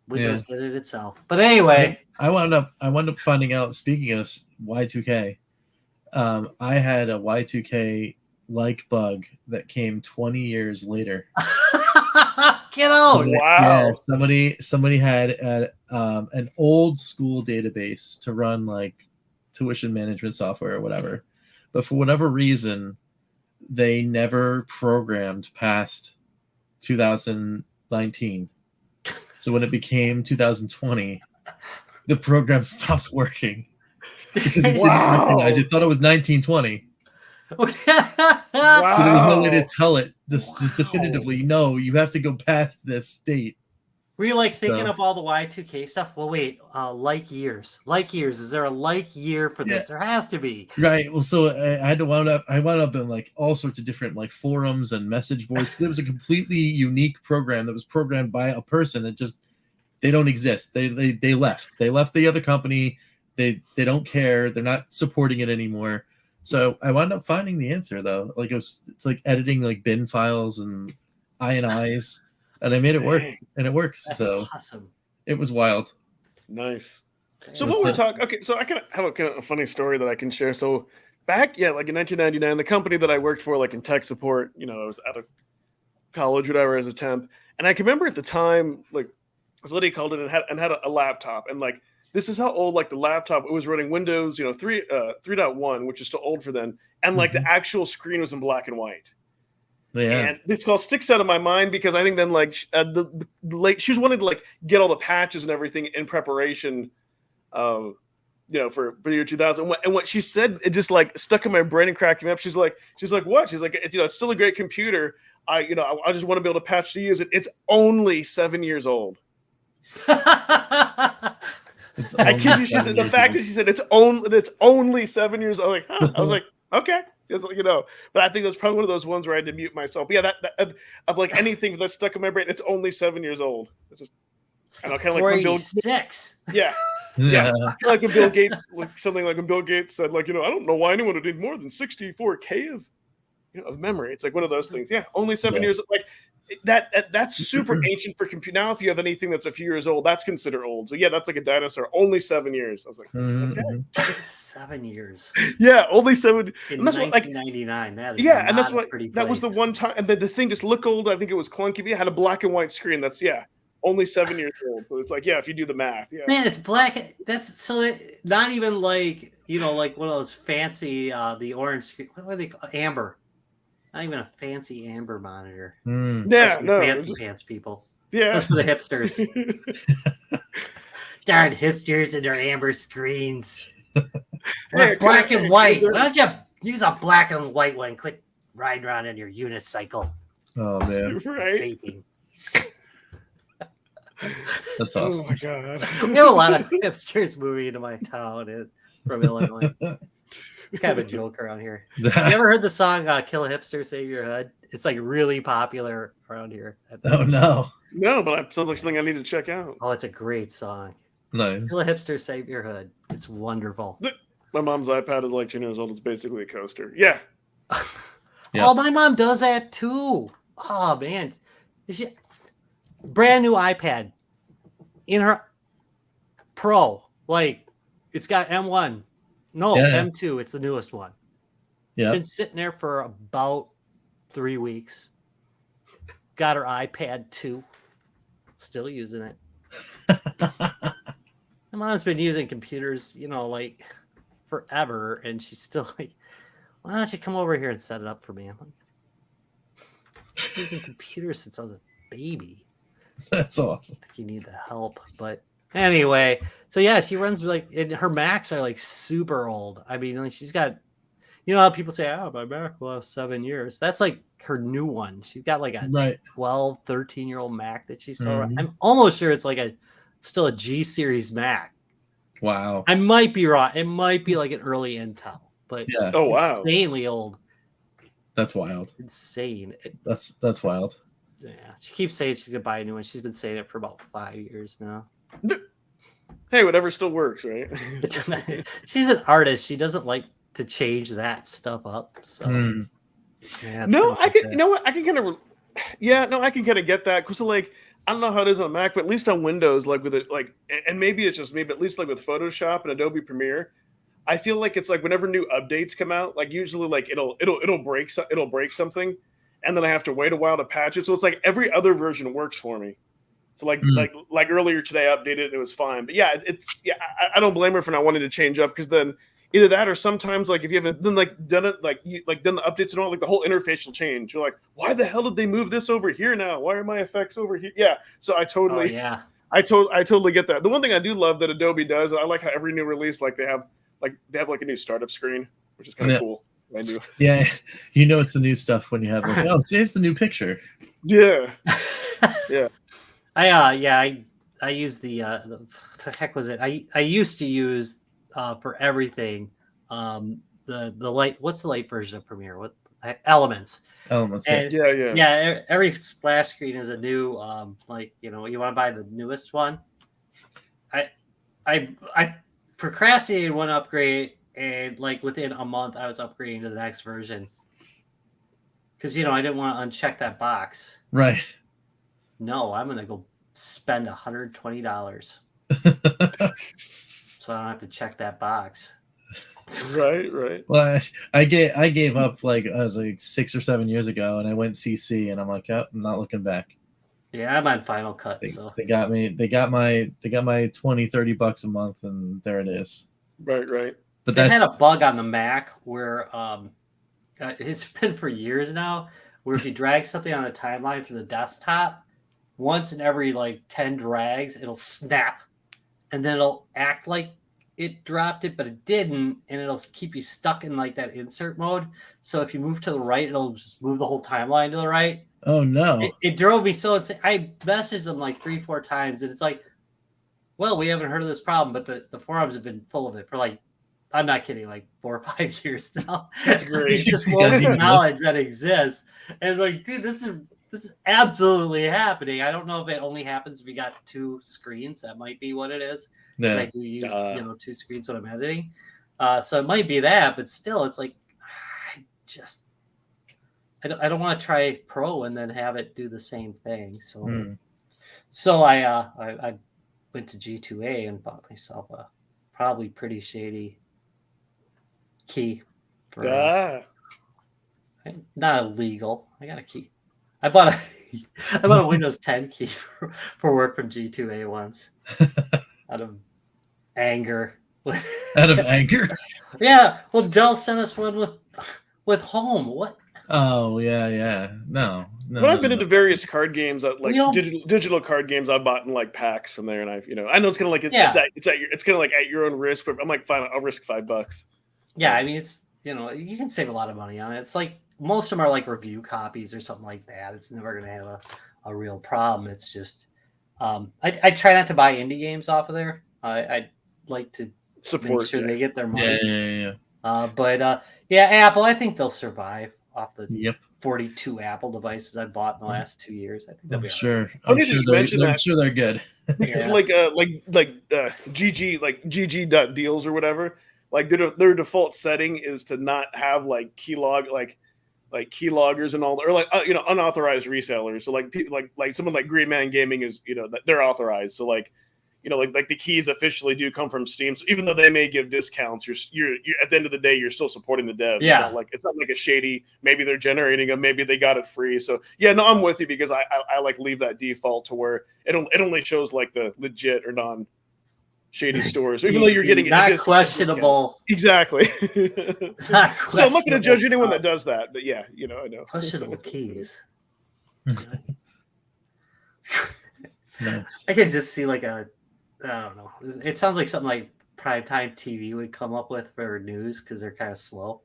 Windows did it itself. But anyway, I wound up finding out. Speaking of Y2K, I had a Y2K bug that came 20 years later. Get out! Wow. Yeah, somebody had an old school database to run tuition management software or whatever, but for whatever reason, they never programmed past 2019. So when it became 2020, the program stopped working because it didn't recognize. It thought it was 1920. Wow. So there was no way to tell it definitively. No, you have to go past this date. Were you thinking of all the Y2K stuff? Well, wait, years. Is there a year for this? There has to be. Right. Well, so I wound up in all sorts of different forums and message boards because it was a completely unique program that was programmed by a person that just they don't exist. They left. They left the other company. They don't care. They're not supporting it anymore. So I wound up finding the answer though. It's editing bin files and INIs. And I made it work, and it works. That's so awesome. It was wild. Nice. So what we're talking? Okay, so I have a funny story that I can share. So back, in 1999, the company that I worked for, in tech support, I was out of college, whatever, as a temp, and I can remember at the time, this lady called in and had a laptop, and this is how old the laptop. It was running Windows, 3.1, which is still old for then, and the actual screen was in black and white. Yeah. And this call sticks out of my mind because I think then she was wanting to get all the patches and everything in preparation, for the year 2000. And what she said, it just stuck in my brain and cracked me up. She's like, what? She's like, it's still a great computer. I just want to be able to patch to use it. It's only 7 years old. I kid you. She said the fact that she said it's only 7 years old. I was like, okay, Just like, but I think that's probably one of those ones where I had to mute myself. But yeah, that of like anything that's stuck in my brain. It's only 7 years old. It's just I don't know, kind of like when Bill. 486. Yeah. Yeah, like when Bill Gates, something like when Bill Gates said, like, I don't know why anyone would need more than 64K of memory. It's like one of those things. Yeah, only 7 years. Like that's super ancient for computer. Now, if you have anything that's a few years old, that's considered old. So yeah, that's like a dinosaur. Only 7 years. I was like, okay, 7 years. Yeah, only 7. In and that's 1999. That is and that's what pretty that was the one time. And the thing just looked old. I think it was clunky. But it had a black and white screen. That's only 7 years old. So it's like, if you do the math, Man, it's black. That's so not even like like one of those fancy the orange screen. What are they called? Amber. Not even a fancy amber monitor. Yeah, no, fancy pants people. Yeah, that's for the hipsters. Darn hipsters and their amber screens. Black and white. Why don't you use a black and white one? Quit riding around in your unicycle. Oh man, right. Vaping. That's awesome. Oh my god. We have a lot of hipsters moving into my town from Illinois. It's kind of a joke around here. You ever heard the song "Kill a Hipster, Save Your Hood"? It's like really popular around here. Oh no, but it sounds like something I need to check out. Oh, it's a great song. Nice. Kill a Hipster, Save Your Hood. It's wonderful. My mom's iPad is like 10 years old. It's basically a coaster. Yeah. Oh, my mom does that too. Oh man, brand new iPad in her Pro. Like it's got M1. No, M2. It's the newest one. Yeah. Been sitting there for about 3 weeks. Got her iPad 2. Still using it. My mom's been using computers, like forever, and she's still like, why don't you come over here and set it up for me? I'm like, using computers since I was a baby. That's awesome. I think you need the help, but anyway, so yeah, she runs and her Macs are like super old. I mean, she's got, how people say, oh, my Mac lasts 7 years. That's like her new one. She's got like a 12, 13-year-old Mac that she's still. I'm almost sure it's like still a G series Mac. Wow. I might be wrong. It might be like an early Intel, but wow, insanely old. That's wild. Insane. That's wild. Yeah, she keeps saying she's gonna buy a new one. She's been saying it for about 5 years now. Hey, whatever still works, right? She's an artist. She doesn't like to change that stuff up. So I can. You know what? I can kind of. Yeah, no, I can kind of get that because like I don't know how it is on Mac, but at least on Windows, like with it, like, and maybe it's just me, but at least like with Photoshop and Adobe Premiere, I feel like it's like whenever new updates come out, like usually like it'll break something, and then I have to wait a while to patch it. So it's like every other version works for me. So like earlier today, I updated it and it was fine. But yeah, I don't blame her for not wanting to change up because then either that or sometimes like if you haven't then like done it done the updates and all, like the whole interface will change. You're like, why the hell did they move this over here now? Why are my effects over here? Yeah. So I totally I totally get that. The one thing I do love that Adobe does, I like how every new release they have like a new startup screen, which is kind of cool. I do. Yeah, it's the new stuff when you have like, oh, it's the new picture. Yeah. Yeah. I use the heck was it? I used to use for everything the light. What's the light version of Premiere? What Elements? Elements. And, yeah. Every splash screen is a new you want to buy the newest one. I procrastinated one upgrade, and like within a month I was upgrading to the next version because I didn't want to uncheck that box. Right. No, I'm gonna go spend $120 so I don't have to check that box. Right. Well, I gave up like I was like 6 or 7 years ago, and I went CC, and I'm like, oh, I'm not looking back. Yeah, I'm on Final Cut. They got me. They got my $20-$30 a month, and there it is. Right. But they had a bug on the Mac where it's been for years now, where if you drag something on the timeline from the desktop, once in every like 10 drags, it'll snap, and then it'll act like it dropped it, but it didn't, and it'll keep you stuck in like that insert mode. So if you move to the right, it'll just move the whole timeline to the right. Oh no! It drove me so insane. I messaged them like 3-4 times, and it's like, well, we haven't heard of this problem, but the forums have been full of it for like I'm not kidding, like 4 or 5 years now. That's So great. he just won't acknowledge that exists. And it's like, dude, this is absolutely happening. I don't know if it only happens if you got 2 screens. That might be what it is. Because I do use 2 screens when I'm editing. So it might be that, but still, it's like I don't want to try Pro and then have it do the same thing. So I went to G2A and bought myself a probably pretty shady key for not illegal. I got a key. I bought a Windows 10 key for work from G2A once out of anger. Out of anger? Yeah. Well, Dell sent us one with Home. What? Oh yeah. No. But I've been into various card games, like digital card games. I bought in like packs from there, and I know it's kind of like it's kind of like at your own risk, but I'm like, fine, I'll risk $5. Yeah, I mean, it's you can save a lot of money on it. It's like most of them are like review copies or something like that. It's never going to have a real problem. It's just I try not to buy indie games off of there. I like to support, make sure they get their money. Yeah. But Apple, I think they'll survive off the 42 Apple devices I bought in the last 2 years. I think they'll be sure. Right. I'm sure they're good. Because like GG.deals or whatever, like their default setting is to not have like keyloggers and all, or like unauthorized resellers. So like people like someone like Green Man Gaming is they're authorized. So like like the keys officially do come from Steam. So even though they may give discounts, you're at the end of the day, you're still supporting the dev. Yeah. Like it's not like a shady, maybe they're generating them, maybe they got it free. So yeah, no, I'm with you because I like leave that default to where it only shows like the legit or non shady stores, even though you're getting not questionable. Exactly. Not so I'm not going to judge anyone that does that, but yeah, I know. Questionable keys. Nice. I could just see like I don't know. It sounds like something like primetime TV would come up with for news because they're kind of slow.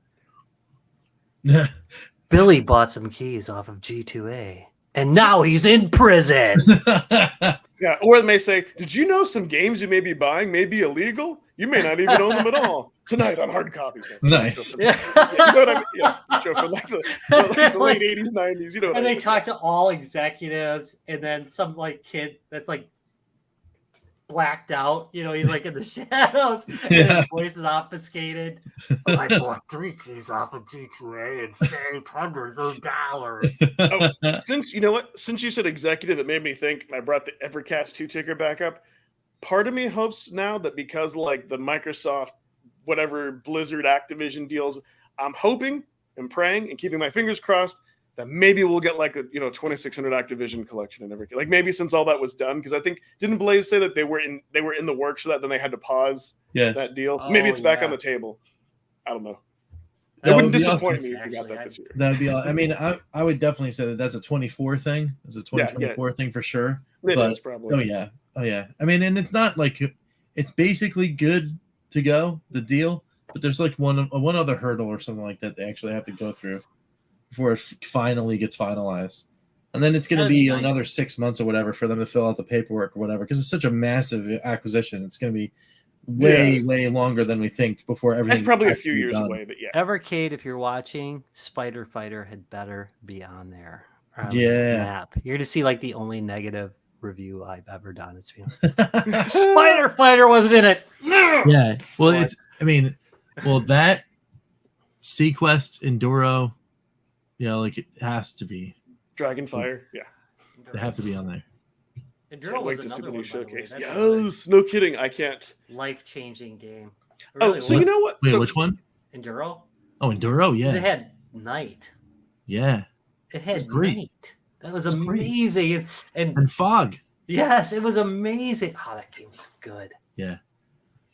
Billy bought some keys off of G2A, and now he's in prison. Yeah, or they may say, "Did you know some games you may be buying may be illegal? You may not even own them at all." Tonight on hard copy. Nice. Yeah. You know what I mean? Yeah, show from like the late 80s, 90s. You know what and I they mean? talk to all executives, and then some like kid that's like blacked out. He's like in the shadows, and his voice is obfuscated. I bought 3 keys off of G2A and saved hundreds of dollars. Since you said executive, it made me think. I brought the Evercast 2 ticker back up. Part of me hopes now that because like the Microsoft, whatever Blizzard, Activision deals, I'm hoping and praying and keeping my fingers crossed that maybe we'll get like a 2600 Activision collection and everything. Like maybe since all that was done, because I think didn't Blaze say that they were in the works for that, then they had to pause that deal. So maybe it's back on the table. I don't know. It wouldn't disappoint me if we got that this year. That would be. I mean, I would definitely say that that's a 24 thing. It's a 2024 thing for sure. It is probably. Oh yeah. I mean, and it's not like it's basically good to go, the deal, but there's like one other hurdle or something like that they actually have to go through before it finally gets finalized. And then it's going to be another 6 months or whatever for them to fill out the paperwork or whatever, because it's such a massive acquisition. It's going to be way longer than we think before everything. It's probably a few years away, but yeah. Evercade, if you're watching, Spider Fighter had better be on there. Snap. You're going to see like the only negative review I've ever done. It's been Spider Fighter wasn't in it. Yeah. Well, that Sequest Enduro, like it has to be. Dragonfire, yeah. They have to be on there. Enduro was another one, showcase. Yes, no kidding. I can't. Life-changing game. So you know what? Wait, which one? Enduro. Oh, Enduro, yeah. It had night. Yeah. It had night. That was amazing. And fog. Yes, it was amazing. Oh, that game was good. Yeah.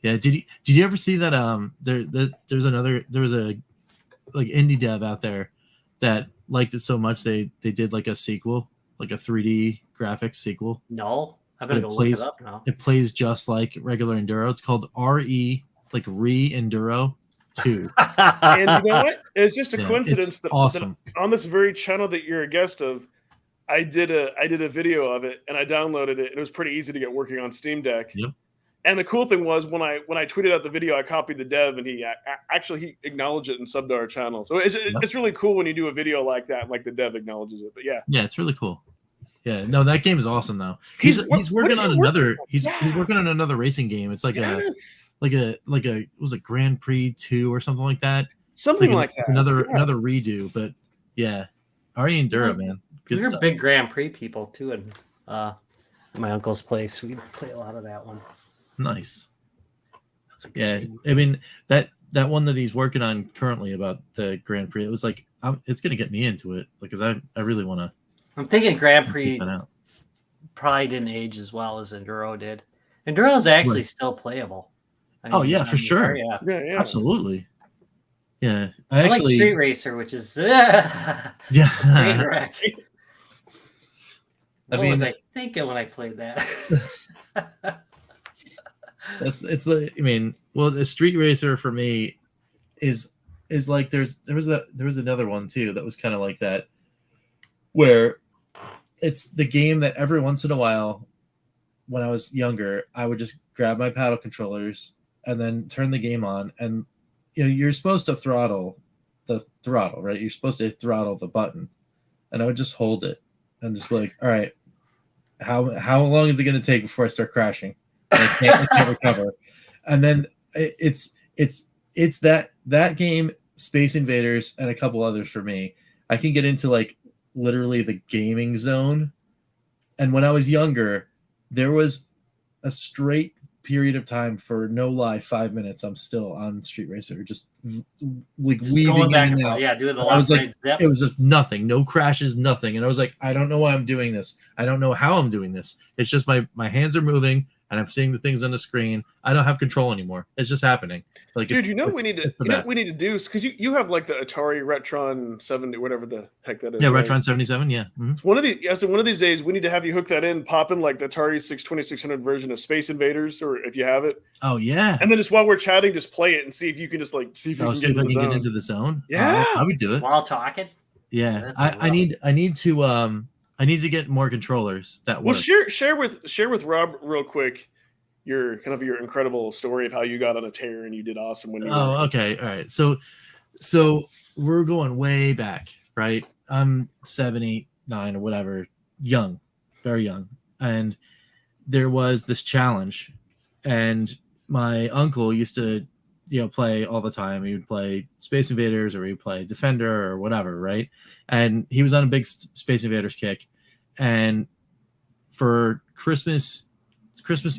Yeah. Did you ever see that? There was a like indie dev out there that liked it so much they did like a sequel, like a 3D graphics sequel. No, I better go look it up now. It plays just like regular Enduro. It's called Enduro 2. And you know what? It's just a coincidence that on this very channel that you're a guest of, I did a video of it and I downloaded it. And it was pretty easy to get working on Steam Deck. Yep. And the cool thing was when I tweeted out the video, I copied the dev, and he acknowledged it and subbed to our channel. So it's really cool when you do a video like that, like the dev acknowledges it. But yeah, it's really cool. Yeah, no, that game is awesome though. He's working on another. He's working on another racing game. It's like a was it Grand Prix 2 or something like that. Something like that. Another redo, but yeah, Ari and Dura, man. Good We're stuff. big Grand Prix people too, and my uncle's place. We play a lot of that one. Nice. That's a good game. I mean that one that he's working on currently about the Grand Prix. It was like it's gonna get me into it because I really want to. I'm thinking Grand Prix probably didn't age as well as Enduro did. Enduro is actually still playable. For sure. Yeah. Absolutely. Yeah, I like Street Racer, which is train wreck. What was I thinking when I played that? The Street Racer for me is like there was another one too that was kind of like that, where it's the game that every once in a while when I was younger I would just grab my paddle controllers and then turn the game on, and you're supposed to throttle the throttle, right? You're supposed to throttle the button, and I would just hold it and just be like, all right, how long is it going to take before I start crashing? I can't recover. And then it's that game, Space Invaders, and a couple others for me. I can get into like literally the gaming zone. And when I was younger, there was a straight period of time, for no lie, 5 minutes, I'm still on Street Racer, just weaving going back in and and out. Yeah, doing the I was left like, right step. it was just nothing, no crashes, nothing. And I was like, I don't know why I'm doing this. I don't know how I'm doing this. It's just my hands are moving and I'm seeing the things on the screen. I don't have control anymore. It's just happening. Like, dude, we need to do, because you have like the Atari Retron 70, whatever the heck that is. Yeah, right? Retron 77. Yeah. Mm-hmm. One of these days we need to have you hook that in, pop in like the Atari 2600 version of Space Invaders, or if you have it. Oh yeah. And then just while we're chatting, just play it and see if you can just like see if you can get into the zone. Yeah, I would do it while talking. Yeah, I need to get more controllers that work. Well, share with Rob real quick your incredible story of how you got on a tear and you did awesome when you okay, all right. So we're going way back, right? I'm 7, 8, 9 or whatever, young, very young, and there was this challenge, and my uncle used to play all the time. He would play Space Invaders, or he'd play Defender or whatever, right? And he was on a big Space Invaders kick, and for Christmas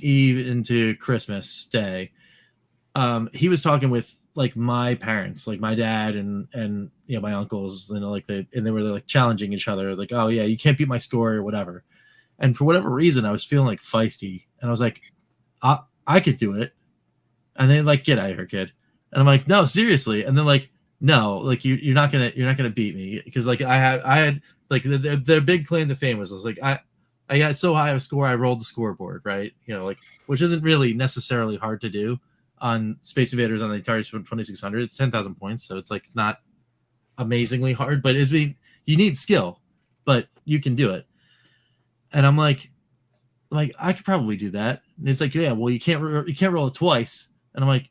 Eve into Christmas Day, he was talking with like my parents, like my dad and my uncles, and they were like challenging each other, like, oh yeah, you can't beat my score or whatever. And for whatever reason, I was feeling like feisty, and I was like, I could do it. And they like, get out of here, kid. And I'm like, no, seriously. And then like, no, like you're not gonna beat me, because like I had like their big claim to fame was like I got so high of a score, I rolled the scoreboard, right? Like, which isn't really necessarily hard to do on Space Invaders on the Atari 2600. It's 10,000 points, so it's like not amazingly hard, but you need skill, but you can do it. And I'm like I could probably do that. And it's like, yeah, well, you can't roll it twice. And I'm like,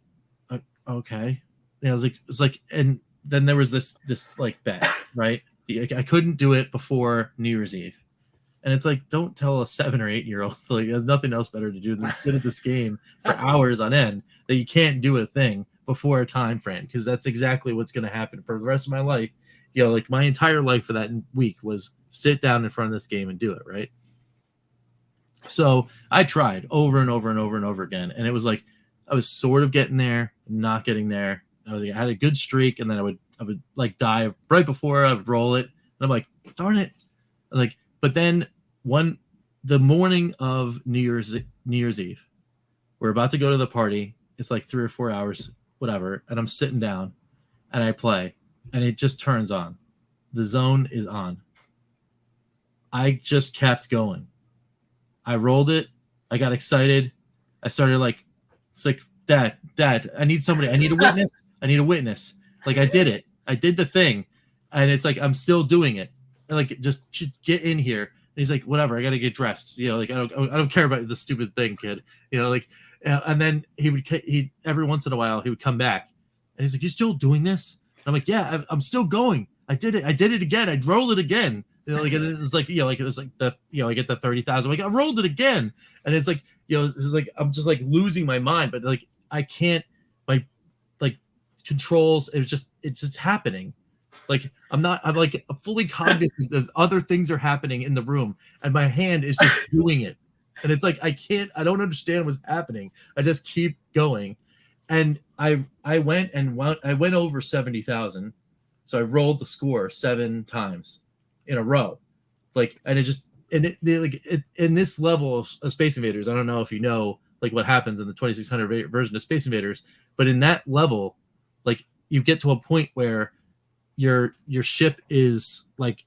okay. And it's like, and then there was this like bet, right? I couldn't do it before New Year's Eve. And it's like, don't tell a 7 or 8 year old, like, there's nothing else better to do than sit at this game for hours on end, that you can't do a thing before a time frame, because that's exactly what's going to happen for the rest of my life. Like my entire life for that week was sit down in front of this game and do it, right? So I tried over and over and over and over again, and it was like I was sort of getting there, not getting there. I had a good streak, and then I would like die right before I would roll it, and I'm like, darn it, like. But then the morning of New Year's Eve, we're about to go to the party. It's like 3 or 4 hours, whatever, and I'm sitting down, and I play, and it just turns on. The zone is on. I just kept going. I rolled it. I got excited. I started it's like, Dad, I need somebody. I need a witness. I need a witness. Like, I did it. I did the thing. And it's like, I'm still doing it. Like, just get in here. And he's like, whatever, I got to get dressed. Like, I don't care about the stupid thing, kid. Like, And then he every once in a while he would come back, and he's like, "You still doing this?" And I'm like, "Yeah, I'm still going. I did it. I did it again. I rolled it again." Like it's like like it was like I get the 30,000. Like I rolled it again, and it's like it's like I'm just like losing my mind, but like I can't like controls. It's just happening. Like I'm like fully cognizant that other things are happening in the room, and my hand is just doing it. And it's like I don't understand what's happening. I just keep going. And I went over 70,000. So I rolled the score 7 times in a row. Like, and it just in this level of Space Invaders, I don't know if you know like what happens in the 2600 version of Space Invaders, but in that level, like you get to a point where your ship is like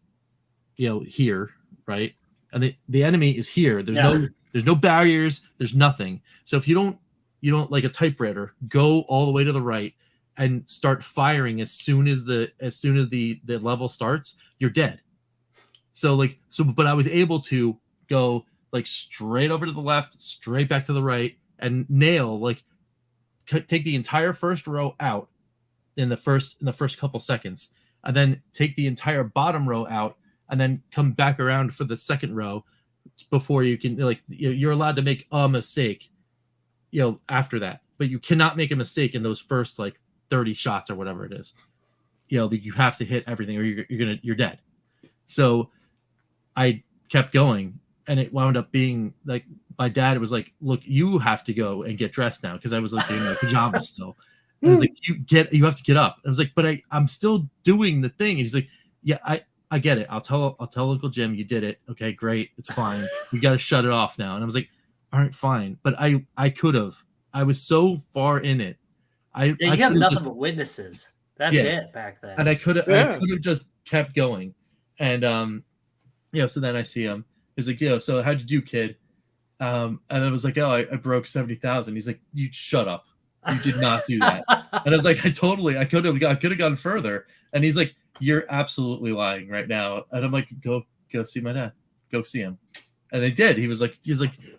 here, right? And the enemy is here. There's no barriers, there's nothing. So if you don't like a typewriter, go all the way to the right and start firing as soon as the level starts, you're dead. But I was able to go like straight over to the left, straight back to the right, and nail take the entire first row out in the first couple seconds, and then take the entire bottom row out, and then come back around for the second row before you can you're allowed to make a mistake after that, but you cannot make a mistake in those first 30 shots or whatever it is. You have to hit everything or you're dead. So I kept going, and it wound up being like my dad was like, "Look, you have to go and get dressed now," because I was like in my pajamas still. And I was like, you have to get up. I was like, but I'm still doing the thing. And he's like, "Yeah, I get it. I'll tell Uncle Jim you did it. Okay, great. It's fine. We got to shut it off now." And I was like, "All right, fine." But I could have. I was so far in it. You have nothing but witnesses. That's it back then. And I could have just kept going. And so then I see him. He's like, so how'd you do, kid? And I was like, I broke 70,000. He's like, you shut up. You did not do that. And I was like, I could have gone further. And he's like, you're absolutely lying right now. And I'm like, go see my dad. Go see him. And they did. He's like,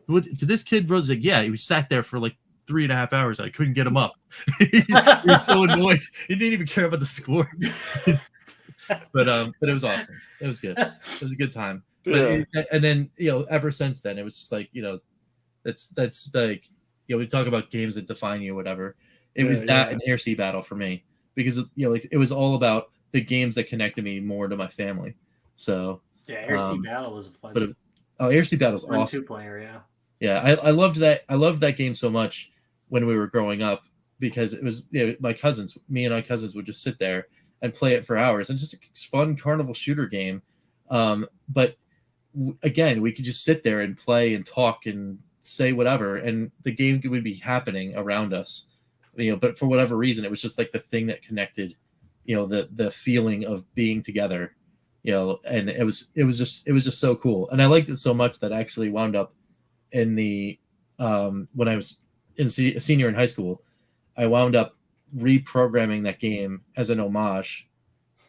what, to this kid? Rose like, yeah. He sat there for 3.5 hours. I couldn't get him up. He was so annoyed. He didn't even care about the score. But it was awesome. It was good. It was a good time. But and then ever since then, it was just that's like we talk about games that define you, or whatever. It was that and Air Sea Battle for me, because it was all about the games that connected me more to my family. So Air Sea Battle was a fun. Air Sea Battle's awesome. 2-player, I loved that. I loved that game so much when we were growing up, because it was me and my cousins would just sit there and play it for hours, and just a fun carnival shooter game. But again, we could just sit there and play and talk and say whatever, and the game would be happening around us. But for whatever reason, it was just like the thing that connected, the feeling of being together, and it was just so cool. And I liked it so much that I actually wound up in the when I was a senior in high school, I wound up reprogramming that game as an homage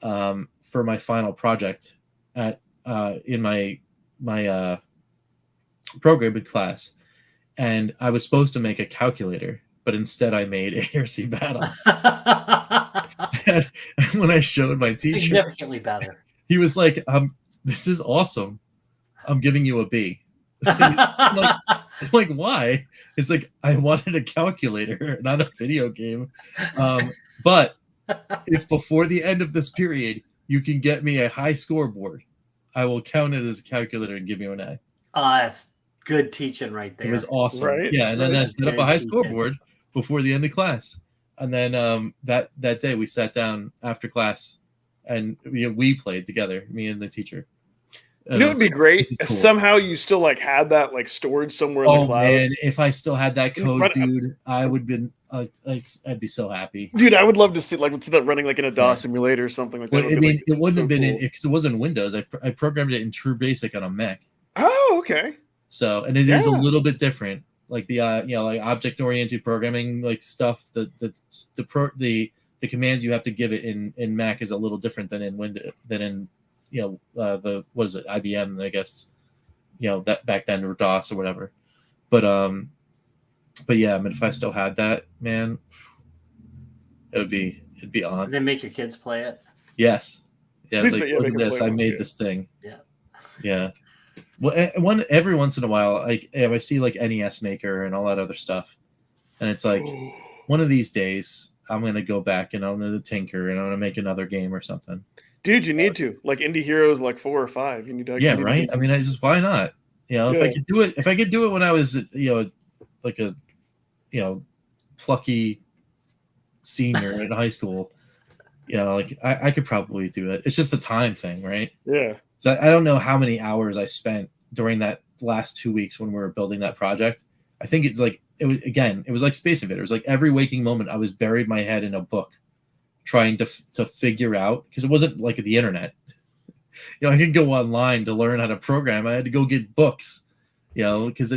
for my final project in my programming class. And I was supposed to make a calculator, but instead I made Air Sea Battle. And when I showed my teacher, significantly better, he was like, "This is awesome. I'm giving you a B." I'm like, why? It's like, I wanted a calculator, not a video game. But if before the end of this period you can get me a high scoreboard, I will count it as a calculator and give you an A. That's good teaching right there. It was awesome. Right? Yeah, and then I set up a high scoreboard before the end of class. And then that day we sat down after class and we played together, me and the teacher. It would be great if cool. Somehow you still had that stored somewhere in the cloud. Oh man, if I still had that code, dude, I would been I'd be so happy. Dude, I would love to see let's see that running in a DOS simulator or something like that. Well, it wouldn't have been because it wasn't Windows. I programmed it in True Basic on a Mac. Oh, okay. So, and it is a little bit different, like the object oriented programming stuff. The commands you have to give it in Mac is a little different than in Windows the what is it, IBM, I guess, that back then, or DOS or whatever. But But yeah, I mean, if I still had that, man, it'd be on. And then make your kids play it. Yes. Yeah, Please like make- look make at them this. play I one, made yeah. this thing. Yeah. Yeah. Well, every once in a while, like if I see like NES Maker and all that other stuff, and it's like one of these days I'm gonna go back and I'm gonna tinker and I'm gonna make another game or something. Dude, you need to like Indie Heroes like 4 or 5. You need to. Yeah, you need right. To, I mean, why not? You know, if I Yeah. could do it when I was, like a, plucky senior in high school, like I could probably do it. It's just the time thing, right? yeah. So I don't know how many hours I spent during that last 2 weeks when we were building that project. I think it was like Space Invader. It was like every waking moment I was buried my head in a book trying to figure out, because it wasn't like the internet. I could go online to learn how to program. I had to go get books, because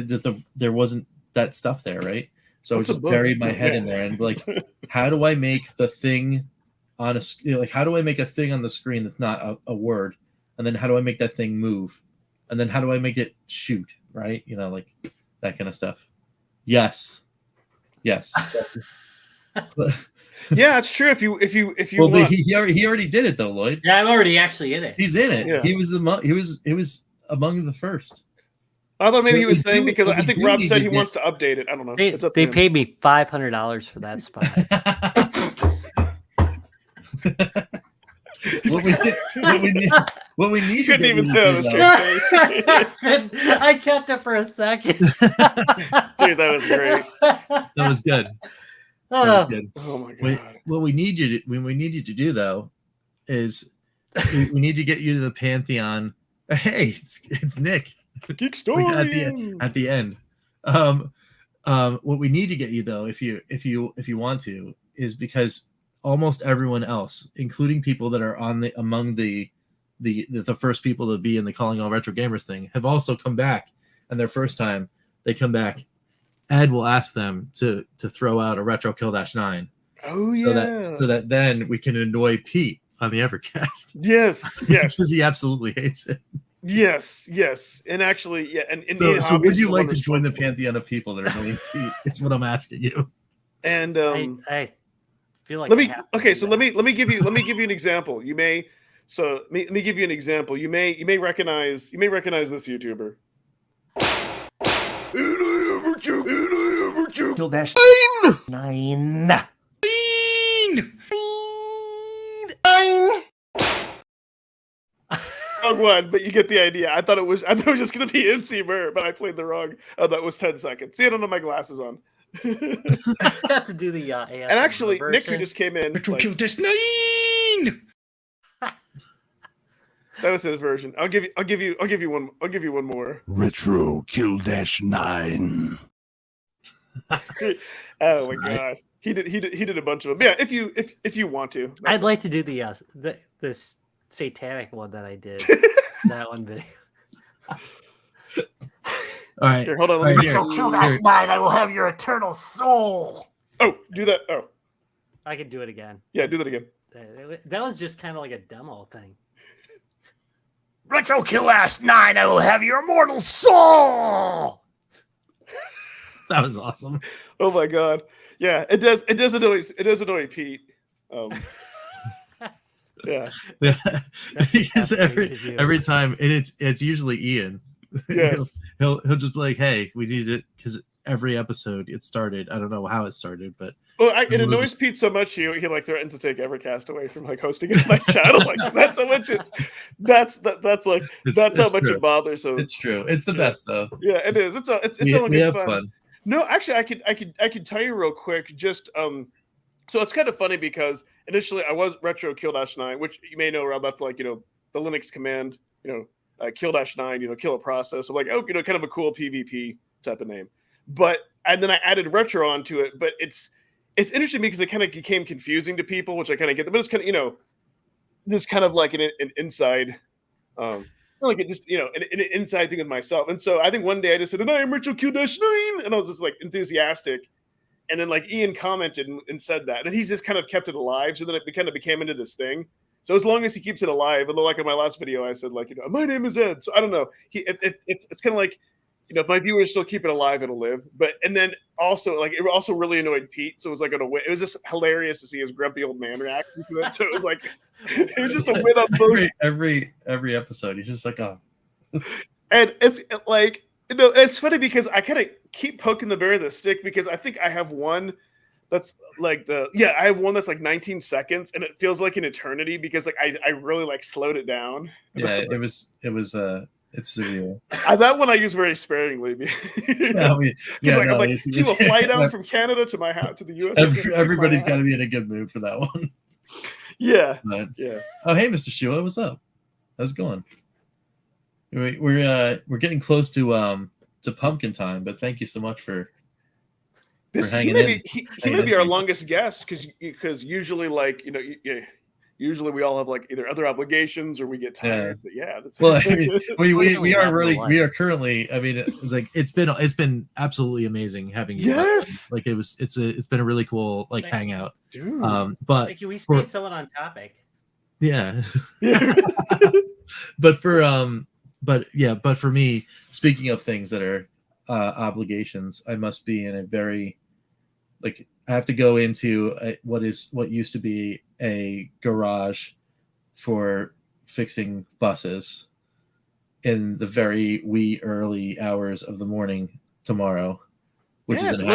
there wasn't that stuff there, right? So What's I a just book? buried my head in there and like, how do I make the thing on how do I make a thing on the screen that's not a word, and then how do I make that thing move, and then how do I make it shoot, right? Like that kind of stuff. Yes. Yeah, it's true. If you Well, want. he already did it though, Lloyd. Yeah, I'm already actually in it. He's in it. Yeah. He was among the first. I thought maybe he What was we saying do- because what I we think do Rob need said to he get- wants to update it. I don't know. They It's up to him. paid me $500 for that spot. What we need You to couldn't get even you say to on the do, straight though- face. I kept it for a second. Dude, that was great. that was good. That was Oh, good. Oh my What god. we need you to do though is we need to get you to the Pantheon. Hey, it's Nick. Geek Like, story. at the end. What we need to get you though, if you want to, is because almost everyone else, including people that are among the first people to be in the Calling All Retro Gamers thing, have also come back, and their first time they come back, Ed will ask them to throw out a Retro Kill -9. Oh so yeah. that then we can annoy Pete on the Evercast. Yes. Yes. Because he absolutely hates it. Yes. Yes. And actually, yeah. And So Ian would Hopkins you is the like one to join the responsible. pantheon of people that are annoying Pete? It's what I'm asking you. And I feel like let I me have to okay. do So that. let me give you an example. You may let me give you an example. You may recognize this YouTuber. Kill dash 9. Wrong one, but you get the idea. I thought it was just gonna be MC Burr, but I played the wrong. That was 10 seconds. See, I don't have my glasses on. I have to do the ASMR And actually, Nick, who version. just came in, Retro like, Kill Dash 9. that was his version. I'll give you one more. Retro Kill Dash 9. Oh Sorry. my gosh, he did a bunch of them. Yeah, if you want to, I'd like to do this satanic one that I did. That one video. All right. Here, hold on. All Let right, me here. Retro Kill Dash 9, I will have your eternal soul. Oh, do that. Oh, I could do it again. yeah, do that again. That was just kind of like a demo thing. Retro Kill Dash 9, I will have your immortal soul. That was awesome. Oh my god, yeah, it does annoy Pete. Yeah, Yeah. That's the Because best thing to do. every time, and it's usually Ian. Yes. he'll just be like, "Hey, we need it," because every episode it started. I don't know how it started, but well, it We'll annoys just- Pete so much he like threatened to take Evercast away from like hosting it on my channel. Like that's how much that's how it's much true. it bothers him. It's true. It's the Yeah. best though. Yeah, it is. It's all We good have fun. fun. No, actually, I could tell you real quick. Just so it's kind of funny because initially I was Retro Kill -9, which you may know, Rob. That's like the Linux command, Kill -9, kill a process. So like kind of a cool PvP type of name. And then I added retro onto it. But it's interesting because it kind of became confusing to people, which I kind of get. But it's kind of this kind of like an inside. Like it just an inside thing with myself. And so I think one day I just said, "And I am Retro Kill -9," and I was just like enthusiastic. And then like Ian commented and said that, and he's just kind of kept it alive. So then it kind of became into this thing. So as long as he keeps it alive, and like in my last video, I said like my name is Ed. So I don't know. It's kind of like if my viewers still keep it alive, it'll live. But and then also like it also really annoyed Pete, so it was like it was just hilarious to see his grumpy old man reaction to it. So it was like it was just a win on both. Every episode, he's just like, oh. And it's like it's funny because I kind of keep poking the bear with the stick because I think I have one that's like I have one that's like 19 seconds and it feels like an eternity because like I really like slowed it down. Yeah, it's surreal. That one I use very sparingly. I'm like, do a flight out from Canada to my house to the US. Everybody's got to be in a good mood for that one. Yeah. But, yeah. Oh, hey, Mr. Shua, what's up? How's it going? We're getting close to pumpkin time, but thank you so much for hanging in. He may be our longest guest because usually like usually we all have like either other obligations or we get tired. Yeah. But well, I mean, we are currently. I mean, like it's been absolutely amazing having you. Yes. Like it's been a really cool like hangout. Dude. But like we stayed someone on topic. Yeah. But for me, speaking of things that are obligations, I must be in a very I have to go into what used to be a garage for fixing buses in the very wee early hours of the morning tomorrow, which is a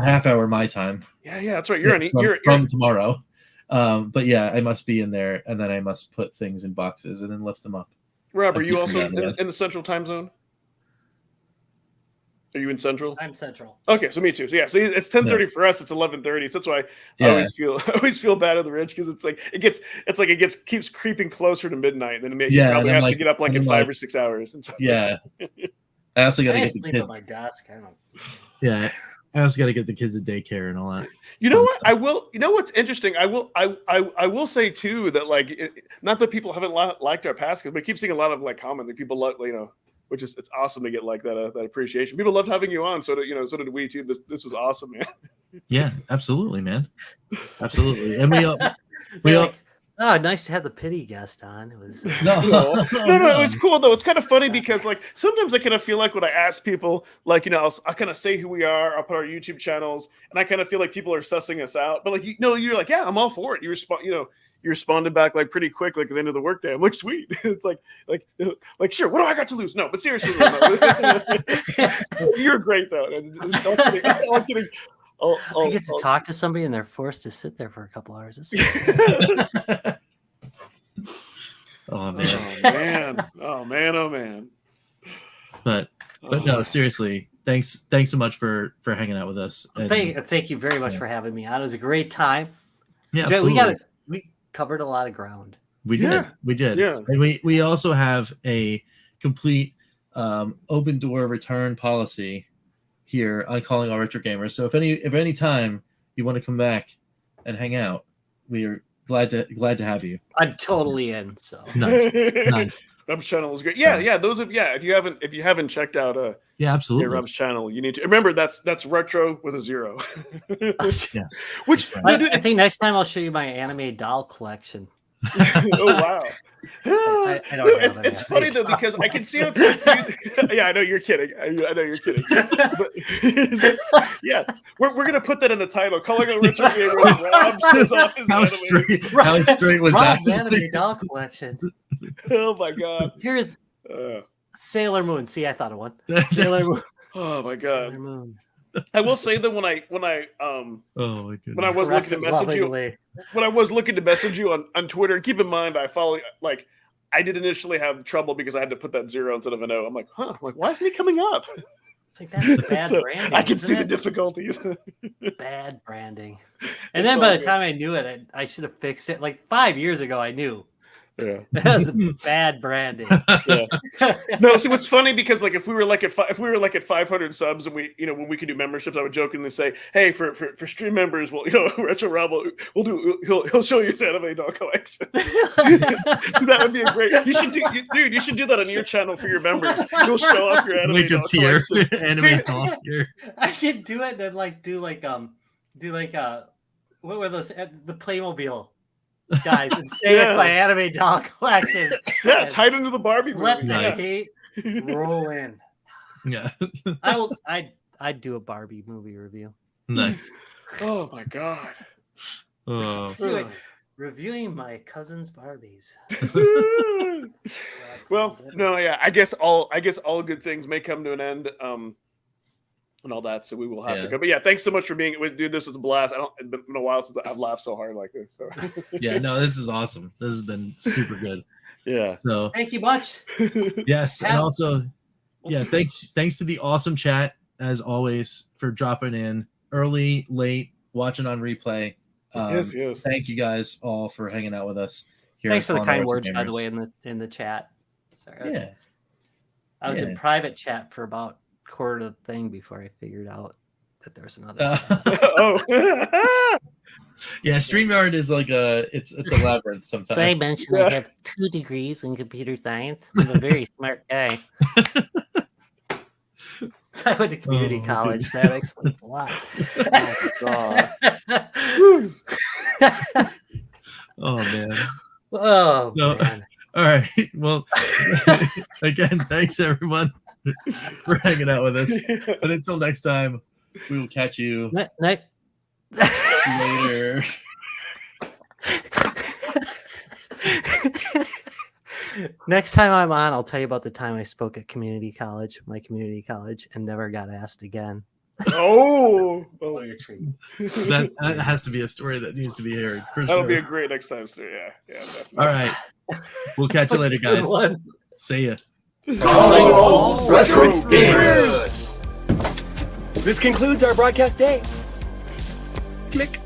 half hour my time. Yeah, that's right. You're from tomorrow. But yeah, I must be in there, and then I must put things in boxes and then lift them up. Rob, are you also in the central time zone? Are you in central? I'm central. Okay, so me too. So yeah, so it's 10:30 for us. It's 11:30. So that's why I always feel bad at the Rich because it's like it keeps creeping closer to midnight. And then he probably has to get up like in 5 or 6 hours. And so I also got to get sleep at my desk. I don't. Yeah, I also got to get the kids to daycare and all that. You know what? I will. You know what's interesting? I will say too that not that people haven't liked our past, but I keep seeing a lot of like comments. Like people love, which is it's awesome to get like that appreciation. People loved having you on, so did we too. This was awesome, man. Yeah, absolutely, man. Absolutely, and we all. Oh, nice to have the pity guest on. It was no, it was cool though. It's kind of funny because like sometimes I kind of feel like when I ask people, like I kind of say who we are, I'll put our YouTube channels, and I kind of feel like people are sussing us out. But like you're like, yeah, I'm all for it. You responded back like pretty quick, like at the end of the workday. I'm like, sweet. It's like sure. What do I got to lose? No, but seriously, you're great though. I'm kidding. I get to talk to somebody and they're forced to sit there for a couple hours. Oh man. But no, seriously, thanks so much for hanging out with us. Thank you very much for having me on. It was a great time. Yeah, absolutely. We covered a lot of ground. We did. Yeah. And we also have a complete open door return policy here on Calling All Retro Gamers. So if any time you want to come back and hang out, we are glad to have you. I'm totally in. So nice. Rob's channel is great. Yeah. If you haven't checked out absolutely Rob's channel, you need to remember that's retro with a 0. Yes. Which right. I think next time I'll show you my anime doll collection. Oh wow. I don't know. It's funny though because I can see how yeah, I know you're kidding. I know you're kidding. But, yeah, we're gonna put that in the title. Calling a Retro Gamer. Rob shows off his how straight was Rob's that? anime doll collection. Oh my god. Here's Sailor Moon. See, I thought of one. Sailor Moon. Oh my god. Sailor Moon. I will say that when I was looking to message you on Twitter, keep in mind I follow I did initially have trouble because I had to put that 0 instead of an O. I'm like, why isn't he coming up? It's like that's bad branding. I can see the difficulties. Bad branding. And then by the time I knew it, I should have fixed it. Like 5 years ago, I knew. Yeah, that's bad branding. Yeah. No, see what's funny because like if we were like at 500 subs and we when we could do memberships, I would jokingly say, hey, for stream members, well Retro0rob he'll show you his anime doll collection. That would be a great. You should do that on your channel for your members. You'll show off your anime doll collection. Anime dolls here. I should do it and then do what were those the Playmobil guys and say it's my anime doll collection. Yeah, tied into the Barbie movie. Let the hate roll in. Yeah. I'd do a Barbie movie review. Nice. Oh my god. Oh. Reviewing my cousin's Barbies. Well, no, yeah. I guess all good things may come to an end. And all that, so we will have to go. But yeah, thanks so much for being with, dude. This was a blast. It's been a while since I've laughed so hard like this. So Yeah, no, this is awesome. This has been super good. Yeah. So thank you much. Yes, and also, yeah, thanks to the awesome chat as always for dropping in early, late, watching on replay. Yes. Thank you guys all for hanging out with us here. Thanks for the kind Origin words, by the Gamers. way, in the chat. Sorry, I was Yeah. in private chat for about a quarter of the thing before I figured out that there was another chat. Oh. Yeah, StreamYard is like it's a labyrinth sometimes. I mentioned I have 2 degrees in computer science. I'm a very smart guy. So I went to community college. That explains a lot. Oh man. Oh So- man. All right. Well, again, thanks everyone for hanging out with us. But until next time, we will catch you later. Next time I'm on, I'll tell you about the time I spoke at my community college, and never got asked again. Oh, Your treat. That has to be a story that needs to be heard. For that'll sure. be a great next time. So yeah, definitely. All right. We'll catch you later, guys. One. See ya. Calling all retro gamers. This concludes our broadcast day. Click.